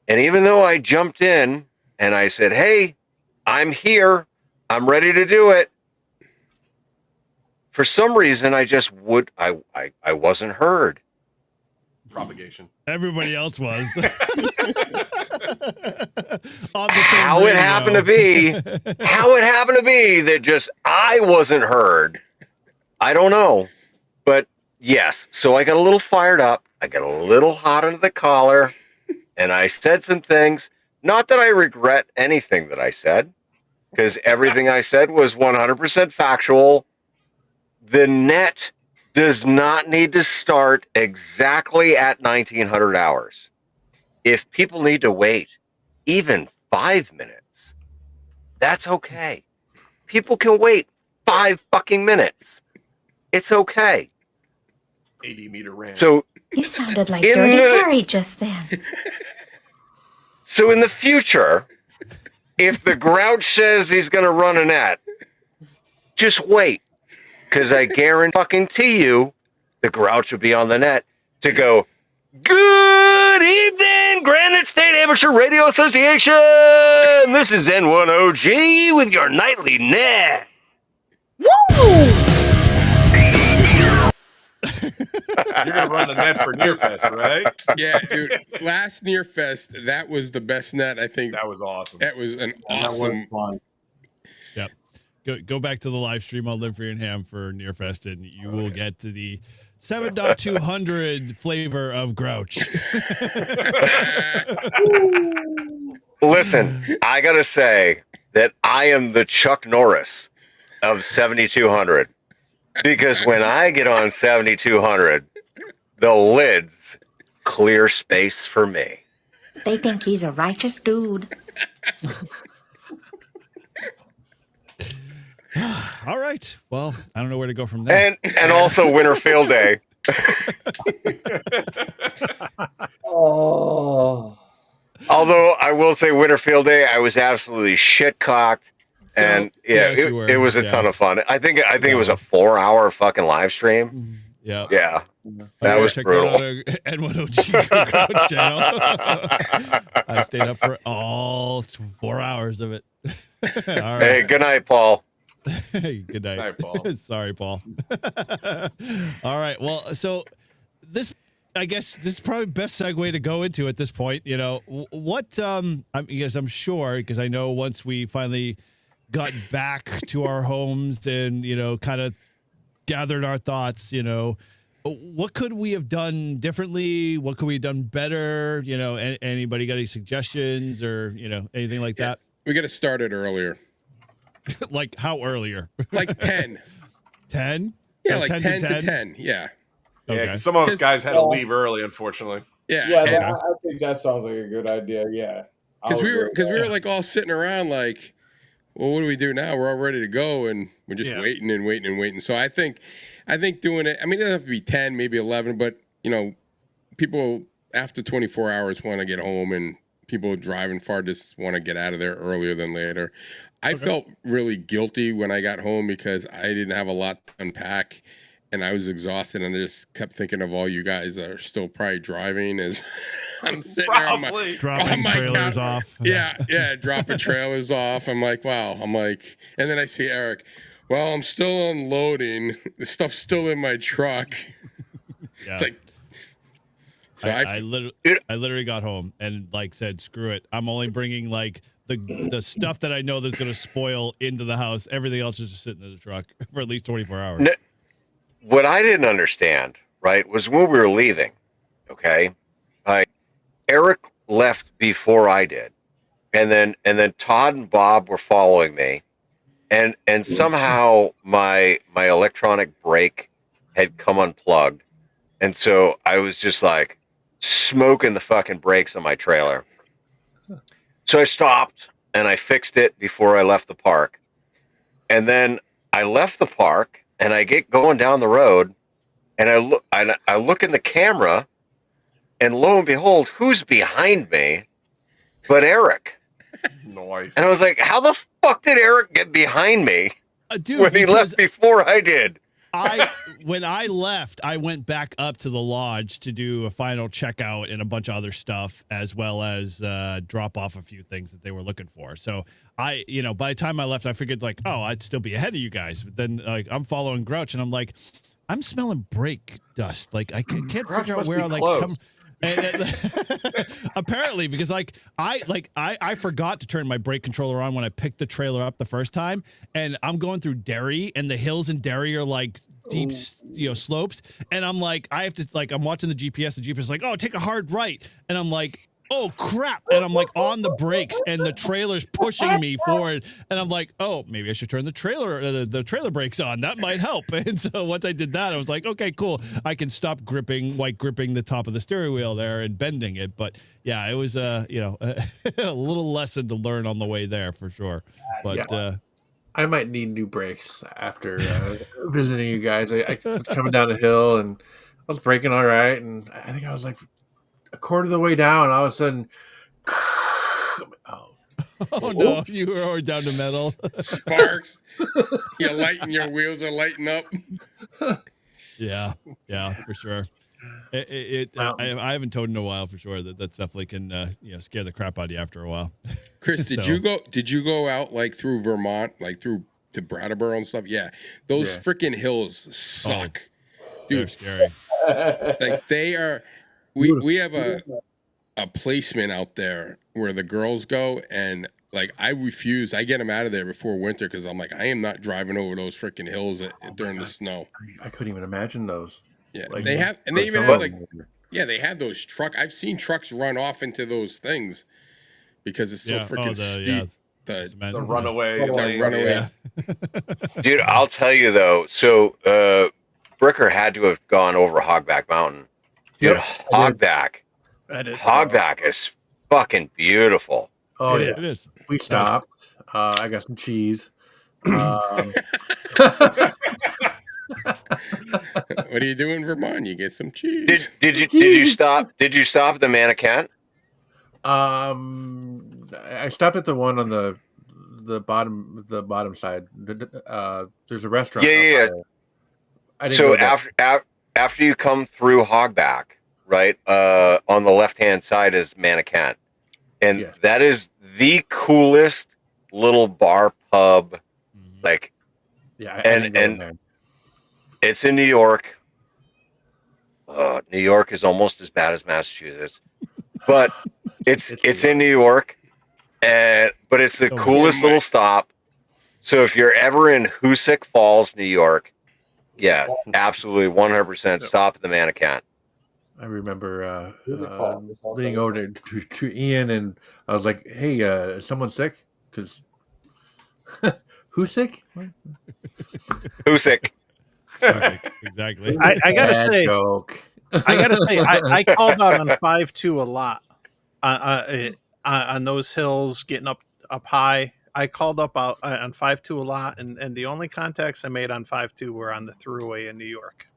And even though I jumped in and I said, hey, I'm here, I'm ready to do it, for some reason, I wasn't heard. Propagation. Everybody else was. How it happened to be that just I wasn't heard. I don't know. But yes, so I got a little fired up. I got a little hot under the collar. And I said some things. Not that I regret anything that I said, because everything I said was 100% factual. The net does not need to start exactly at 1900 hours. If people need to wait even 5 minutes, that's okay. People can wait 5 fucking minutes. It's okay. 80-meter ramp. So You sounded like Dirty Harry just then. So in the future, if the Grouch says he's going to run a net, just wait. Because I guarantee you, the Grouch will be on the net to go, good evening, Granite State Amateur Radio Association. This is N1OG with your nightly net. Woo! You're gonna run the net for Nearfest, right? Yeah, dude. Last Near Fest, that was the best net. I think That was awesome. that was an That was awesome. fun. Yep. Go back to the live stream on Live Free and Ham for Nearfest, and you will get to the 7.200 flavor of Grouch. Listen, I gotta say that I am the Chuck Norris of 7200 because when I get on 7200, the lids clear space for me. They think he's a righteous dude. All right. Well, I don't know where to go from there. And also Winter Field Day. Oh. Although I will say Winter Field Day, I was absolutely shit-cocked. And yes, you were. it was a ton of fun. I think it was a 4-hour fucking live stream. Yeah. Yeah. That was check brutal. that out on N1OG Grouch channel. I stayed up for all 4 hours of it. All right. Hey, good night, Paul. Hey, good night. Night, Paul. Sorry, Paul. All right. Well, so this, I guess, this is probably the best segue to go into at this point. You know, what? I'm sure because I know once we finally got back to our homes and kind of gathered our thoughts. What could we have done differently? What could we have done better? Anybody got any suggestions or anything like that? We got to start it earlier. Like how earlier? Like 10. 10? Yeah, like 10 to 10. Yeah. Yeah, Okay. 'cause some of us guys had to leave early, unfortunately. Yeah. Yeah, I think that sounds like a good idea. Yeah. Because we were like all sitting around like, well, what do we do now? We're all ready to go, and we're just waiting and waiting and waiting. So I think doing it. I mean, it doesn't have to be 10, maybe 11, but people after 24 hours want to get home, and people driving far just want to get out of there earlier than later. I felt really guilty when I got home because I didn't have a lot to unpack, and I was exhausted, and I just kept thinking of all you guys that are still probably driving as I'm sitting there on my dropping trailers off. Yeah, dropping trailers off. I'm like, wow. I'm like, and then I see Eric. Well, I'm still unloading. The stuff's still in my truck. Yeah. It's like, so I literally got home and said, screw it. I'm only bringing the stuff that I know that's going to spoil into the house. Everything else is just sitting in the truck for at least 24 hours. What I didn't understand, right, was when we were leaving, okay, Eric left before I did. And then Todd and Bob were following me. And somehow my electronic brake had come unplugged. And so I was just like smoking the fucking brakes on my trailer. So I stopped and I fixed it before I left the park. And then I left the park and I get going down the road and I look in the camera and lo and behold, who's behind me but Eric? Nice. And I was like, how the fuck did Eric get behind me dude, when he left before I did? When I left, I went back up to the lodge to do a final checkout and a bunch of other stuff, as well as drop off a few things that they were looking for. So by the time I left, I figured I'd still be ahead of you guys. But then I'm following Grouch and I'm like, I'm smelling brake dust. I can't figure out where I'm come. And apparently, because I forgot to turn my brake controller on when I picked the trailer up the first time, and I'm going through Derry, and the hills in Derry are deep, slopes, and I'm I have to I'm watching the GPS. The GPS is oh, take a hard right, and I'm like, oh crap, and I'm on the brakes, and the trailer's pushing me forward, and I'm like, oh, maybe I should turn the trailer brakes on. That might help. And so once I did that, I was like, okay, cool. I can stop gripping the top of the steering wheel there and bending it. But yeah, it was a little lesson to learn on the way there for sure. But I might need new brakes after visiting you guys. I was coming down the hill and I was braking all right, and I think I was a quarter of the way down, all of a sudden, oh no, you were down to metal. Sparks. Your wheels are lighting up. Yeah, for sure. I haven't towed in a while for sure. That's definitely can scare the crap out of you after a while. Chris, did you go out through Vermont, through to Brattleboro and stuff? Yeah, those freaking hills suck. Dude, they're scary. Like they are. We have a placement out there where the girls go, and like I refuse. I get them out of there before winter because I'm like, I am not driving over those freaking hills during the snow. I couldn't even imagine those. Yeah, Like, they have, and they even have like, yeah, they have those truck. I've seen trucks run off into those things because it's so freaking steep. The runaway the lanes, runaway. Dude, I'll tell you though. So, Bricker had to have gone over Hogback Mountain. Dude, Hogback is fucking beautiful. Oh, It yeah. is. We stopped. I got some cheese. What do you do in Vermont? You get some cheese. Did you stop at the Mannequin? I stopped at the one on the bottom side. There's a restaurant. Yeah. I didn't So go there. after you come through Hogback, right? On the left hand side is Mannequin, and that is the coolest little bar pub. Like, yeah, and it's in New York. New York is almost as bad as Massachusetts, but it's in New York, but it's the coolest little stop. So if you're ever in Hoosick Falls, New York, yeah, absolutely 100% stop at the Mannequin. I remember leaning over to Ian, and I was like, "Hey, is someone sick? Because who's sick? Hoosick." Exactly. I gotta Bad say, joke. I gotta say, I called out on 5-2 a lot on those hills, getting up high. I called up out on 5-2 a lot, and the only contacts I made on 5-2 were on the throughway in New York.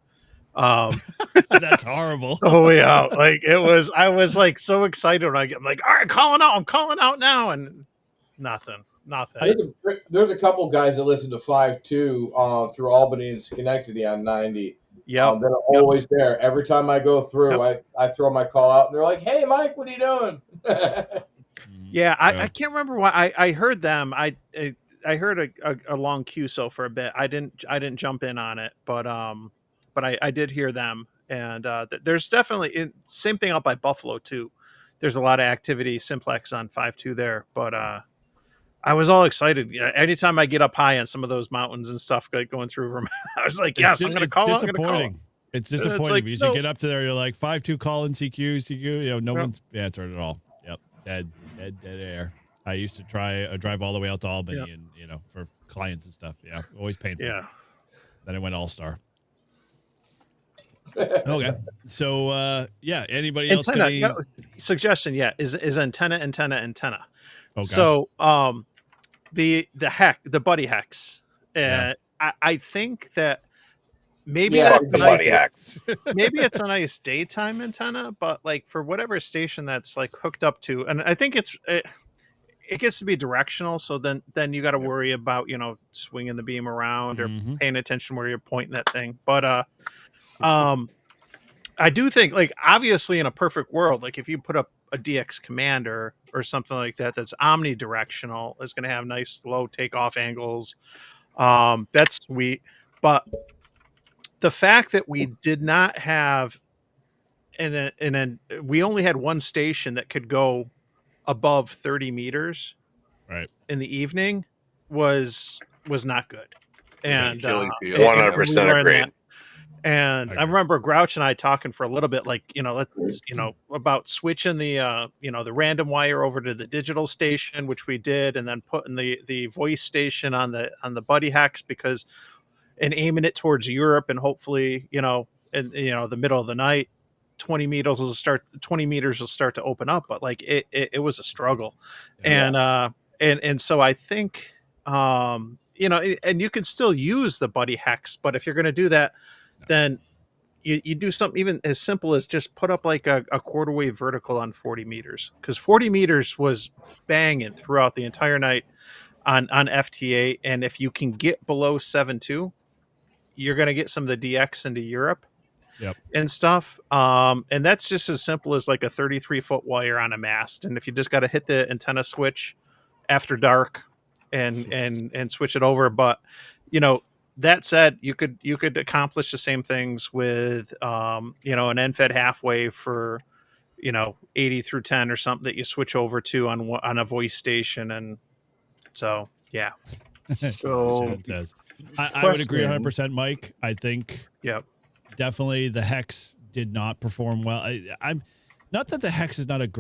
That's horrible. Oh yeah, like it was. I was like so excited when I'm like, all right, I'm calling out now, and nothing. There's a couple guys that listen to 5-2 through Albany and Schenectady on 90. Yeah, that are always there. Every time I go through, I throw my call out, and they're like, "Hey, Mike, what are you doing?" Yeah, I can't remember why I heard them. I heard a long QSO for a bit. I didn't jump in on it, but I did hear them, and there's definitely same thing out by Buffalo too. There's a lot of activity, Simplex on 5-2 there, but I was all excited. Anytime I get up high on some of those mountains and stuff, like going through Vermont, I was like, yes, I'm going to call. Disappointing. It's disappointing like, because no. you get up to there, you're like 5-2 calling CQ. You know, no one's answered at all. Yep, dead air. I used to drive all the way out to Albany, and you know, for clients and stuff. Yeah, always painful. Yeah. Then I went all star. Okay, so anybody else? Suggestion? Yeah, is antenna. Okay. So the buddy hex. I think that maybe buddy hex. Maybe it's a nice daytime antenna, but like for whatever station that's like hooked up to, and I think it gets to be directional. So then you got to worry about swinging the beam around or paying attention where you're pointing that thing. But I do think, like, obviously in a perfect world, like if you put up a DX Commander or something like that that's omnidirectional, is going to have nice low takeoff angles. That's sweet. But the fact that we did not have we only had one station that could go above 30 meters in the evening was not good. And 100% agreed. And I remember Grouch and I talking for a little bit, like, about switching the, the random wire over to the digital station, which we did, and then putting the voice station on the buddy hex and aiming it towards Europe, and hopefully, in the middle of the night, 20 meters will start to open up. But like it was a struggle. Yeah. And so I think, and you can still use the buddy hex, but if you're going to do that, then you do something even as simple as just put up like a quarter wave vertical on 40 meters, because 40 meters was banging throughout the entire night on FTA. And if you can get below 7.2, you're going to get some of the DX into Europe and stuff. And that's just as simple as like a 33-foot wire on a mast. And if you just got to hit the antenna switch after dark and switch it over. But, that said, you could accomplish the same things with an end-fed halfway for 80 through 10 or something that you switch over to on a voice station, and so yeah. So Shannon says, I would agree 100%, Mike. I think definitely the Hex did not perform well. I'm not that the Hex is not a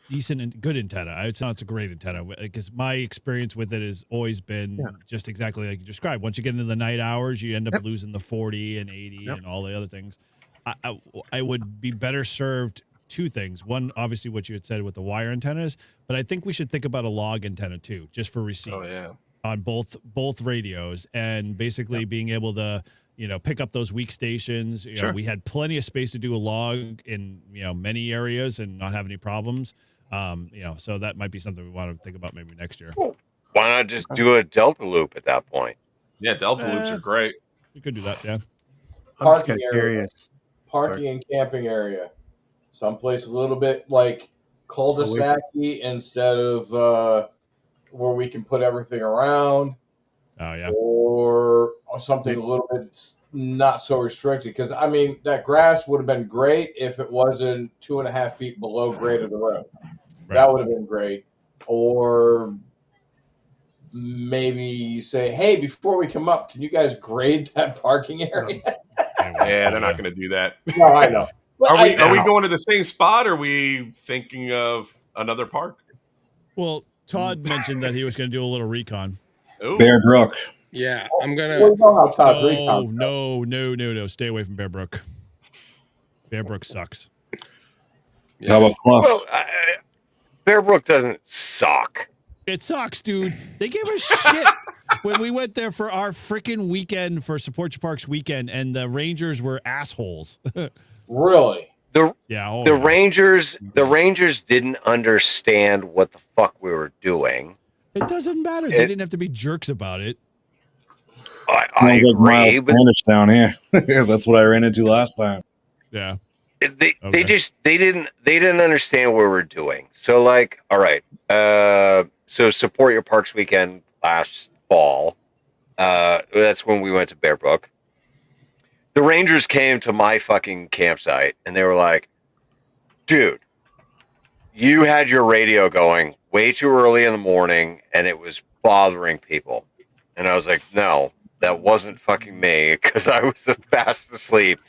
decent and good antenna. It's not a great antenna, because my experience with it has always been just exactly like you described. Once you get into the night hours, you end up losing the 40 and 80 and all the other things. I would be better served two things. One, obviously what you had said with the wire antennas, but I think we should think about a log antenna too, just for receive. Oh yeah. On both radios, and basically being able to pick up those weak stations. Sure. We had plenty of space to do a log in many areas and not have any problems. So that might be something we want to think about maybe next year. Why not just do a delta loop at that point? Yeah, delta loops are great. You could do that. Yeah. Parking area. Parking and camping area. Someplace a little bit like cul-de-sac-y instead of where we can put everything around. Oh yeah. Or something a little bit not so restricted. Because I mean, that grass would have been great if it wasn't 2.5 feet below grade of the road. Right. That would have been great. Or maybe say, hey, before we come up, can you guys grade that parking area? Yeah, they're not going to do that. No, I know. Are we going to the same spot? Or are we thinking of another park? Well, Todd mentioned that he was going to do a little recon. Ooh. Bear Brook. Yeah, I'm gonna. No. Stay away from Bear Brook. Bear Brook sucks. Yeah. How about Clough? Well, Bear Brook doesn't suck. It sucks, dude. They gave us shit when we went there for our freaking weekend, for Support Your Parks weekend, and the Rangers were assholes. Really? The Rangers didn't understand what the fuck we were doing. It doesn't matter. They didn't have to be jerks about it. I Sounds like agree, mild Spanish down here. That's what I ran into last time. Yeah. They didn't understand what we were doing. So like, all right. So Support Your Parks weekend last fall. That's when we went to Bear Brook. The Rangers came to my fucking campsite and they were like, dude, you had your radio going way too early in the morning and it was bothering people. And I was like, no, that wasn't fucking me, because I was fast asleep.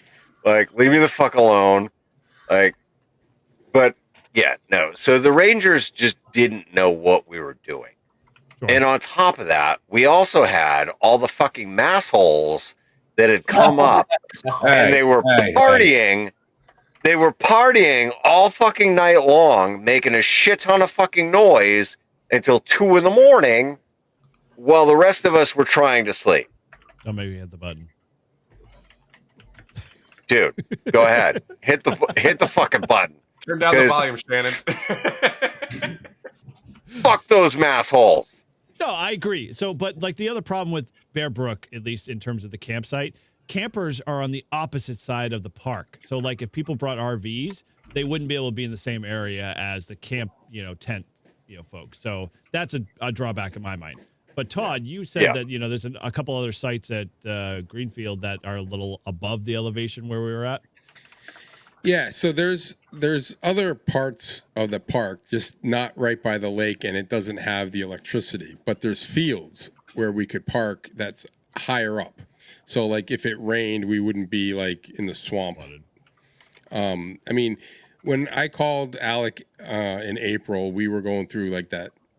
Like, leave me the fuck alone. Like, but yeah, no. So the Rangers just didn't know what we were doing. Sure. And on top of that, we also had all the fucking massholes that had come up and they were partying. They were partying all fucking night long, making a shit ton of fucking noise until 2 a.m. while the rest of us were trying to sleep. Oh, maybe hit the button. Dude, go ahead. Hit the fucking button. Turn down the volume, Shannon. Fuck those massholes. No, I agree. So, but like the other problem with Bear Brook, at least in terms of the campsite, campers are on the opposite side of the park. So like if people brought RVs, they wouldn't be able to be in the same area as the camp, tent, folks. So that's a drawback in my mind. But Todd, you said that, there's a couple other sites at Greenfield that are a little above the elevation where we were at. Yeah, so there's other parts of the park, just not right by the lake, and it doesn't have the electricity. But there's fields where we could park that's higher up. So like if it rained, we wouldn't be like in the swamp. I mean, when I called Alec in April, we were going through like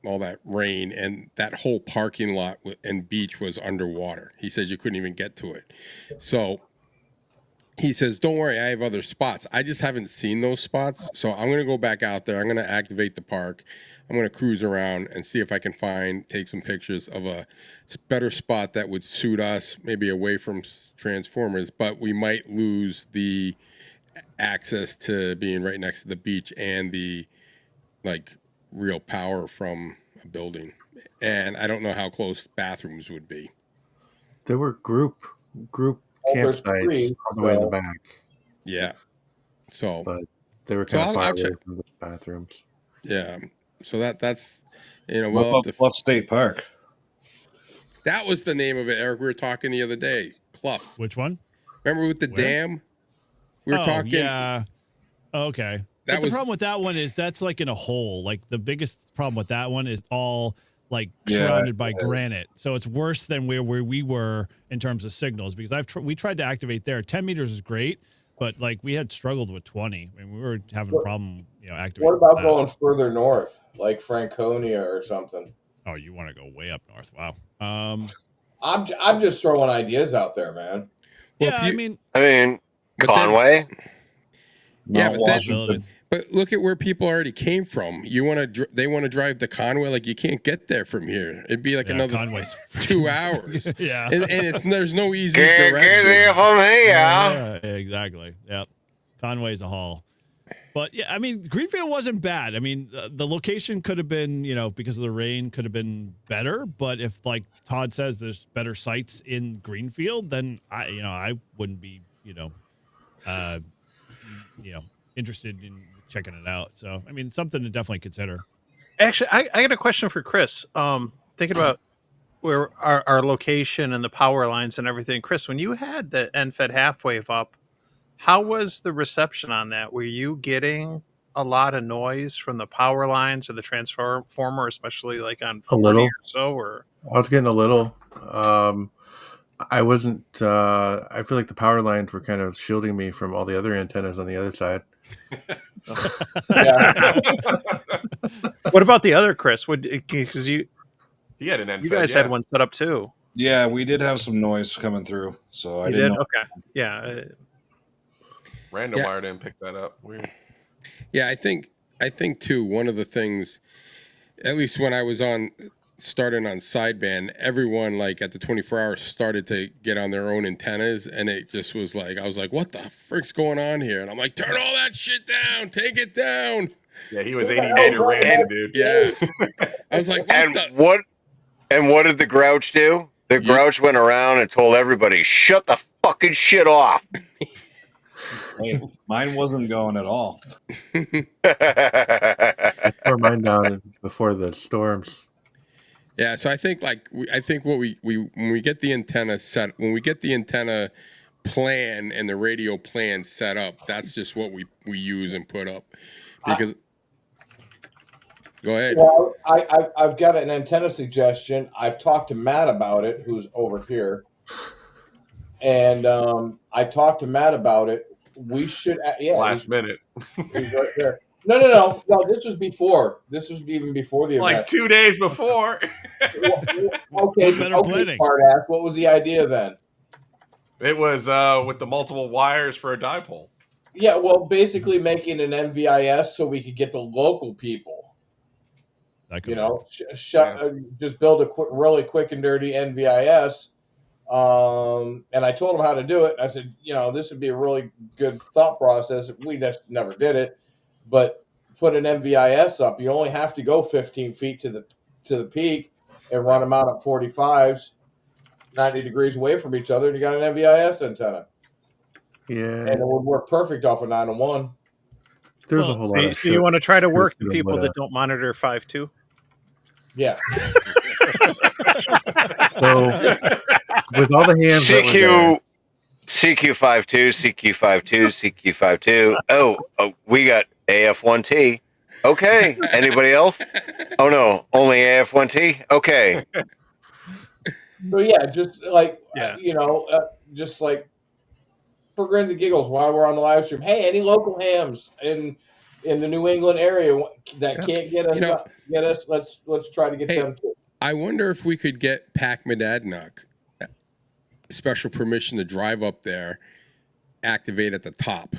all that rain, and that whole parking lot and beach was underwater. He says you couldn't even get to it. So he says, don't worry, I have other spots. I just haven't seen those spots. So I'm going to go back out there. I'm going to activate the park. I'm going to cruise around and see if I can take some pictures of a better spot that would suit us, maybe away from transformers, but we might lose the access to being right next to the beach and the real power from a building. And I don't know how close bathrooms would be. There were group campsites all the way in the back. Yeah. So, but they were kind of far away from the bathrooms. Yeah. So that's we'll have to Bluff State Park. That was the name of it, Eric. We were talking the other day. Clough. Which one? Remember with the Where? dam? We were talking. Yeah. Okay. That But the problem with that one is that's like in a hole. Like the biggest problem with that one is all like surrounded by granite. So it's worse than where we were in terms of signals because we tried to activate there. 10 meters is great, but like we had struggled with 20. I mean, we were having a problem, activating. What about that. going further north, like Franconia or something? Oh, you want to go way up north? Wow. I'm just throwing ideas out there, man. Yeah, I mean, Conway. Yeah, Washington. But look at where people already came from. They want to drive to Conway. Like you can't get there from here. It'd be like another Conway's 2 hours. Yeah, and there's no easy Can't direction. get there from here. Yeah, exactly. Yep. Conway's a haul. But yeah, I mean, Greenfield wasn't bad. I mean, the location could have been, because of the rain, could have been better. But if, like Todd says, there's better sites in Greenfield, then I wouldn't be, interested in checking it out. So, I mean, something to definitely consider. Actually, I got a question for Chris. Thinking about where our location and the power lines and everything. Chris, when you had the NFED half wave up, how was the reception on that? Were you getting a lot of noise from the power lines or the transformer, especially like on 40 little. or so? Or I was getting a little. I wasn't. I feel like the power lines were kind of shielding me from all the other antennas on the other side. What about the other Chris? Because He had an NFED, you guys had one set up too. Yeah, we did have some noise coming through, so I You didn't did? know. Okay. Yeah. Random wire didn't pick that up. Weird. Yeah, I think too, one of the things, at least when I was starting on sideband, everyone like at the 24 hours started to get on their own antennas, and it just was like, I was like, what the frick's going on here? And I'm like, turn all that shit down, take it down. Yeah, he was 80 meter random, dude. Yeah. I was like, what did the Grouch do? The Grouch went around and told everybody, shut the fucking shit off. Hey, mine wasn't going at all. I tore mine down before the storms. Yeah, so I think what we when we get the antenna set, when we get the antenna plan and the radio plan set up, that's just what we use and put up. Because go ahead. Well, I've got an antenna suggestion. I've talked to Matt about it, who's over here, and I talked to Matt about it. We should, Last minute. He's right there. No. This was before. This was even before the event. Like 2 days before. Okay, smart ass. What was the idea then? It was with the multiple wires for a dipole. Yeah, well, basically making an MVIS so we could get the local people. Just build a really quick and dirty NVIS. And I told him how to do it. I said, this would be a really good thought process. We just never did it, but put an MVIS up. You only have to go 15 feet to the peak and run them out at 45s, 90 degrees away from each other, and you got an MVIS antenna. Yeah, and it would work perfect off of 901. There's a whole lot of shit. You want to try to work the shit people with that don't monitor 5.2? Yeah. So with all the hams that were there, CQ52, CQ52, CQ52. Oh, we got AF1T. Okay. Anybody else? Oh no, only AF1T. Okay. So yeah, just like just like for grins and giggles while we're on the live stream. Hey, any local hams in the New England area that can't get us, let's try to get them too. I wonder if we could get Pac Monadnock special permission to drive up there, activate at the top.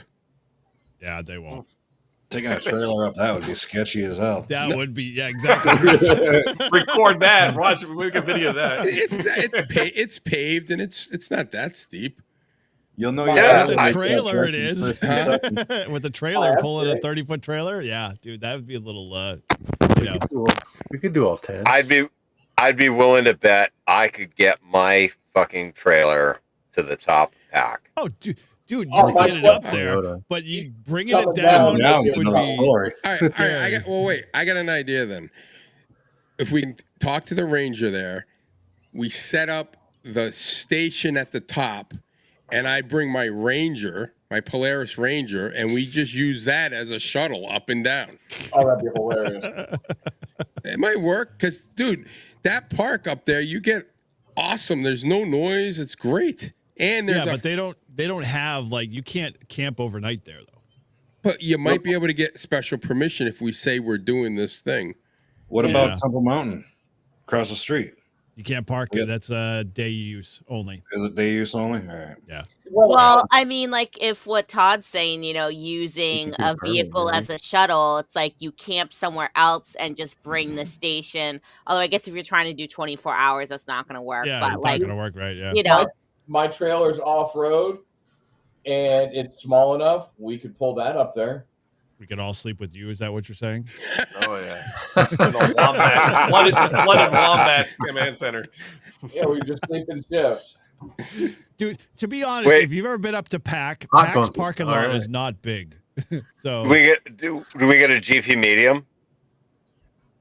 Yeah, they won't. Taking a trailer up, that would be sketchy as hell. That would be, yeah, exactly. Record that. Watch it. Make a video of that. It's paved and it's not that steep. You'll know. Yeah, with the trailer it is. With the trailer pulling a 30-foot trailer, yeah, dude, that would be a little. We could do all 10. I'd be willing to bet I could get my fucking trailer to the top pack. Oh, dude, you can get it up there, but you bringing it down. It's another story. All right. I got an idea then. If we can talk to the ranger there, we set up the station at the top, and I bring my Ranger, my Polaris Ranger, and we just use that as a shuttle up and down. Oh, that'd be hilarious. It might work because, dude, that park up there, you get awesome. There's no noise. It's great. And there's but they don't have like you can't camp overnight there though. But you might be able to get special permission if we say we're doing this thing. What about Temple Mountain across the street? You can't park it. That's day use only. Is it day use only? All right. Yeah. Well, I mean, like if what Todd's saying, using a vehicle as a shuttle, it's like you camp somewhere else and just bring the station. Although I guess if you're trying to do 24 hours, that's not going to work. Yeah, but it's like, not going to work, right? Yeah. My trailer's off road, and it's small enough. We could pull that up there. We could all sleep with you. Is that what you're saying? Oh yeah. The Wombat, flooded Wombat Command Center. Yeah, we just sleep in shifts. Dude, to be honest, if you've ever been up to PAC's parking lot is not big. So do we get a GP medium?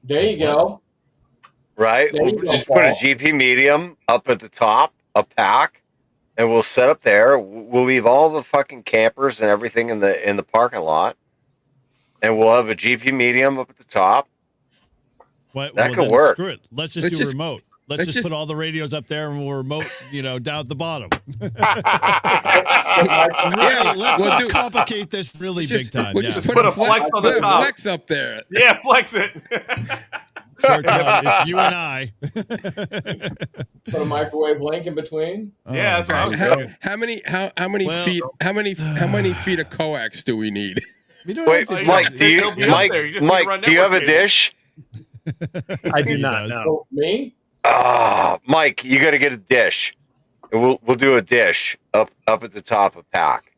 There you go. Right? We'll just put a GP medium up at the top, a PAC, and we'll set up there. We'll leave all the fucking campers and everything in the parking lot. And we'll have a GP medium up at the top. That could work. Screw it. Let's just do remote. Let's just put all the radios up there and we'll remote, down at the bottom. Let's complicate this really big time. We'll just put a flex on the top. Flex up there. Yeah, flex it. Sure, Todd, it's you and I. Put a microwave link in between. Yeah, that's what I was thinking. How many feet of coax do we need? Wait, Mike, do you have a dish? I do not know. So, me? Mike, you got to get a dish. We'll do a dish up at the top of PAC.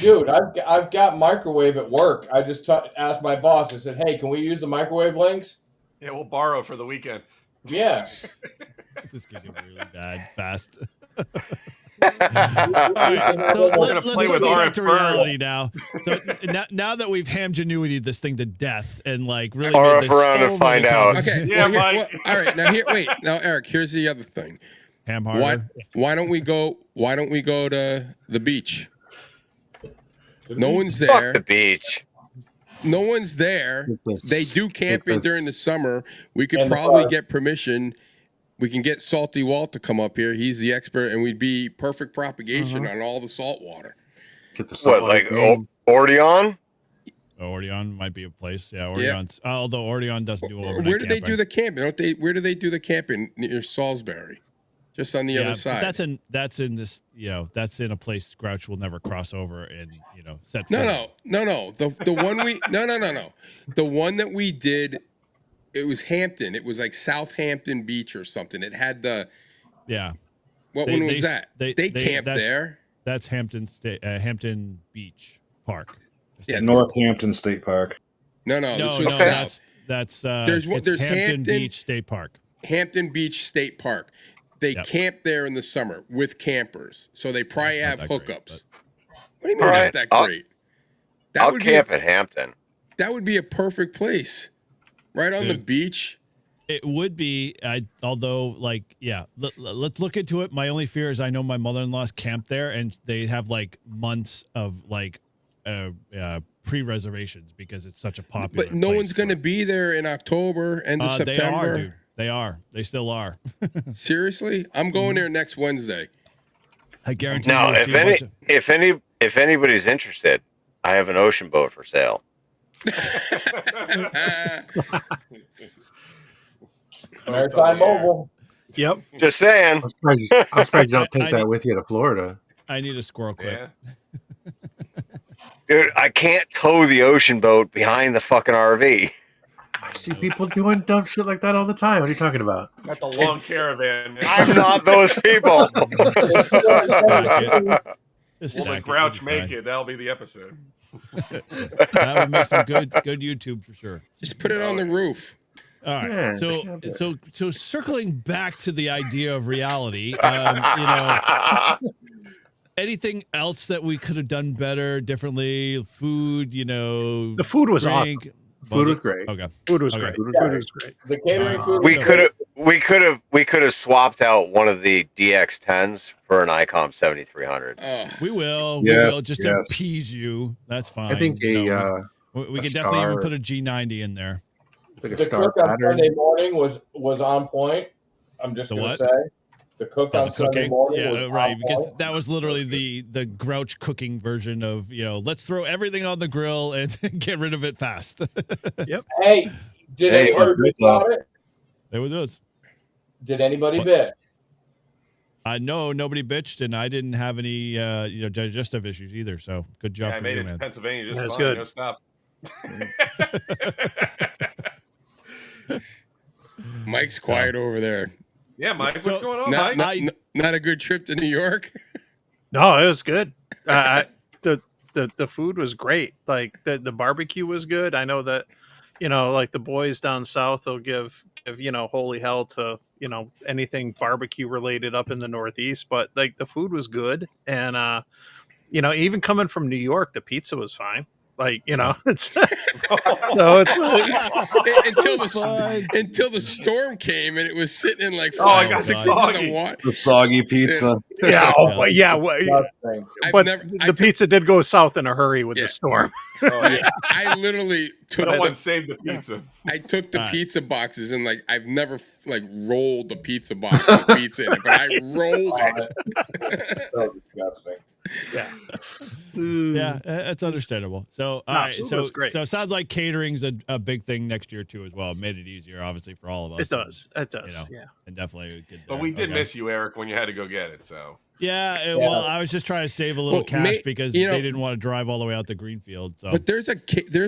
Dude, I've got microwave at work. I just asked my boss. I said, "Hey, can we use the microwave links?" Yeah, we'll borrow for the weekend. Yeah. This could get really bad fast. We're gonna play with back to RF reality now. So now that we've hamgenuity this thing to death and like really RF made this around and find out. Okay. Yeah, Mike. All right. Now, Eric. Here's the other thing. Ham harder. Why don't we go to the beach? No one's there. Fuck the beach. No one's there. They do camping during the summer. We could probably get permission. We can get Salty Walt to come up here. He's the expert, and we'd be perfect propagation on all the salt water. Get the salt water Ordeon? Ordeon might be a place. Yeah, Ordeon's. Although Ordeon doesn't do overnight Where do they camping. do the camping? Don't they? Where do they do the camping near Salisbury? Just on the other side. That's in this. That's in a place Grouch will never cross over and set. No. The one we no. The one that we did. It was Hampton. It was like Southampton Beach or something. It had the. Yeah. What one was that? They camped there. That's Hampton Beach Park. Yeah, Northampton State Park. No. This was south. That's there's Hampton Beach State Park. Hampton Beach State Park. They camp there in the summer with campers, so they probably have hookups. What do you mean not that great? I'll camp at Hampton. That would be a perfect place, right on the beach. It would be, although, let's look into it. My only fear is I know my mother-in-law's camped there, and they have months of pre-reservations because it's such a popular. But no one's going to be there in October, end of September. They are, dude. They are. They still are. Seriously, I'm going there next Wednesday. I guarantee. No, if anybody's interested, I have an ocean boat for sale. Maritime Mobile. Yep. Just saying. I'm surprised you don't take that with you to Florida. I need a squirrel clip. Yeah. Dude, I can't tow the ocean boat behind the fucking RV. I see people doing dumb shit like that all the time. What are you talking about? That's a long caravan. Man. I'm not those people. Will the Grouch make it? That'll be the episode. That would make some good YouTube for sure. Just put it on the roof. All right. Yeah. So circling back to the idea of reality, anything else that we could have done better, differently? Food, the food was drink. awesome. Food was great. Okay. Food was Okay. great. Food was great. The catering food. We We could have swapped out one of the DX10s for an ICOM 7300. We will. Yes, We will just to yes. appease you. That's fine. I think You a know, we a can definitely even star- put a G90 in there. like a The star cook on pattern. Sunday morning was on point. I'm just The going to what? say. The cook Oh, on the Sunday cooking? morning was Yeah, right. on Because point. that was literally the Grouch cooking version of, let's throw everything on the grill and get rid of it fast. Yep. Hey, did Hey, it was anybody good, bitch about it? It was us. Did anybody What? bitch? I know nobody bitched, and I didn't have any, digestive issues either. So good job Yeah, I for made you, it to man. Pennsylvania just That's fine. good. No stop. Mike's quiet over there. Yeah, Mike, what's So- going on, Not, Mike? not a good trip to New York. No, it was good. The food was great. Like the barbecue was good. I know that, like the boys down south will give holy hell to anything barbecue related up in the Northeast, but like the food was good, and even coming from New York, the pizza was fine. Like it's so it's like, until the storm came and it was sitting in like Oh, I 5 got inches soggy. of water. The soggy pizza. yeah, but I've but never- I the took- pizza did go south in a hurry with Yeah. the storm. Oh, yeah. I literally took No one the, saved the pizza. I took the All right. pizza boxes and like I've never like rolled the pizza box with pizza in it, but I rolled it. So disgusting. Yeah. Yeah, that's understandable. So, all No, right. food So, was great. so it sounds like catering's a big thing next year too, as well. It made it easier, obviously, for all of us. It does. It does. You know, Yeah. and definitely good. But we did miss you, Eric, when you had to go get it. So Yeah, well, I was just trying to save a little Well, cash may- because you know- they didn't want to drive all the way out to Greenfield. So, But there's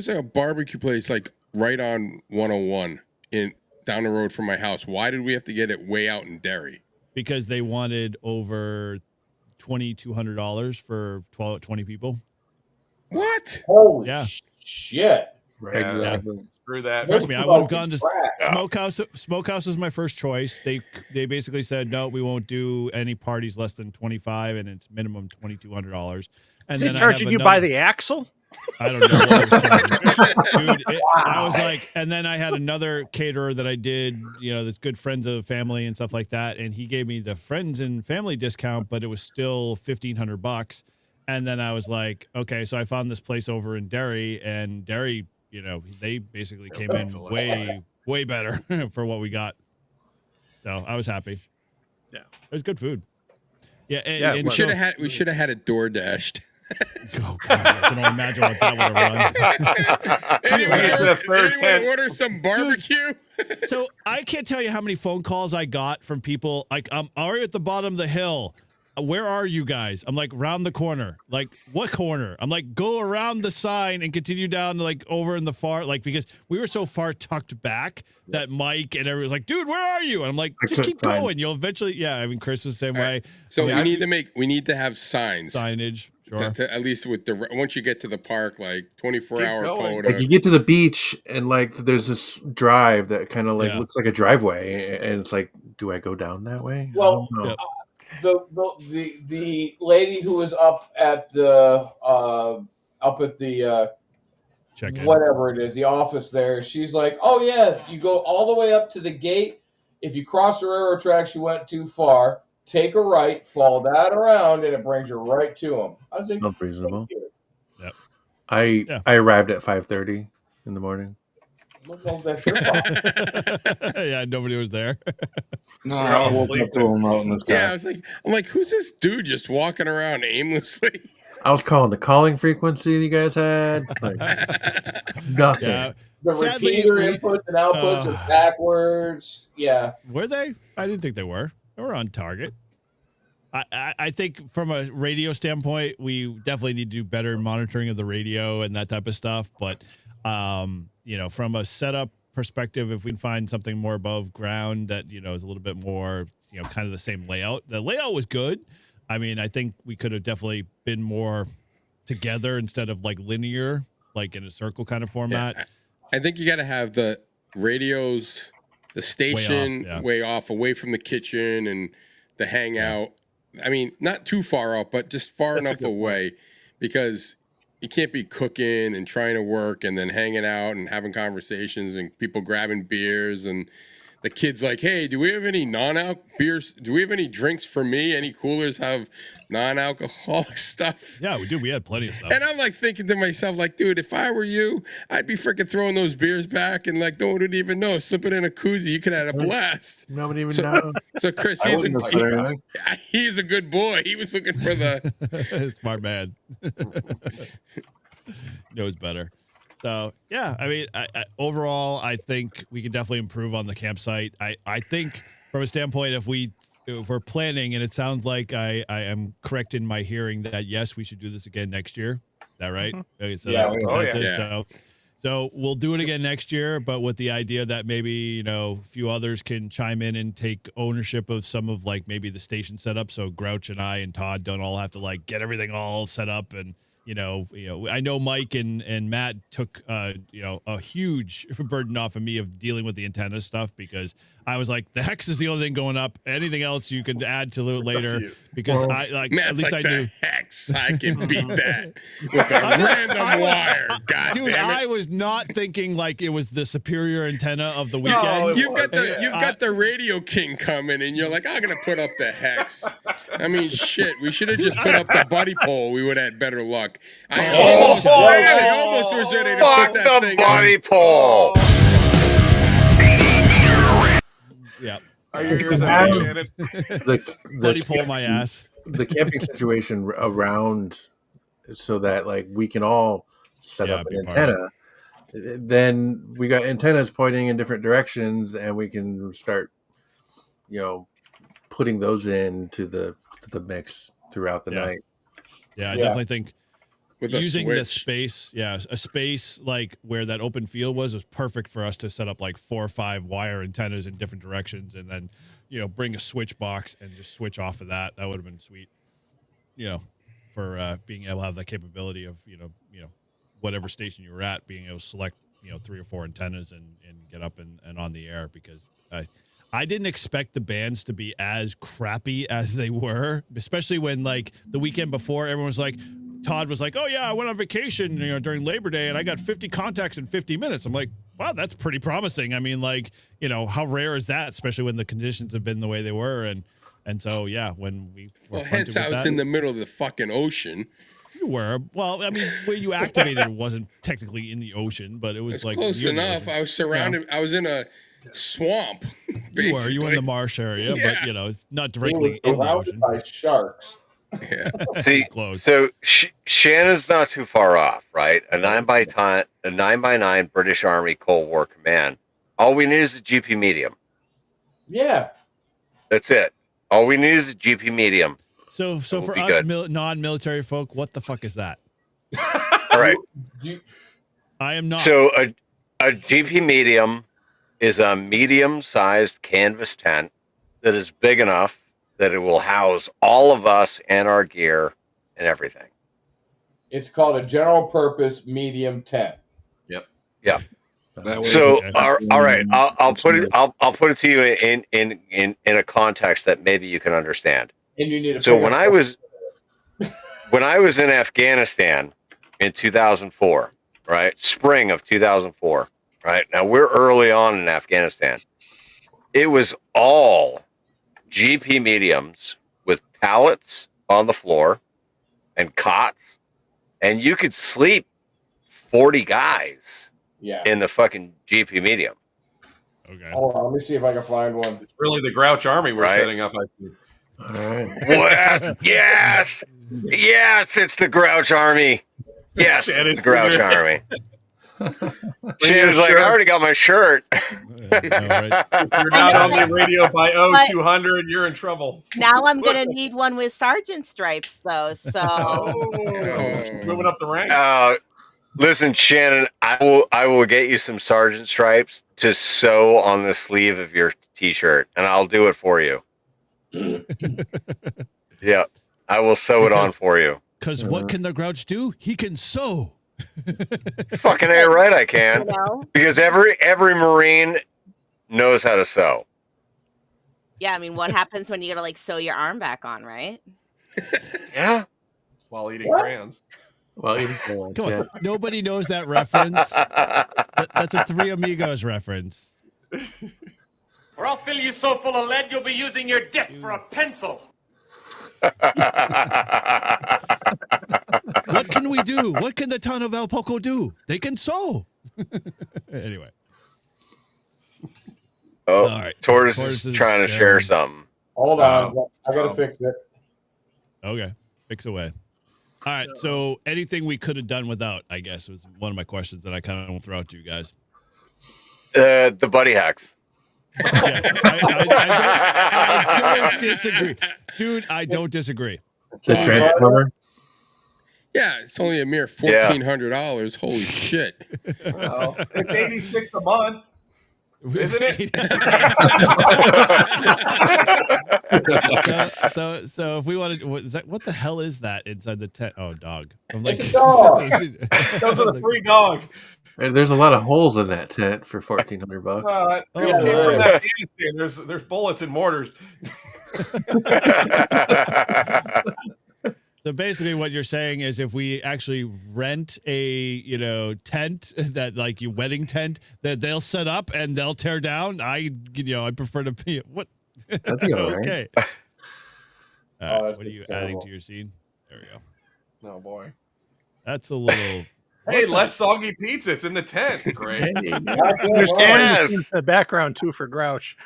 a barbecue place like right on 101 in down the road from my house. Why did we have to get it way out in Derry? because they wanted over $2,200 for 20 people. What? Holy Yeah. shit. Right. Exactly. screw that. Trust me, I would have gone to Crap. Smokehouse. Smokehouse was my first choice. They basically said no, we won't do any parties less than 25, and it's minimum $2,200. And They then charging you by the axle? I don't know what it was charging. Dude. I was like, and then I had another caterer that I did, that's good friends of the family and stuff like that, and he gave me the friends and family discount, but it was still $1,500. And then I was like, okay, so I found this place over in Derry, and Derry, they basically came in way better for what we got. So I was happy. Yeah, it was good food. Yeah, and we should have had it door dashed. Oh God, I can only imagine what that would have run. Anyone order some barbecue? So I can't tell you how many phone calls I got from people like, I'm already at the bottom of the hill. Where are you guys? I'm like, round the corner. Like, what corner? I'm like, go around the sign and continue down to like over in the far, like, because we were so far tucked back that Mike and everyone was like, dude, where are you? And I'm like, just keep going. You'll eventually, Chris was the same way. So I mean, we need to have signs. Signage. Sure. To at least with once you get to the park, like 24-hour Like POTA. you get to the beach and like there's this drive that kind of like Yeah. looks like a driveway, and it's like, do I go down that way? Well, I don't know. the lady who was up at the Check-in. whatever it is, the office there, she's like, oh yeah, you go all the way up to the gate. If you cross the railroad tracks, you went too far. Take a right, follow that around, and it brings you right to them. I was like, Sounds reasonable. Yep. I arrived at 5:30 in the morning. well, that's your fault. Yeah, nobody was there. No, We're all I woke up to him out in the sky. Yeah, I'm like, who's this dude just walking around aimlessly? I was calling the calling frequency you guys had. Like, nothing. Yeah. The Sadly, repeater we- inputs and outputs are backwards. Yeah. Were they? I didn't think they were. They were on target. I think from a radio standpoint, we definitely need to do better monitoring of the radio and that type of stuff. But, from a setup perspective, if we can find something more above ground that, is a little bit more, kind of the same layout. The layout was good. I mean, I think we could have definitely been more together instead of like linear, like in a circle kind of format. Yeah, I think you got to have the radios, the station way off, away from the kitchen and the hangout. I mean, not too far off, but just far enough away, because you can't be cooking and trying to work and then hanging out and having conversations and people grabbing beers, and the kid's like, "Hey, do we have any non-alc beers? Do we have any drinks for me? Any coolers have non-alcoholic stuff?" Yeah, we do. We had plenty of stuff. And I'm like thinking to myself, like, dude, if I were you, I'd be freaking throwing those beers back and like no one would even know. Slip it in a koozie. You could have a blast. Nobody even knows. So Chris, I wouldn't have said anything. he's a good boy. He was looking for the smart man. Knows better. So yeah, I mean, I overall, I think we can definitely improve on the campsite. I think from a standpoint, if we're planning, and it sounds like I am correct in my hearing that yes, we should do this again next year. Is that right? Okay, so Yeah. that's the Oh, yeah. consensus. So we'll do it again next year, but with the idea that maybe, a few others can chime in and take ownership of some of like maybe the station setup. So Grouch and I and Todd don't all have to like get everything all set up. And, I know Mike and Matt took, a huge burden off of me of dealing with the antenna stuff, because I was like, the hex is the only thing going up. Anything else you can add to it later, because I like, Matt's at least like, I knew. Hex, I can beat that with a random wire. God Dude, damn it. I was not thinking like it was the superior antenna of the weekend. You've got the Radio King coming, and you're like, I'm gonna put up the hex. I mean, shit. We should have just put up the buddy pole. We would have had better luck. I almost was ready to Fuck put that the thing body on. pole. Yeah. Are your ears out, Shannon? Buddy pull my ass. The camping situation around, so that like we can all set up an antenna. Then we got antennas pointing in different directions, and we can start, putting those into the mix throughout the night. Yeah, I definitely think With a using the switch. space, a space like where that open field was perfect for us to set up like 4 or 5 wire antennas in different directions, and then bring a switch box and just switch off of that. That would have been sweet. For being able to have the capability of whatever station you were at, being able to select 3 or 4 antennas and get up and on the air, because I didn't expect the bands to be as crappy as they were, especially when like the weekend before everyone was like, Todd was like, oh yeah, I went on vacation during Labor Day and I got 50 contacts in 50 minutes. I'm like, wow, that's pretty promising. I mean, like, how rare is that, especially when the conditions have been the way they were. And so, yeah, when we were Well, hence I was in the middle of the fucking ocean. You were. Well, I mean, where you activated it wasn't technically in the ocean, but it was It's like close near the enough. ocean. I was surrounded. I was in a swamp. You were. You were in the marsh area, but it's not directly in the ocean. By sharks. Yeah. See, so Shannon's not too far off, right? A 9x9 British Army Cold War command. All we need is a GP medium. Yeah. That's it. All we need is a GP medium. So We'll for be us good. non-military folk, what the fuck is that? All right. I am not. So a GP medium is a medium-sized canvas tent that is big enough that it will house all of us and our gear and everything. It's called a general purpose medium tent. Yep. Yeah. That way So it's- all right, I'll put it to you in a context that maybe you can understand. And you need a So when I was in Afghanistan in 2004, right? Spring of 2004, right? Now we're early on in Afghanistan. It was all GP mediums with pallets on the floor and cots, and you could sleep 40 guys in the fucking GP medium. Okay. Hold on, let me see if I can find one. It's really the Grouch Army we're Right. setting up. I think. All right. What? Yes, it's the Grouch Army. Yes, it's the Grouch Army. Shannon's like, I already got my shirt. If you're not on the radio by 0200, you're in trouble. Now I'm gonna need one with sergeant stripes, though. So She's moving up the ranks. Listen, Shannon, I will get you some sergeant stripes to sew on the sleeve of your t-shirt, and I'll do it for you. Yeah, I will sew it on for you. Because what can the Grouch do? He can sew. Fucking A right, I can. You know? Because every Marine knows how to sew. Yeah, I mean, what happens when you gotta like sew your arm back on, right? Yeah. While eating crayons. Well, eating crayons. Come on, nobody knows that reference. That's a Three Amigos reference. or I'll fill you so full of lead you'll be using your dick for a pencil. What can we do? What can the town of El Poco do? They can sew. Anyway. Oh, All right. Tortoise Tortoise is trying to share something. Hold on. I got to fix it. Okay. Fix away. All right. So anything we could have done without, I guess, was one of my questions that I kind of want to throw out to you guys. The buddy hacks. Yeah, I don't disagree. Dude, I don't disagree. The Transformer. Yeah, it's only a mere $1,400. Holy shit! Well, it's 86 a month, isn't it? So if we wanted, what the hell is that inside the tent? Oh, dog. I'm like, It's a dog. Those are the free dog. There's a lot of holes in that tent for $1,400. It came from Afghanistan. There's bullets and mortars. So basically what you're saying is if we actually rent a, tent that like your wedding tent that they'll set up and they'll tear down, I prefer to be what? That'd be all right. Okay. What are you adding to your scene? There we go. Oh boy. That's a little Hey, less soggy pizza. It's in the tent. Great. There's the background too for Grouch.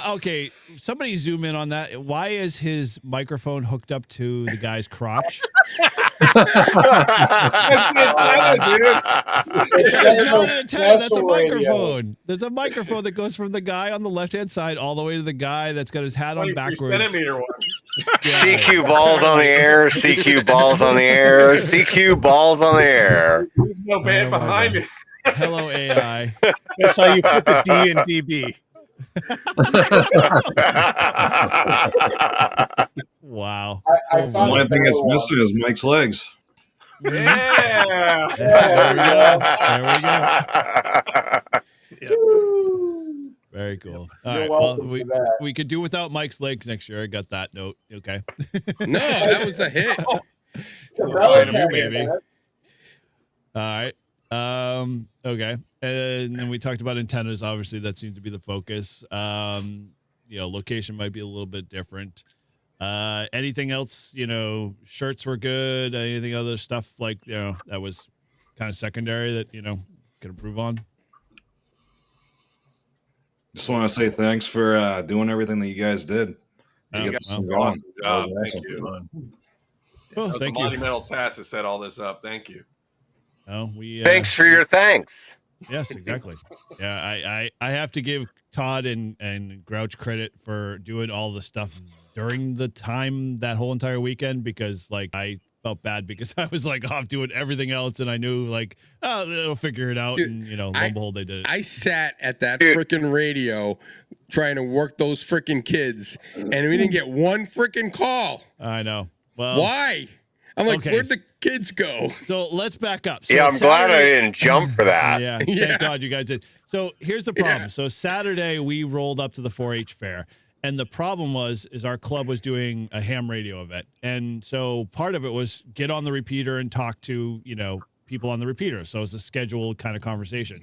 Okay, somebody zoom in on that. Why is his microphone hooked up to the guy's crotch? That's the antenna, dude. There's not an antenna. That's a microphone. There's a microphone that goes from the guy on the left-hand side all the way to the guy that's got his hat on 23 backwards. centimeter one. CQ balls on the air. CQ balls on the air. CQ balls on the air. There's no band behind it. Hello, AI. That's how you put the D in DB. Wow. I The only thing that's missing is Mike's legs. Yeah. There we go. Very cool. All right. Well, we could do without Mike's legs next year. I got that note. Okay. No, that was a hit. Maybe. All right. Okay. And then we talked about antennas. Obviously, that seems to be the focus. Location might be a little bit different. Anything else? Shirts were good. Anything other stuff like that was kind of secondary that could improve on? Just want to say thanks for doing everything that you guys did to get this going. Awesome That was job. awesome. Thank you. Well, That was thank a you. monumental task to set all this up. Thank you. Thanks for your thanks. Yes, exactly. Yeah, I have to give Todd and Grouch credit for doing all the stuff during the time that whole entire weekend because I felt bad because I was off doing everything else and I knew they'll figure it out. Dude, and lo and behold, they did it. I sat at that freaking radio trying to work those freaking kids, and we didn't get one freaking call. I know. Well, why? I'm like, where'd the kids go? So let's back up. So Yeah, I'm glad I didn't jump for that. Yeah, thank God you guys did. So here's the problem. So Saturday we rolled up to the 4-H fair. And the problem is our club was doing a ham radio event. And so part of it was get on the repeater and talk to, people on the repeater. So it's a scheduled kind of conversation.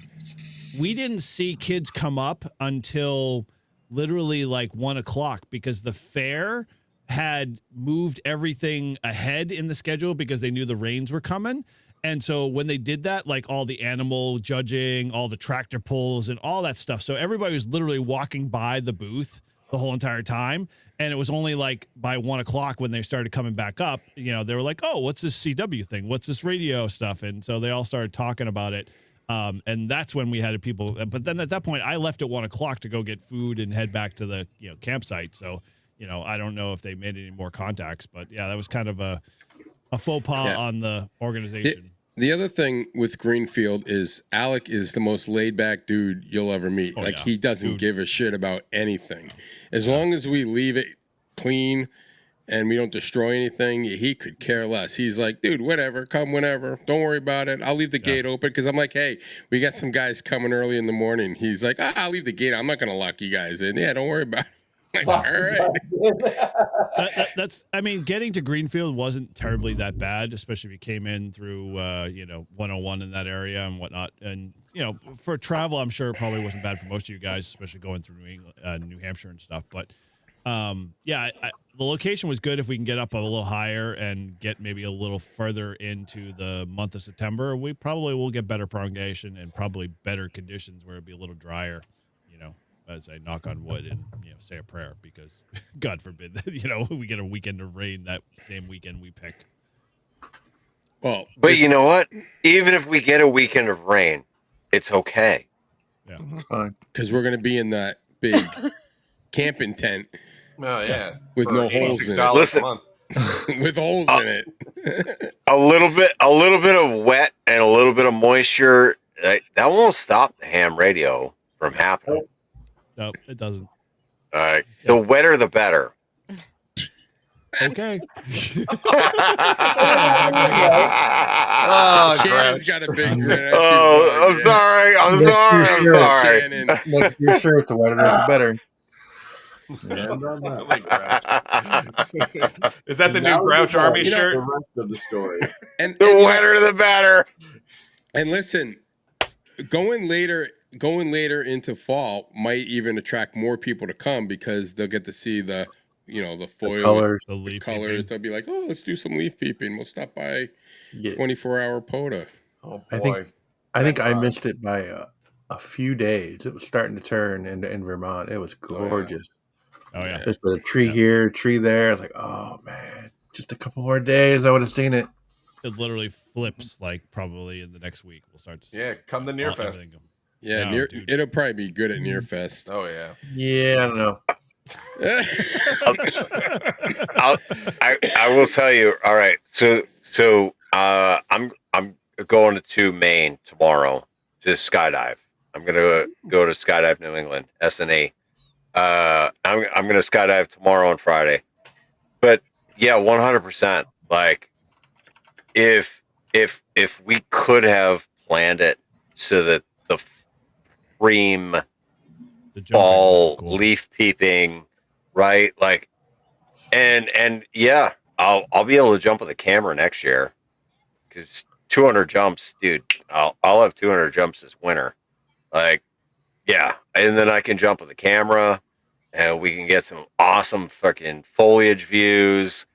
We didn't see kids come up until literally 1 o'clock because the fair had moved everything ahead in the schedule because they knew the rains were coming. And so when they did that, all the animal judging, all the tractor pulls and all that stuff. So everybody was literally walking by the booth the whole entire time. And it was only by 1 o'clock when they started coming back up, they were like, oh, what's this CW thing? What's this radio stuff? And so they all started talking about it. And that's when we had people. But then at that point, I left at 1 o'clock to go get food and head back to the campsite. So, I don't know if they made any more contacts. But yeah, that was kind of a faux pas on the organization. The other thing with Greenfield is Alec is the most laid back dude you'll ever meet. Oh, he doesn't give a shit about anything. As long as we leave it clean and we don't destroy anything, he could care less. He's like, dude, whatever, come whenever. Don't worry about it. I'll leave the gate open because I'm like, hey, we got some guys coming early in the morning. He's like, I'll leave the gate. I'm not going to lock you guys in. Yeah, don't worry about it. All right. That's. I mean, getting to Greenfield wasn't terribly that bad, especially if you came in through 101 in that area and whatnot. And for travel, I'm sure it probably wasn't bad for most of you guys, especially going through New England, New Hampshire and stuff. But the location was good. If we can get up a little higher and get maybe a little further into the month of September, we probably will get better prolongation and probably better conditions where it'd be a little drier. As I knock on wood and say a prayer, because God forbid that we get a weekend of rain that same weekend we pick. Well, but you know what? Even if we get a weekend of rain, it's okay. Yeah, it's fine because we're gonna be in that big camping tent. Oh yeah, with for no holes in it. $86 a month. With holes in it. a little bit of wet and a little bit of moisture. That won't stop the ham radio from happening. No, it doesn't. All right. The wetter, the better. Okay. Shannon's got a big grin. Oh, I'm sorry. I'm sorry. Shannon. Next to your shirt, the wetter, the better. Is that the new Grouch Army shirt? The rest of the story. And the wetter, the better. And listen, going later into fall might even attract more people to come because they'll get to see the foil colors, the leaf colors. They'll be like, oh, let's do some leaf peeping. We'll stop by 24-hour POTA. Oh boy. I think I missed it by a few days. It was starting to turn in Vermont. It was gorgeous. Oh yeah. There's a tree here, tree there. I was like, oh man, just a couple more days, I would have seen it. It literally flips probably in the next week. We'll start to see. Yeah, come to Nearfest. Yeah, it'll probably be good at Nearfest. Oh yeah. Yeah, I don't know. I will tell you. All right, so I'm going to Maine tomorrow to skydive. I'm gonna go to Skydive New England, SNE. I'm gonna skydive tomorrow and Friday. But yeah, 100%. Like, if we could have planned it so that the cream fall leaf peeping, right? Like, and yeah, I'll be able to jump with a camera next year, because 200 jumps, dude. I'll have 200 jumps this winter. Like, yeah, and then I can jump with a camera, and we can get some awesome fucking foliage views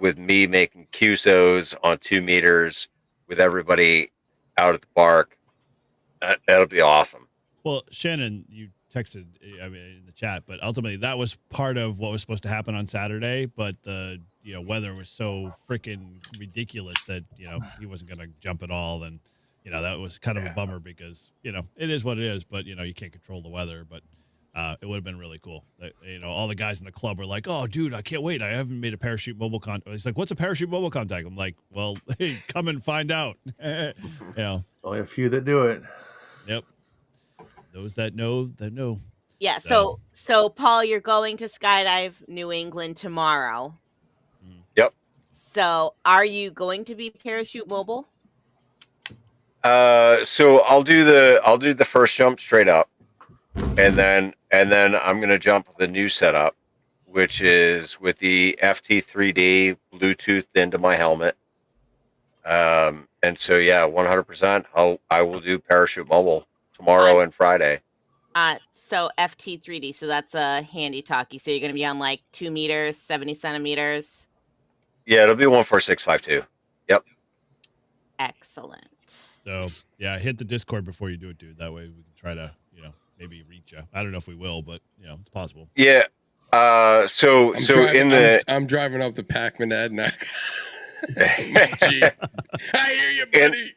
with me making QSOs on 2 meters with everybody out at the park. That'll be awesome. Well, Shannon, you texted, in the chat, but ultimately that was part of what was supposed to happen on Saturday. But the weather was so freaking ridiculous that he wasn't going to jump at all. And that was kind of a bummer because it is what it is. But you can't control the weather. But it would have been really cool. All the guys in the club were like, "Oh, dude, I can't wait! I haven't made a parachute mobile contact." He's like, "What's a parachute mobile contact?" I'm like, "Well, hey, come and find out." Only a few that do it. Yep. Those that know. Yeah. So Paul, you're going to Skydive New England tomorrow. Yep. So are you going to be parachute mobile? So I'll do the first jump straight up, and then I'm gonna jump with the new setup, which is with the FT3D Bluetoothed into my helmet. And so yeah, 100%. I will do parachute mobile tomorrow and Friday. So FT3D, so that's a handy talkie. So you're going to be on like 2 meters, 70 centimeters. Yeah, it'll be 14652. Yep. Excellent. So yeah, hit the Discord before you do it, dude. That way we can try to, maybe reach you. I don't know if we will, but it's possible. Yeah. So I'm driving up the Pac-Man Adnac. I hear you, buddy.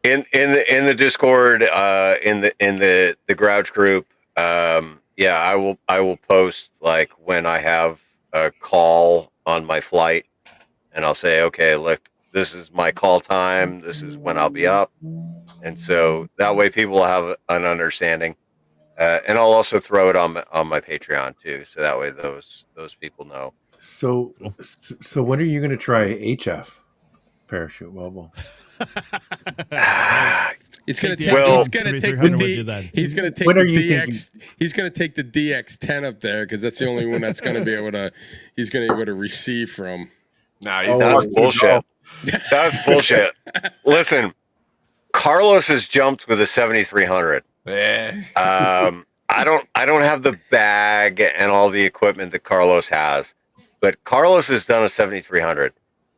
In the Discord, in the Grouch group, yeah, I will post like when I have a call on my flight, and I'll say, okay, look, this is my call time. This is when I'll be up, and so that way people will have an understanding. And I'll also throw it on my Patreon too, so that way those people know. So when are you going to try HF? Parachute mobile. It's gonna Take take. the He's gonna take the 7300 with you D. then. He's gonna take When the are you DX. He's gonna take the DX10 up there because that's the only one that's gonna be able to. He's gonna be able to receive from. Nah, That's bullshit. That's bullshit. Listen, Carlos has jumped with a 7300. Yeah. I don't have the bag and all the equipment that Carlos has, but Carlos has done a 7300.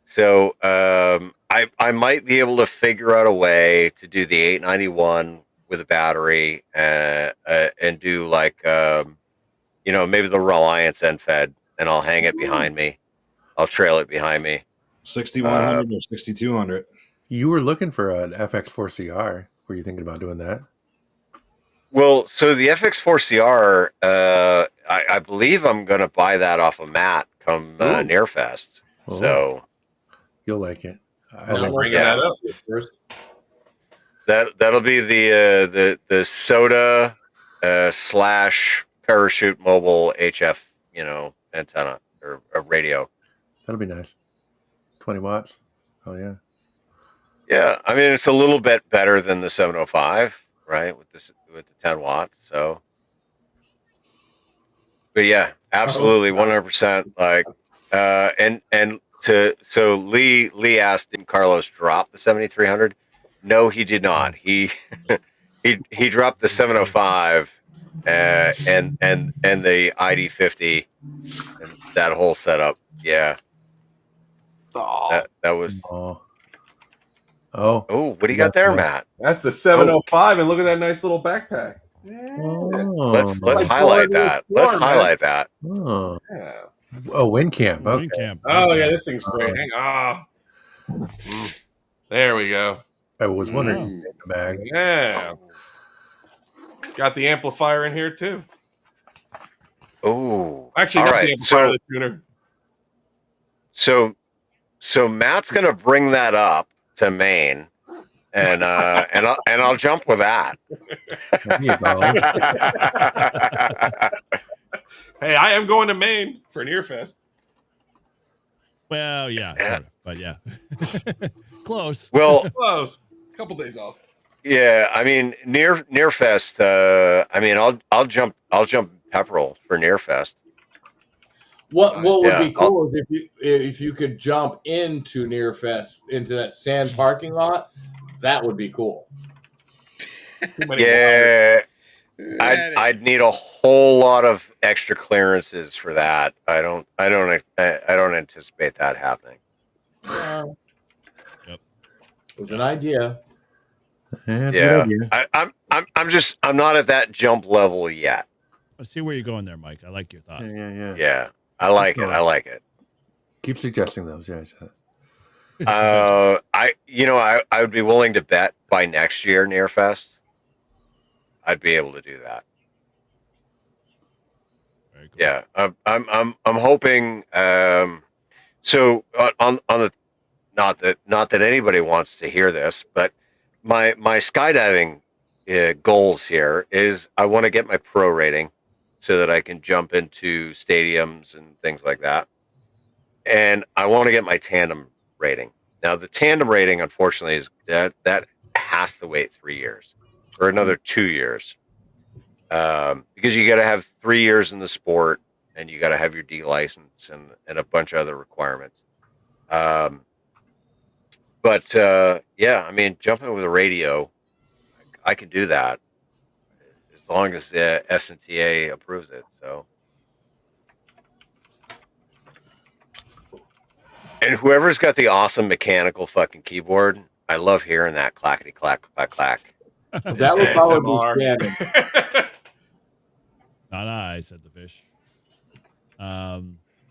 So I might be able to figure out a way to do the 891 with a battery and do like maybe the Reliance end fed, and I'll hang it behind me. I'll trail it behind me. 6100 or 6200. You were looking for an FX4CR. Were you thinking about doing that? Well, so the FX4CR, I believe I'm going to buy that off of Matt come Nearfest. Oh. So You'll like it. Bringing that up first. That'll be the Soda / Parachute Mobile HF antenna or a radio. That'll be nice. 20 watts. Oh yeah. Yeah, I mean it's a little bit better than the 705, right? With the 10 watts. So, but yeah, absolutely 100%. Like, so Lee asked, did Carlos drop the 7300? No, he did not. He dropped the 705 and the ID50 and that whole setup. Yeah. That was. Oh, what do you got there, Matt? That's the 705, and look at that nice little backpack. Let's highlight that. Let's highlight that. Oh, Yeah. oh, WinCamp. Okay. WinCamp. Oh yeah, this thing's great. Hang on. There we go. I was wondering in the bag. Yeah. Got the amplifier in here too. Oh, Actually, not the amplifier, the tuner. So Matt's gonna bring that up to Maine, and I'll jump with that. Hey, I am going to Maine for Nearfest. Well, yeah, sort of, but yeah, close. Well, close. A couple days off. Yeah, I mean Nearfest. I mean, I'll jump Pepperell for Nearfest. What would be cool is if you could jump into Nearfest into that sand parking lot. That would be cool. Yeah, I'd need a whole lot of extra clearances for that. I don't anticipate that happening. It was an idea. Yeah, I'm not at that jump level yet. I see where you're going there, Mike. I like your thought. Yeah, I like it. Keep suggesting those, guys. I would be willing to bet by next year Nearfest, I'd be able to do that. Very cool. Yeah, I'm hoping. So on the not that anybody wants to hear this, but my skydiving goals here is I want to get my pro rating so that I can jump into stadiums and things like that, and I want to get my tandem rating. Now the tandem rating, unfortunately, is that has to wait 3 years or another 2 years, because you got to have 3 years in the sport and you got to have your D license and a bunch of other requirements. But yeah, I mean, jumping with a radio, I can do that as long as SNTA approves it. So. And whoever's got the awesome mechanical fucking keyboard, I love hearing that clackety clack clack clack. That would probably be Shannon. Not I, said the fish.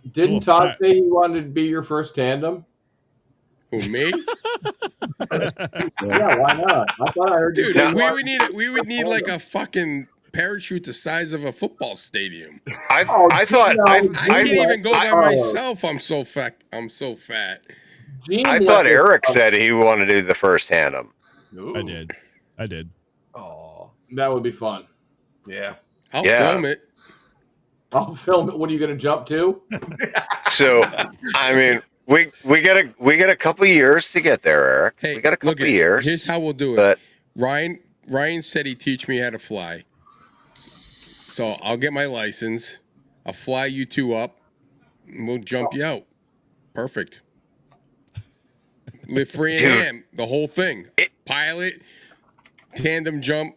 Didn't cool. Todd All right. say he wanted to be your first tandem? Who, me? Yeah, why not? I thought I heard you. Dude, say we would need like a fucking parachute the size of a football stadium. I can't even go by myself. I'm so fat. I thought Eric said he wanted to do the first tandem. I did. Oh, that would be fun. Yeah. I'll film it. I'll film it. What are you going to jump to? So, I mean, we got a couple years to get there, Eric. Hey, we got a couple years. Here's how we'll do it. But Ryan said he'd teach me how to fly. So I'll get my license. I'll fly you two up, and we'll jump you out. Perfect. Live free and Dude. ham, the whole thing. Pilot, tandem jump,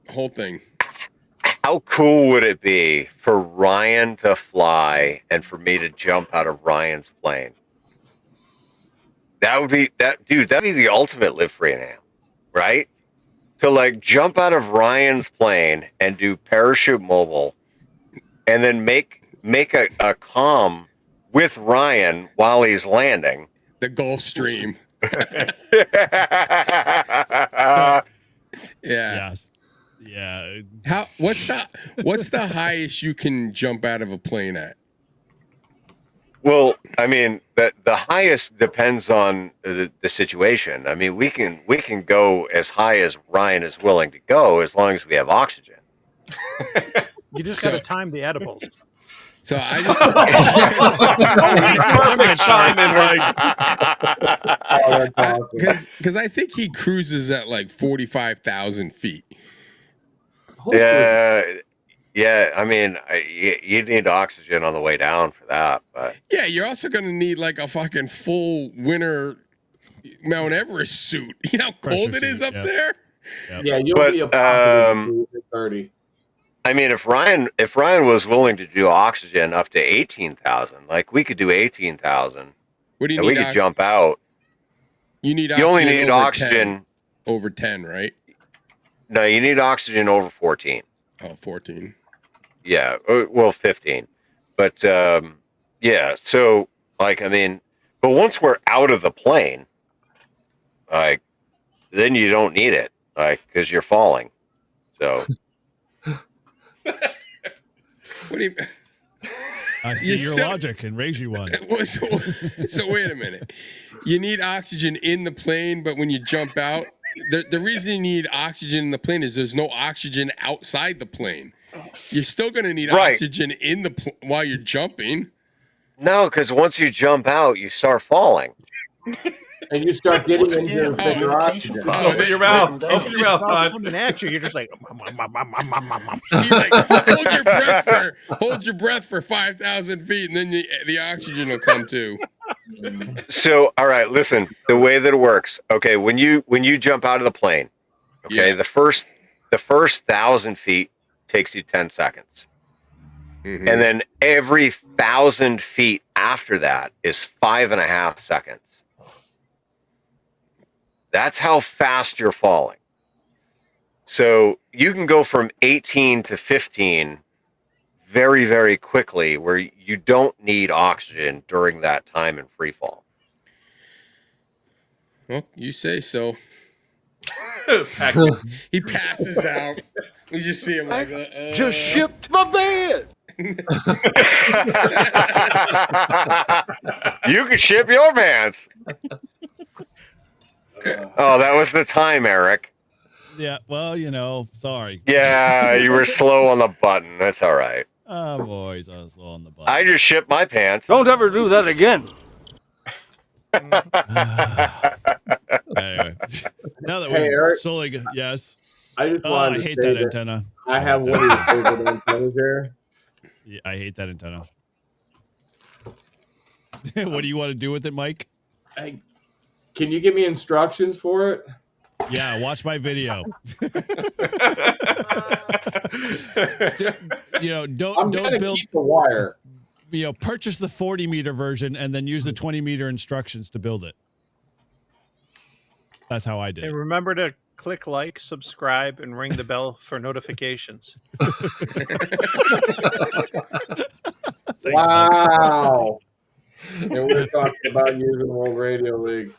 whole thing. How cool would it be for Ryan to fly and for me to jump out of Ryan's plane? That'd be the ultimate live free and ham, right? To like jump out of Ryan's plane and do parachute mobile and then make a comm with Ryan while he's landing. The Gulf Stream. Yeah. Yes. Yeah. What's the highest you can jump out of a plane at? Well, I mean, the highest depends on the situation. I mean, we can go as high as Ryan is willing to go as long as we have oxygen. You just got to time the edibles. So I Perfect timing, because I think he cruises at like 45,000 feet. Yeah. I mean, you need oxygen on the way down for that, but Yeah, you're also going to need like a fucking full winter Mount Everest suit. You know how cold it is up there? Yeah, you'll But, be a positive 30. I mean, if Ryan was willing to do oxygen up to 18,000, like we could do 18,000. What do you and need? we could jump out. You only need over oxygen 10, over 10, right? No, you need oxygen over 14. Oh, 14. Yeah, well, 15. But yeah, so like I mean, but once we're out of the plane, like then you don't need it, like because you're falling. So. What do you? I see your logic and raise you one. So wait a minute. You need oxygen in the plane, but when you jump out, the reason you need oxygen in the plane is there's no oxygen outside the plane. You're still going to need oxygen in the while you're jumping. No, because once you jump out, you start falling. And you start getting into thicker oxygen. Open your mouth. Open your mouth, Todd. Coming at you, you're just like, hold your breath for 5,000 feet, and then the oxygen will come too. So, all right, listen. The way that it works, okay, when you jump out of the plane, okay, the first 1,000 feet takes you 10 seconds, and then every 1,000 feet after that is 5.5 seconds. That's how fast you're falling. So you can go from 18 to 15 very, very quickly where you don't need oxygen during that time in free fall. Well, you say so. He passes out. We just see him like, Just shipped my bed. You can ship your pants. Oh, that was the time, Eric. Yeah, well, sorry. Yeah, you were slow on the button. That's all right. Oh, boys, I was slow on the button. I just shipped my pants. Don't ever do that again. Anyway, now that Hey, we're Eric. slowly, yes. I just I wanted to hate say that antenna. I have one of your favorite antennas here. Yeah, I hate that antenna. What do you want to do with it, Mike? Hey, can you give me instructions for it? Yeah, watch my video. Don't gonna build keep the wire. Purchase the 40-meter version and then use the 20-meter instructions to build it. That's how I did and it. remember to click like, subscribe, and ring the bell for notifications. Wow. And we're talking about using World Radio League.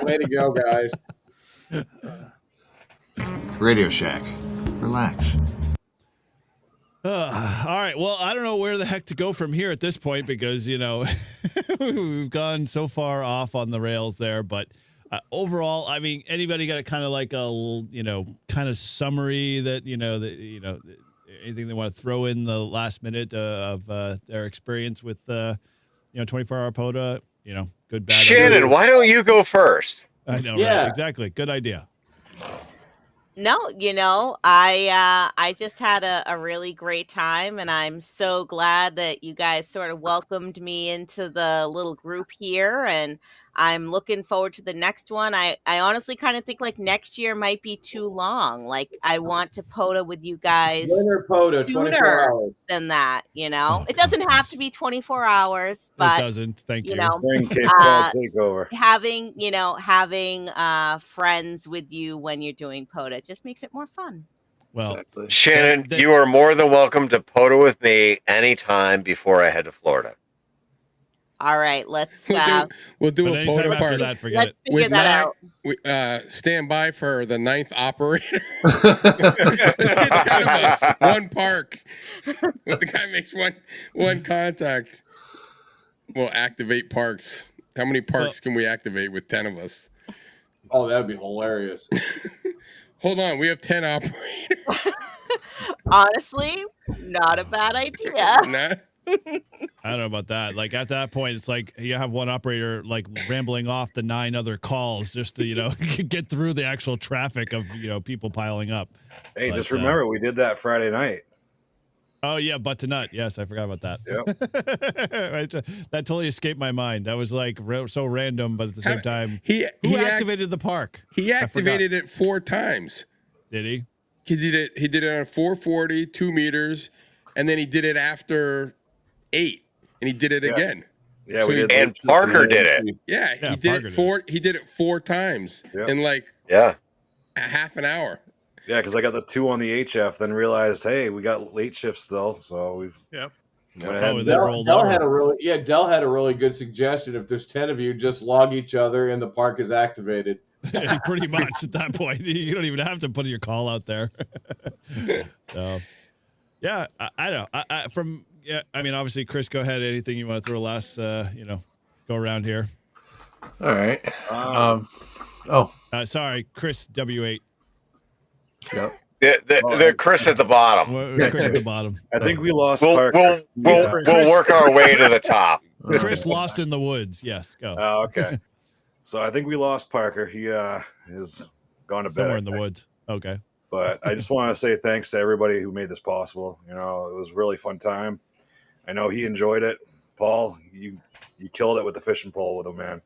Way to go, guys. Radio Shack. Relax. All right. Well, I don't know where the heck to go from here at this point because, we've gone so far off on the rails there. But overall, I mean, anybody got a kind of like a, kind of summary that, anything they want to throw in the last minute of their experience with, 24-hour POTA, good, bad. Shannon, why don't you go first? I know, Yeah. right? Exactly. Good idea. No, I just had a really great time, and I'm so glad that you guys sort of welcomed me into the little group here, and I'm looking forward to the next one. I honestly kind of think like next year might be too long. Like I want to POTA with you guys Winter POTA, 24 sooner hours. than that, Oh, It doesn't have to be 24 hours, It but doesn't. Thank you. Spring Cape Cod takeover. having friends with you when you're doing POTA just makes it more fun. Well, Shannon, you are more than welcome to POTA with me anytime before I head to Florida. All right, let's We'll do But a anytime POTA after party. that, forget let's it. figure that out. Stand by for the 9th operator. Let's get 10 of us. One park. When the guy makes one contact, we'll activate parks. How many parks can we activate with 10 of us? Oh, that'd be hilarious. Hold on, we have 10 operators. Honestly, not a bad idea. Nah. I don't know about that. Like at that point, it's like you have one operator like rambling off the 9 other calls just to get through the actual traffic of people piling up. Hey, But, just remember we did that Friday night. Oh yeah, butt to nut. Yes, I forgot about that. Yep. That totally escaped my mind. That was like so random, but at the same time, He activated the park? He activated it 4 times. Did he? Because he did it on 440, 2 meters, and then he did it after 8, and he did it again. Yeah, So we did. And Parker did it. Yeah, Yeah, he did Parker it 4. He did it 4 times in like Yeah. a half an hour. Yeah, because I got the 2 on the HF, then realized, hey, we got late shift still, so we've Yep. went ahead and Dell had a really good suggestion. If there's 10 of you, just log each other and the park is activated. Pretty much at that point, you don't even have to put your call out there. So, yeah, I know. I mean, obviously, Chris, go ahead. Anything you want to throw last, go around here? All right. Sorry, Chris W8. Yep. The Chris at the bottom. Chris at the bottom. I think we lost We'll Parker. work our way to the top. Chris lost in the woods. Yes, go. Oh, okay. So I think we lost Parker. He is gone to bed. Somewhere in the woods. Okay. But I just want to say thanks to everybody who made this possible. It was a really fun time. I know he enjoyed it. Paul, you killed it with the fishing pole with him, man.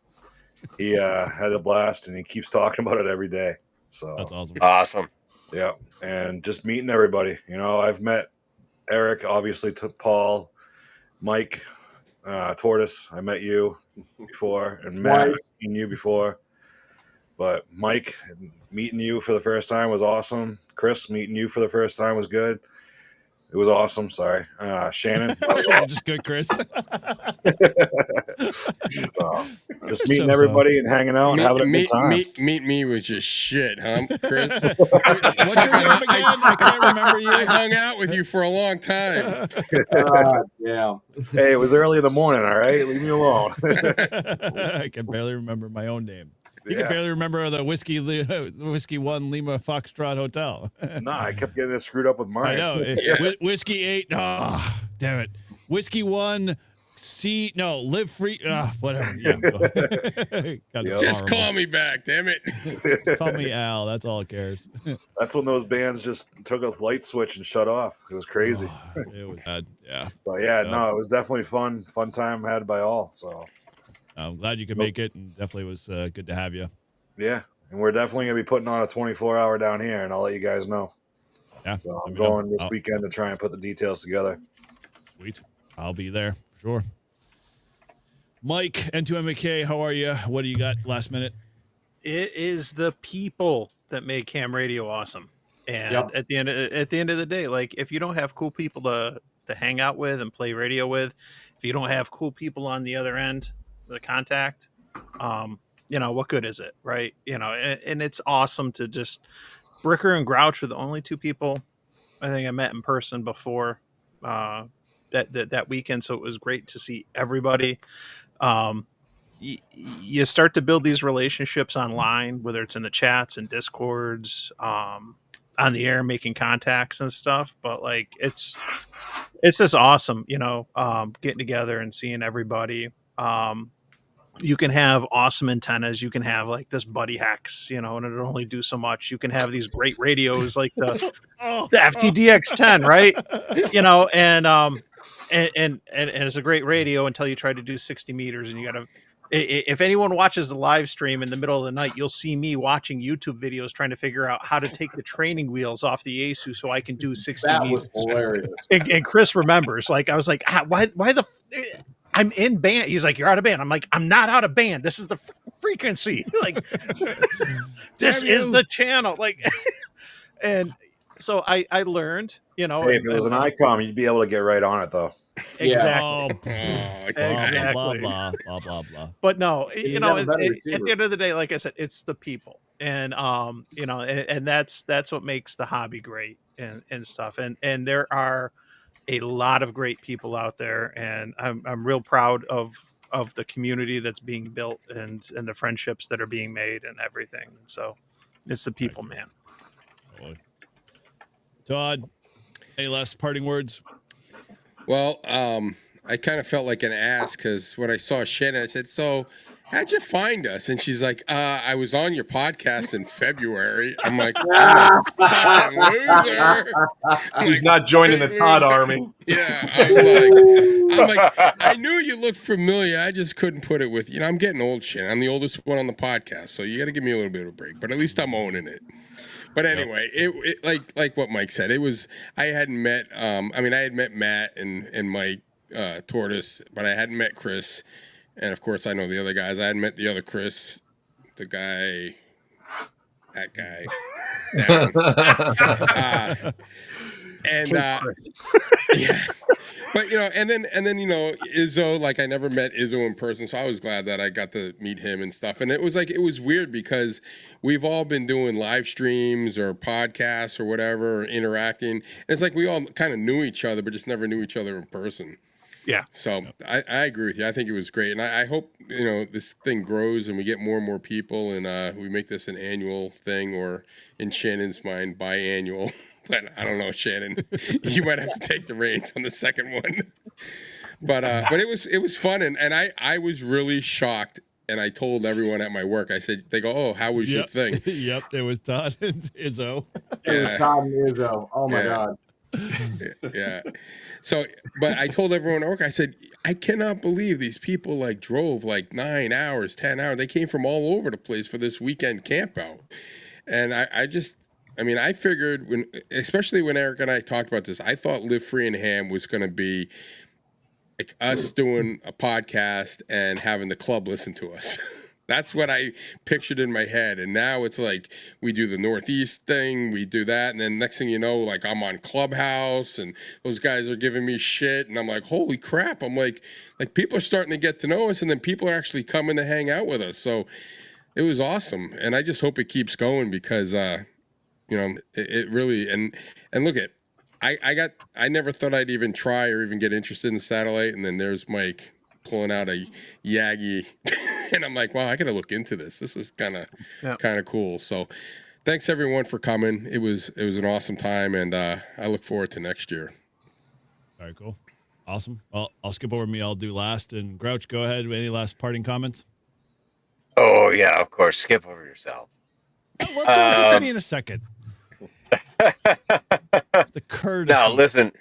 He had a blast, and he keeps talking about it every day. So that's awesome. Awesome. Yeah, and just meeting everybody. I've met Eric, obviously, to Paul, Mike, Tortoise. I met you before, and Matt, I've seen you before. But Mike, meeting you for the first time was awesome. Chris, meeting you for the first time was good. It was awesome. Sorry, Shannon. Just good, Chris. So, just meeting everybody and hanging out and having a good time. Meet me was just shit, huh, Chris? What's your name again? I can't remember you. I hung out with you for a long time. Yeah. Hey, it was early in the morning. All right, leave me alone. I can barely remember my own name. You can barely remember the Whiskey 1 Lima Foxtrot Hotel. Nah, I kept getting it screwed up with mine. I know. Whiskey 8. Oh, damn it. Whiskey 1 live free. Whatever. Yeah. Just call me back, damn it. Call me Al. That's all it cares. That's when those bands just took a light switch and shut off. It was crazy. It was bad. Yeah. But yeah, no, it was definitely fun time had by all. So I'm glad you could make it, and definitely was good to have you. Yeah, and we're definitely gonna be putting on a 24-hour down here, and I'll let you guys know. Yeah. So I'm going this weekend to try and put the details together. Sweet. I'll be there for sure. Mike, N2MK, how are you? What do you got last minute? It is the people that make ham radio awesome. And at the end of the day, like if you don't have cool people to hang out with and play radio with, if you don't have cool people on the other end, the contact, what good is it, right? And it's awesome to just Bricker and Grouch were the only 2 people I think I met in person before that weekend. So it was great to see everybody. You start to build these relationships online, whether it's in the chats and discords. on the air making contacts and stuff. But like it's just awesome, getting together and seeing everybody. You can have awesome antennas. You can have like this buddy hacks, and it'll only do so much. You can have these great radios like the FTDX10, right? And it's a great radio until you try to do 60 meters, and you got to. If anyone watches the live stream in the middle of the night, you'll see me watching YouTube videos trying to figure out how to take the training wheels off the ASU so I can do 60 That meters. was hilarious. And Chris remembers, like, I was like, why I'm in band. He's like, you're out of band. I'm like, I'm not out of band. This is the frequency. Like, this is the channel. Like, and so I learned, Hey, if it was an ICOM, you'd be able to get right on it, though. Exactly. Exactly. Blah, blah, blah, blah, blah. But no, at the receiver. end of the day, like I said, it's the people, and and that's what makes the hobby great and stuff. And there are a lot of great people out there, and I'm real proud of the community that's being built and the friendships that are being made and everything. So it's the people, man. Todd, any last parting words? Well, I kind of felt like an ass because when I saw Shannon, I said, "So, how'd you find us?" And she's like, "I was on your podcast in February." I'm like, "I'm a fucking loser." He's not joining the Todd army. Yeah, I'm like, I knew you looked familiar. I just couldn't put it with you. I'm getting old, Shannon. I'm the oldest one on the podcast, so you got to give me a little bit of a break. But at least I'm owning it. But anyway, it like what Mike said. It was I hadn't met. I had met Matt and Mike Tortoise, but I hadn't met Chris, and of course I know the other guys. I hadn't met the other Chris, the guy, that guy. Yeah. But and then Izzo, like I never met Izzo in person, so I was glad that I got to meet him and stuff. And it was weird because we've all been doing live streams or podcasts or whatever, or interacting. And it's like we all kind of knew each other, but just never knew each other in person. Yeah. So I agree with you. I think it was great, and I hope this thing grows and we get more and more people, and we make this an annual thing, or in Shannon's mind, biannual. But I don't know, Shannon. You might have to take the reins on the second one. But it was fun, and I was really shocked. And I told everyone at my work, I said, they go, "Oh, how was your thing?" Yep, there was Todd and Izzo. It was Todd and Izzo. Oh my God. Yeah. So, but I told everyone at work, I said, I cannot believe these people like drove like 9 hours, 10 hours. They came from all over the place for this weekend camp out. And I figured especially when Eric and I talked about this, I thought Live Free and Ham was going to be like us doing a podcast and having the club listen to us. That's what I pictured in my head. And now it's like we do the Northeast thing, we do that. And then next thing you know, like I'm on Clubhouse and those guys are giving me shit. And I'm like, holy crap. I'm like people are starting to get to know us, and then people are actually coming to hang out with us. So it was awesome. And I just hope it keeps going because, it really, and look at, I never thought I'd even try or even get interested in satellite. And then there's Mike pulling out a Yagi and I'm like, wow, I gotta look into this. This is kind of cool. So thanks everyone for coming. It was an awesome time, and I look forward to next year. All right, cool. Awesome. Well, I'll skip over me. I'll do last. And Grouch, go ahead. Any last parting comments? Oh yeah, of course. Skip over yourself. We'll get to me in a second. The courtesy. No, listen.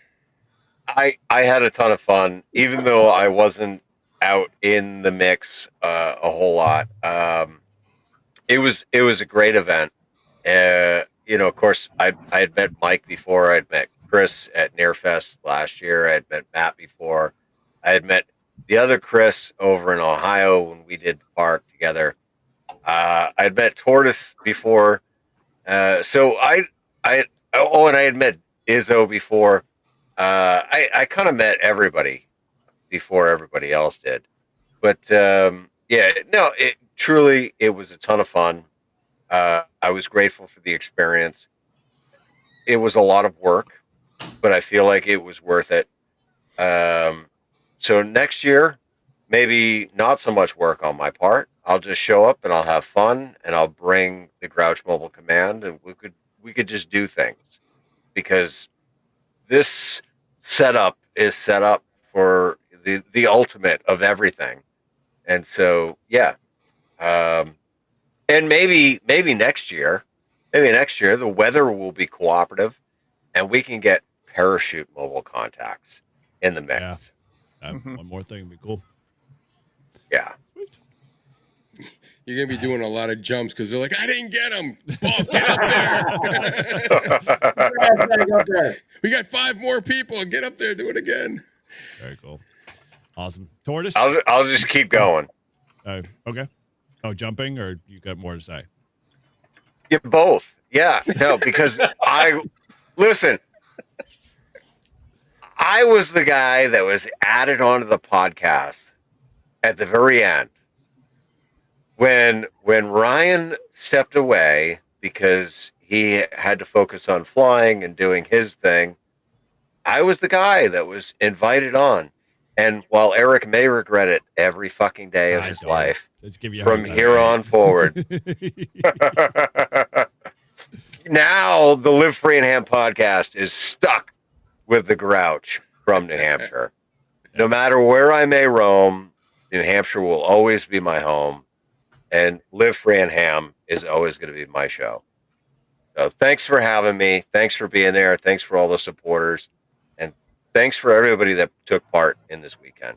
I had a ton of fun, even though I wasn't out in the mix a whole lot. It was a great event. Of course, I had met Mike before. I'd met Chris at Nearfest last year. I had met Matt before. I had met the other Chris over in Ohio when we did the park together. I'd met Tortoise before. And I had met Izzo before. I kind of met everybody before everybody else did. But it truly was a ton of fun. I was grateful for the experience. It was a lot of work, but I feel like it was worth it. So next year, maybe not so much work on my part. I'll just show up and I'll have fun, and I'll bring the Grouch Mobile Command, and we could we could just do things, because this setup is set up for the ultimate of everything. And so, yeah. And maybe next year, the weather will be cooperative and we can get parachute mobile contacts in the mix. Yeah. One more thing would be cool. Yeah. You're going to be doing a lot of jumps because they're like, I didn't get him. Paul, get up there. We got 5 more people. Get up there. Do it again. Very cool. Awesome. Tortoise? I'll just keep going. Okay. Oh, jumping, or you got more to say? Yeah, both. Yeah. No, because I was the guy that was added onto the podcast at the very end. When Ryan stepped away because he had to focus on flying and doing his thing, I was the guy that was invited on. And while Eric may regret it every fucking day of his life, from here on forward, now the Live Free and Ham podcast is stuck with the Grouch from New Hampshire. No matter where I may roam, New Hampshire will always be my home. And Live Free and Ham is always going to be my show. So thanks for having me. Thanks for being there. Thanks for all the supporters. And thanks for everybody that took part in this weekend.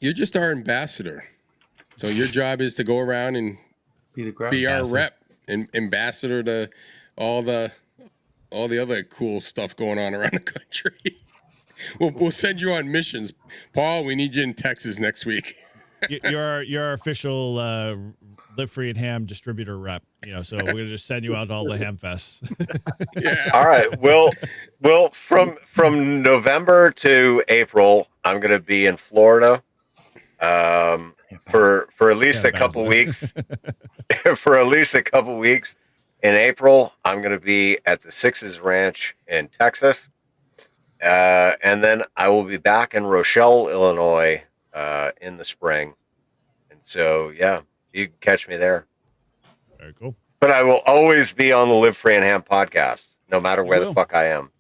You're just our ambassador. So your job is to go around and be our rep and ambassador to all the other cool stuff going on around the country. We'll send you on missions. Paul, we need you in Texas next week. You're our official Live Free and Ham distributor rep. So we're gonna just send you out to all the ham fests. Yeah. All right. Well, from November to April, I'm gonna be in Florida for at least a couple weeks. For at least a couple weeks. In April, I'm gonna be at the Sixes Ranch in Texas. And then I will be back in Rochelle, Illinois, in the spring. And so, yeah, you can catch me there. Very cool. But I will always be on the Live Free and Ham podcast, no matter where the fuck I am.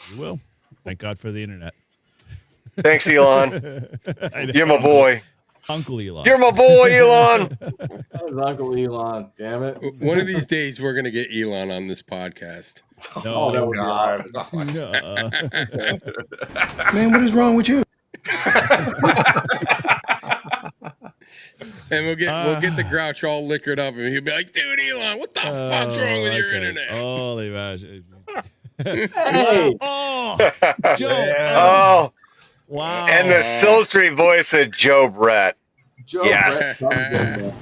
You will. Thank God for the internet. Thanks, Elon. You're my boy. Uncle Elon. You're my boy, Elon. That was Uncle Elon. Damn it. One of these days, we're going to get Elon on this podcast. Oh, that would be awesome. Man, what is wrong with you? And we'll get the Grouch all liquored up, and he'll be like, "Dude, Elon, what the fuck's wrong with your internet?" Holy man! Hey. Oh, Joe! Oh, wow! And the sultry voice of Joe Brett. Joe Yes. Brett.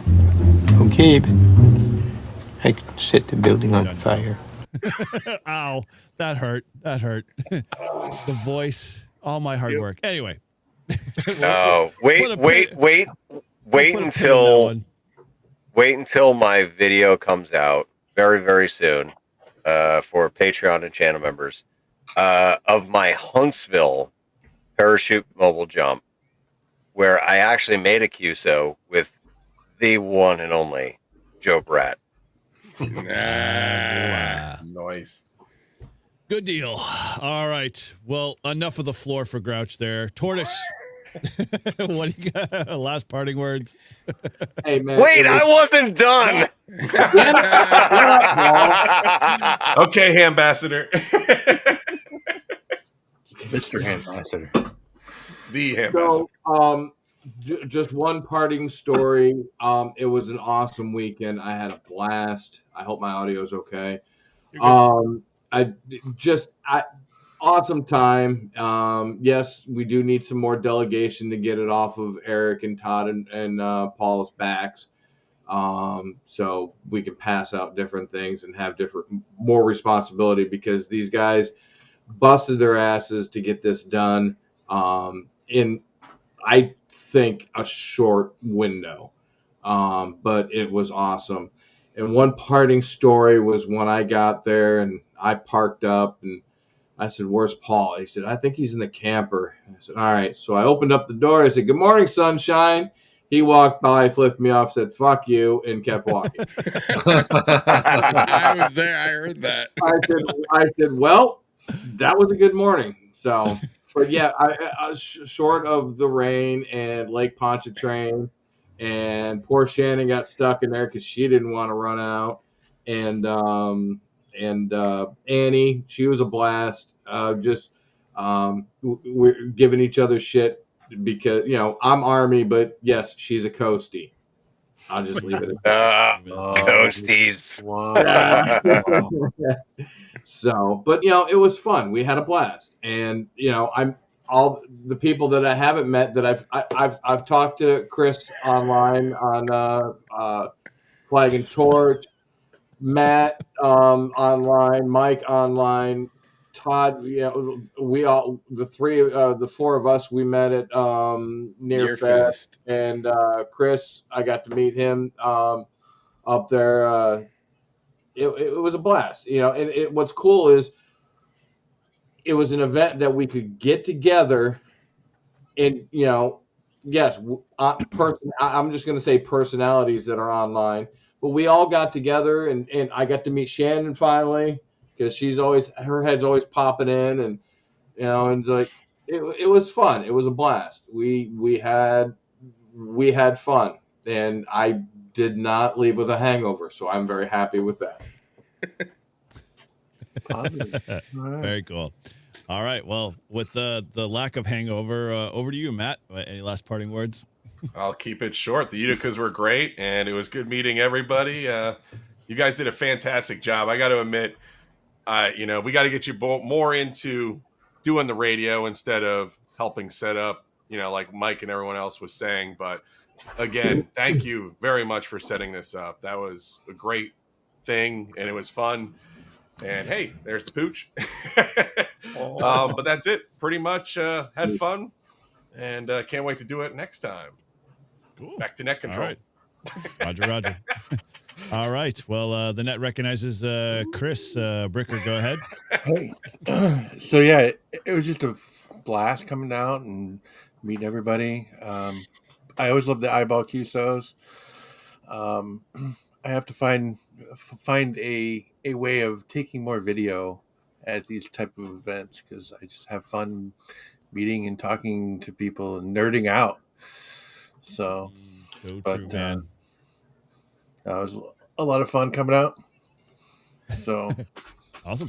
Okay, but I could set the building on fire. Ow, that hurt. The voice, all my hard work. Anyway. No, wait until my video comes out very, very soon for Patreon and channel members of my Huntsville parachute mobile jump, where I actually made a QSO with the one and only Joe Brett. Nice. Good deal. All right. Well, enough of the floor for Grouch there. Tortoise. What do you got? Last parting words. Hey, man. Wait, I wasn't done. Okay, Ambassador. Mr. Ambassador. The Ambassador. So, just one parting story. It was an awesome weekend. I had a blast. I hope my audio is okay. Awesome time. Yes, we do need some more delegation to get it off of Eric and Todd and Paul's backs, so we can pass out different things and have more responsibility, because these guys busted their asses to get this done in, I think, a short window, but it was awesome. And one parting story was when I got there and I parked up and I said, "Where's Paul?" He said, "I think he's in the camper." I said, "All right." So I opened up the door. I said, "Good morning, sunshine." He walked by, flipped me off, said "fuck you," and kept walking. I was there. I heard that. I said, well, that was a good morning. So, but yeah, short of the rain and Lake Pontchartrain, and poor Shannon got stuck in there because she didn't want to run out, and Annie, she was a blast. We're giving each other shit because I'm Army, but yes, she's a coastie. I'll just leave it at that. Ghosties. So, but it was fun. We had a blast, and I'm all the people that I haven't met that I've talked to Chris online on Flag and Torch, Matt online, Mike online, Todd. We all the four of us we met at Nearfest, and Chris. I got to meet him up there. It was a blast, and what's cool is it was an event that we could get together and, yes, I'm just going to say personalities that are online, but we all got together and I got to meet Shannon finally because her head's always popping in and, and like, it was fun. It was a blast. We had fun and I did not leave with a hangover. So I'm very happy with that. Very cool. All right. Well, with the lack of hangover, over to you, Matt. Any last parting words? I'll keep it short. The Uticas were great, and it was good meeting everybody. You guys did a fantastic job. I got to admit, we got to get you more into doing the radio instead of helping set up, like Mike and everyone else was saying. But again, thank you very much for setting this up. That was a great thing, and it was fun. And hey, there's the pooch. But that's it. Pretty much had fun, and can't wait to do it next time. Cool. Back to net control. All right. Roger. All right. Well, the net recognizes Chris. Bricker, go ahead. Hey. So yeah, it was just a blast coming out and meeting everybody. I always love the eyeball QSOs. I have to find a way of taking more video at these type of events because I just have fun meeting and talking to people and nerding out. So, true, that was a lot of fun coming out. So awesome.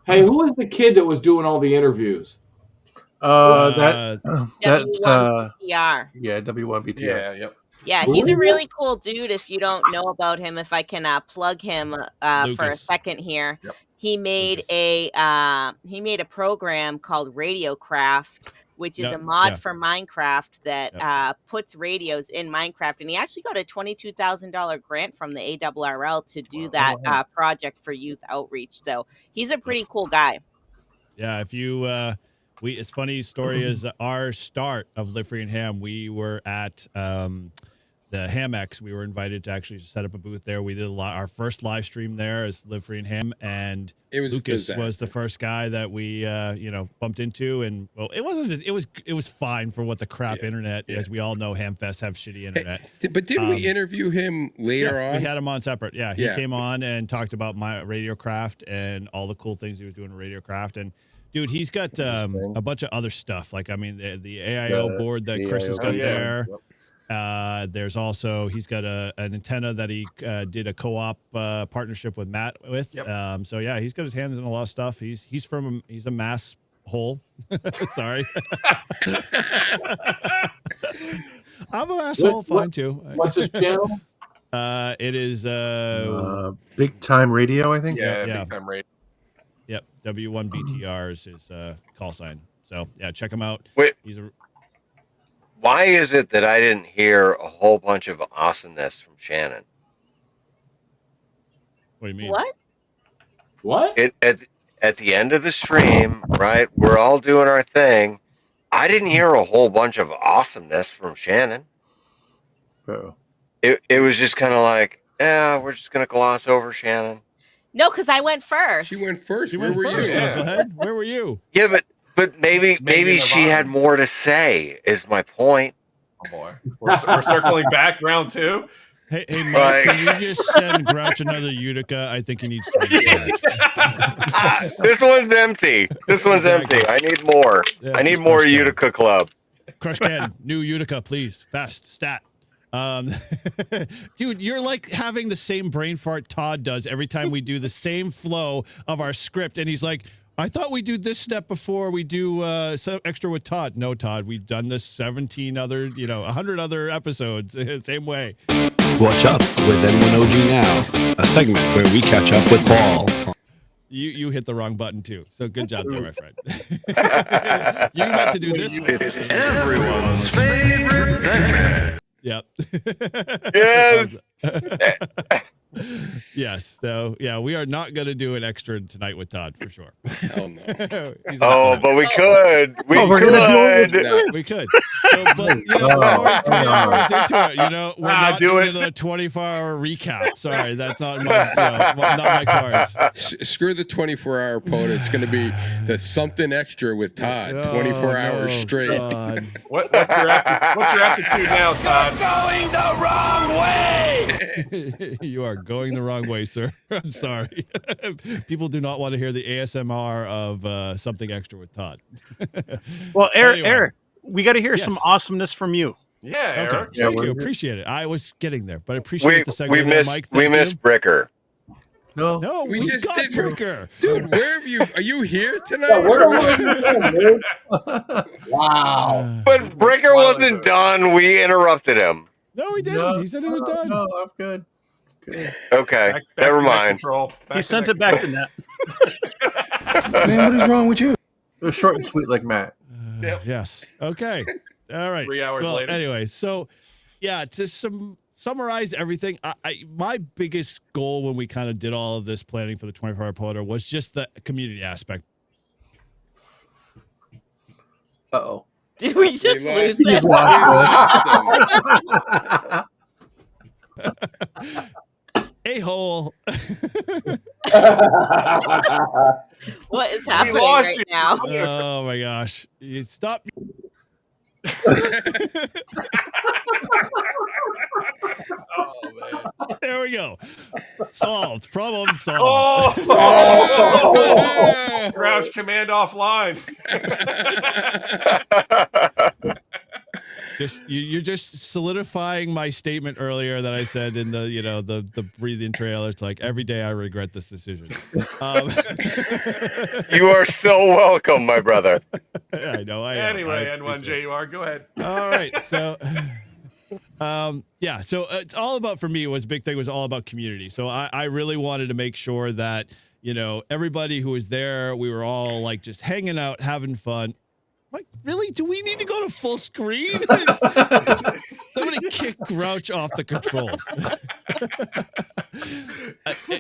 Hey, who was the kid that was doing all the interviews? That's W1BTR. Yeah, W1BTR. Yeah, yep. Yeah, he's a really cool dude. If you don't know about him, if I can plug him for a second here, he made a program called RadioCraft, which is a mod for Minecraft that puts radios in Minecraft, and he actually got a $22,000 grant from the ARRL to do that project for youth outreach. So he's a pretty cool guy. Yeah, if you it's funny story is our start of Live Free and Ham. We were at the Hamex. We were invited to actually set up a booth there. We did our first live stream there as Live Free and Ham, and Lucas was the first guy that we bumped into. And well, it wasn't. It was fine for what the crap internet, as we all know. Hamfests have shitty internet. Hey, but didn't we interview him later on? We had him on separate. Yeah, he came on and talked about my RadioCraft and all the cool things he was doing in RadioCraft. And dude, he's got a bunch of other stuff. Like, I mean, the AIO board that Chris has got there. There's also, he's got an antenna that he did a co-op partnership with Matt with. So yeah, he's got his hands in a lot of stuff. He's a mass hole. Sorry. I'm an asshole, fine too. What's his channel? It is Big Time Radio, I think. Yeah. Big Time Radio. Yep, W1BTR is his call sign. So yeah, check him out. Wait. He's Why is it that I didn't hear a whole bunch of awesomeness from Shannon? What do you mean? What? At the end of the stream, right? We're all doing our thing. I didn't hear a whole bunch of awesomeness from Shannon. Oh. It was just kind of like, yeah, we're just gonna gloss over Shannon. No, because I went first. She went first. Where were you? Go ahead. Where were you? Yeah, but maybe she had more to say. Is my point. Oh boy, we're circling back round 2. Hey, Mike, can you just send Grouch another Utica? I think he needs to recharge. This one's empty. I need more. Yeah, I need just more Crush Can. Utica Club. Crush Can, new Utica, please. Fast, stat. Dude, you're like having the same brain fart Todd does every time we do the same flow of our script. And he's like, I thought we do this step before we do some extra with Todd. No, Todd, we've done this 17 other, 100 other episodes. Same way. Watch Up with N1OG Now, a segment where we catch up with Paul. You hit the wrong button too. So good job there, my friend. You meant to do this. It's everyone's favorite segment. Yep. Yes. Yes. So yeah, we are not going to do an extra tonight with Todd for sure. Hell no. But we could. We could. We could. So, but we're 3 hours into it. We're not doing another 24-hour recap. Sorry, that's not not my cards. Screw the 24-hour POTA. It's going to be the something extra with Todd. 24 hours straight. What's your aptitude now, Todd? Going the wrong way. You are going the wrong way, sir. I'm sorry. People do not want to hear the ASMR of something extra with Todd. Well, Anyway. Eric, we got to hear Yes. some awesomeness from you. Yeah, Okay. Eric. Thank you. Appreciate it. I was getting there, but I appreciate the segment. We missed Mike. we Thank missed you. Bricker. No, We we just got did- Bricker. Dude, where have you? Are you here tonight? Yeah, where are you, dude? Wow. But Bricker wasn't done. We interrupted him. No, he didn't. He said it was done. No, I'm good. Okay, Back never to net mind. control. He sent it back to net. Man, what is wrong with you? It was short and sweet like Matt. Yes. Okay. All right. 3 hours well, later. Anyway, so yeah, to summarize everything, my biggest goal when we kind of did all of this planning for the 24-hour POTA was just the community aspect. Uh-oh. Did we just We lose lost- it? we lost them. A-hole. What is happening lost right you. now? Oh my gosh. You stop. There we go. Solved. Problem solved. Oh! Grouch command offline. You're just solidifying my statement earlier that I said in the the breathing trailer. It's like every day I regret this decision. You are so welcome, my brother. I know. I am. Anyway, I appreciate it. N1JUR, go ahead. All right. So, yeah. So it's all about, for me, was big thing was all about community. So I really wanted to make sure that, everybody who was there, we were all like just hanging out, having fun. Like, really? Do we need to go to full screen? Somebody kick Grouch off the controls.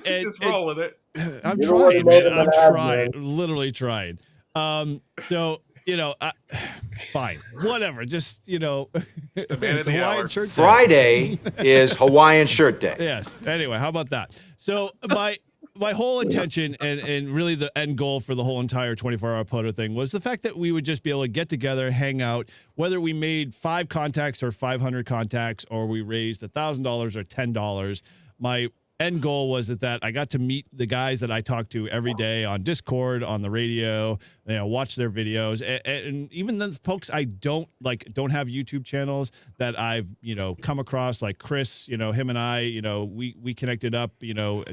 Just roll with it. I'm You don't want to trying, make man. it I'm happen, trying. Literally trying. So, fine. Whatever. Just, man of it's the Hawaiian hour. shirt day. Friday is Hawaiian Shirt Day. Yes. Anyway, how about that? So my whole intention and really the end goal for the whole entire 24-hour POTA thing was the fact that we would just be able to get together, hang out, whether we made 5 contacts or 500 contacts, or we raised $1,000 or $10. My end goal was that I got to meet the guys that I talk to every day on Discord, on the radio, watch their videos, and even the folks I don't have YouTube channels that I've come across, like Chris, him and I, we connected up,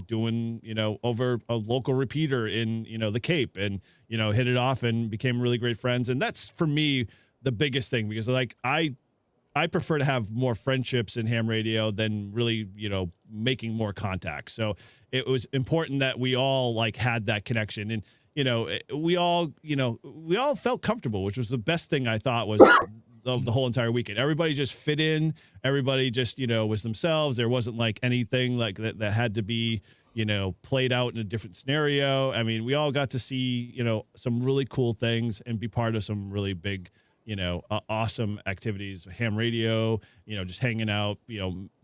doing over a local repeater in the Cape, and hit it off and became really great friends, and that's for me the biggest thing, because I prefer to have more friendships in ham radio than really, making more contacts. So it was important that we all had that connection, and we all felt comfortable, which was the best thing I thought was of the whole entire weekend. Everybody just fit in. Everybody just was themselves. There wasn't anything like that had to be played out in a different scenario. I mean, we all got to see some really cool things and be part of some really big awesome activities, ham radio, just hanging out,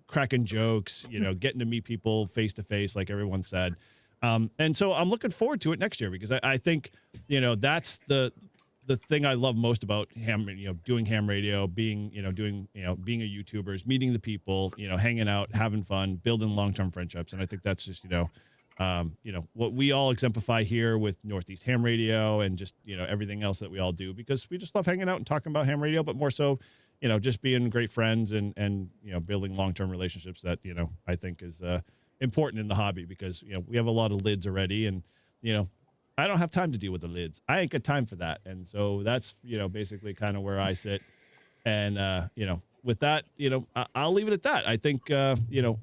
cracking jokes, getting to meet people face to face, like everyone said. And so I'm looking forward to it next year, because I think, that's the the thing I love most about doing ham radio, being a YouTuber, is meeting the people, hanging out, having fun, building long-term friendships. And I think that's just, what we all exemplify here with Northeast Ham Radio and just, everything else that we all do, because we just love hanging out and talking about ham radio, but more so, just being great friends and building long-term relationships that, I think is important in the hobby, because, we have a lot of lids already, and, I don't have time to deal with the lids. I ain't got time for that. And so that's, basically kind of where I sit. And, with that, I'll leave it at that. I think,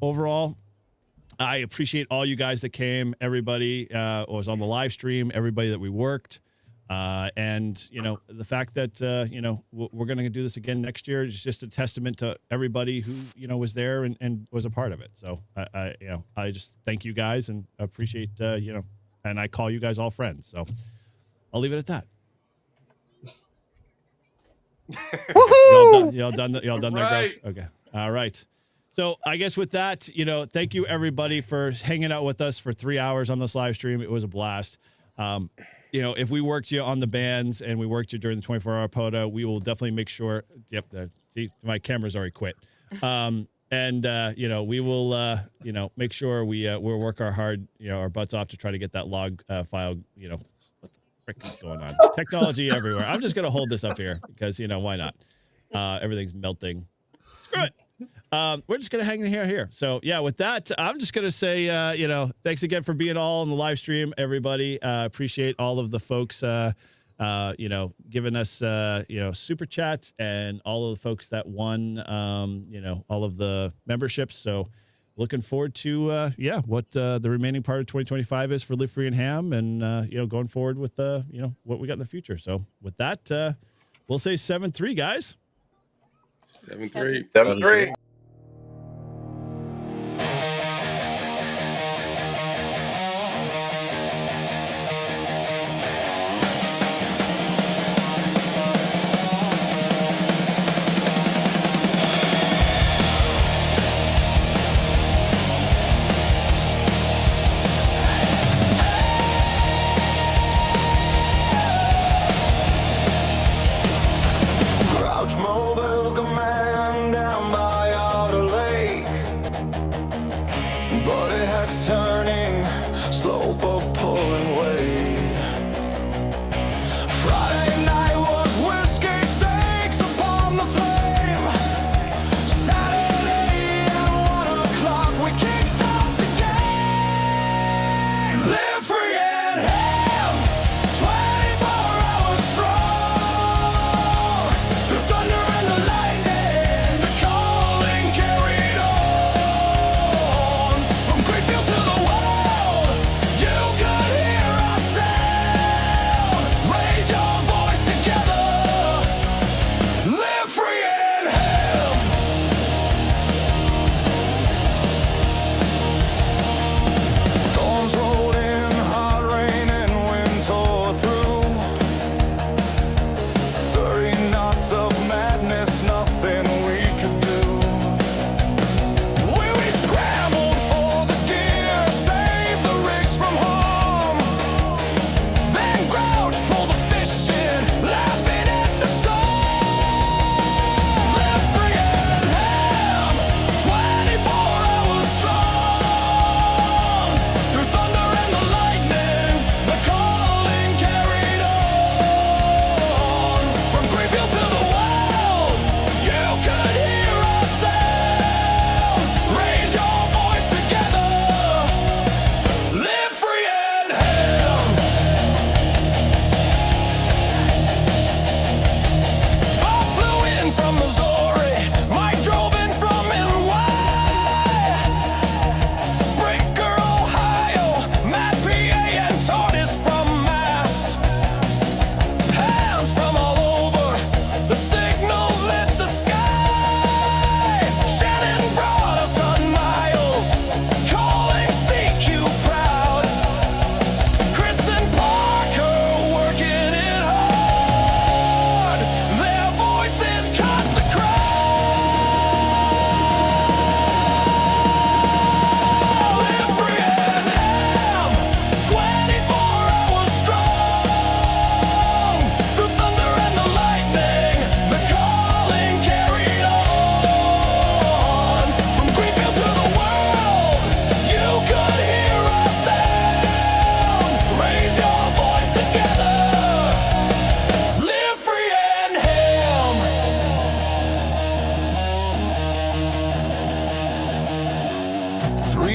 overall, I appreciate all you guys that came, everybody was on the live stream, everybody that we worked. And, the fact that, we're going to do this again next year is just a testament to everybody who, was there and was a part of it. So I just thank you guys and appreciate, and I call you guys all friends. So I'll leave it at that. Y'all done there, Right. Grouch? Okay. All right. So I guess with that, thank you everybody for hanging out with us for 3 hours on this live stream. It was a blast. If we worked you on the bands and we worked you during the 24-hour POTA, we will definitely make sure. Yep. See, my camera's already quit. We will, make sure we'll work our butts off to try to get that log file, what the frick is going on? Technology everywhere. I'm just going to hold this up here because, why not? Everything's melting. Screw it. We're just going to hang the hair here. So, yeah, with that, I'm just going to say, thanks again for being all on the live stream, everybody. Appreciate all of the folks, giving us, super chats, and all of the folks that won, all of the memberships. So looking forward to, what the remaining part of 2025 is for Live Free and Ham, and, going forward with, what we got in the future. So with that, we'll say 7-3, guys. 7-3. 7-3. Crouch mobile command down by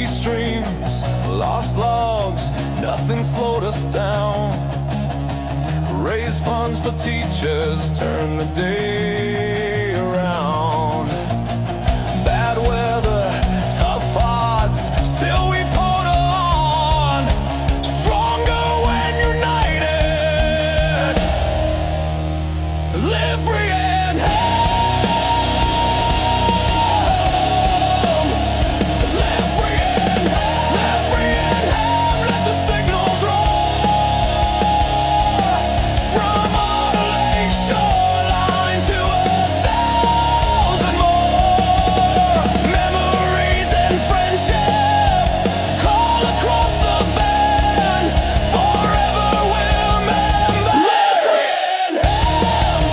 empty streams, lost logs, nothing slowed us down. Raise funds for teachers, turn the day around. Bad weather, tough odds, still we pulled on. Stronger when united. Live free and home. Live free and home. Live free and home. Let the signals roar. From our lake shoreline to 1,000 more. Memories and friendship call across the band. Forever we'll remember. Live free and home.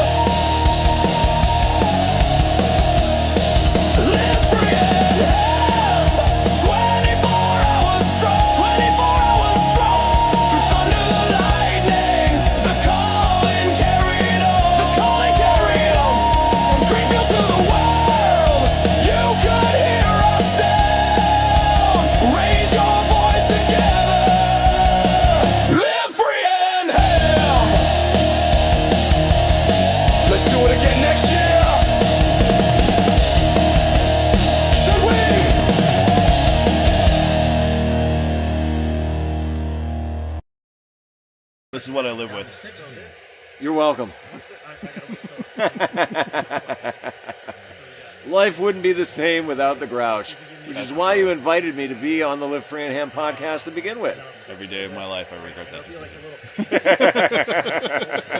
Live free and home. 24 hours strong. 24 hours strong. Through thunder, the lightning, the calling carried on. The calling carried on. Greenfield to the world, you could hear us sound. Raise your voice together. Live free and home. Let's do it again next year. Should we? This is what I live with. You're welcome. Life wouldn't be the same without the grouch, which is why you invited me to be on the Live Free and Ham podcast to begin with. Every day of my life, I regret that decision.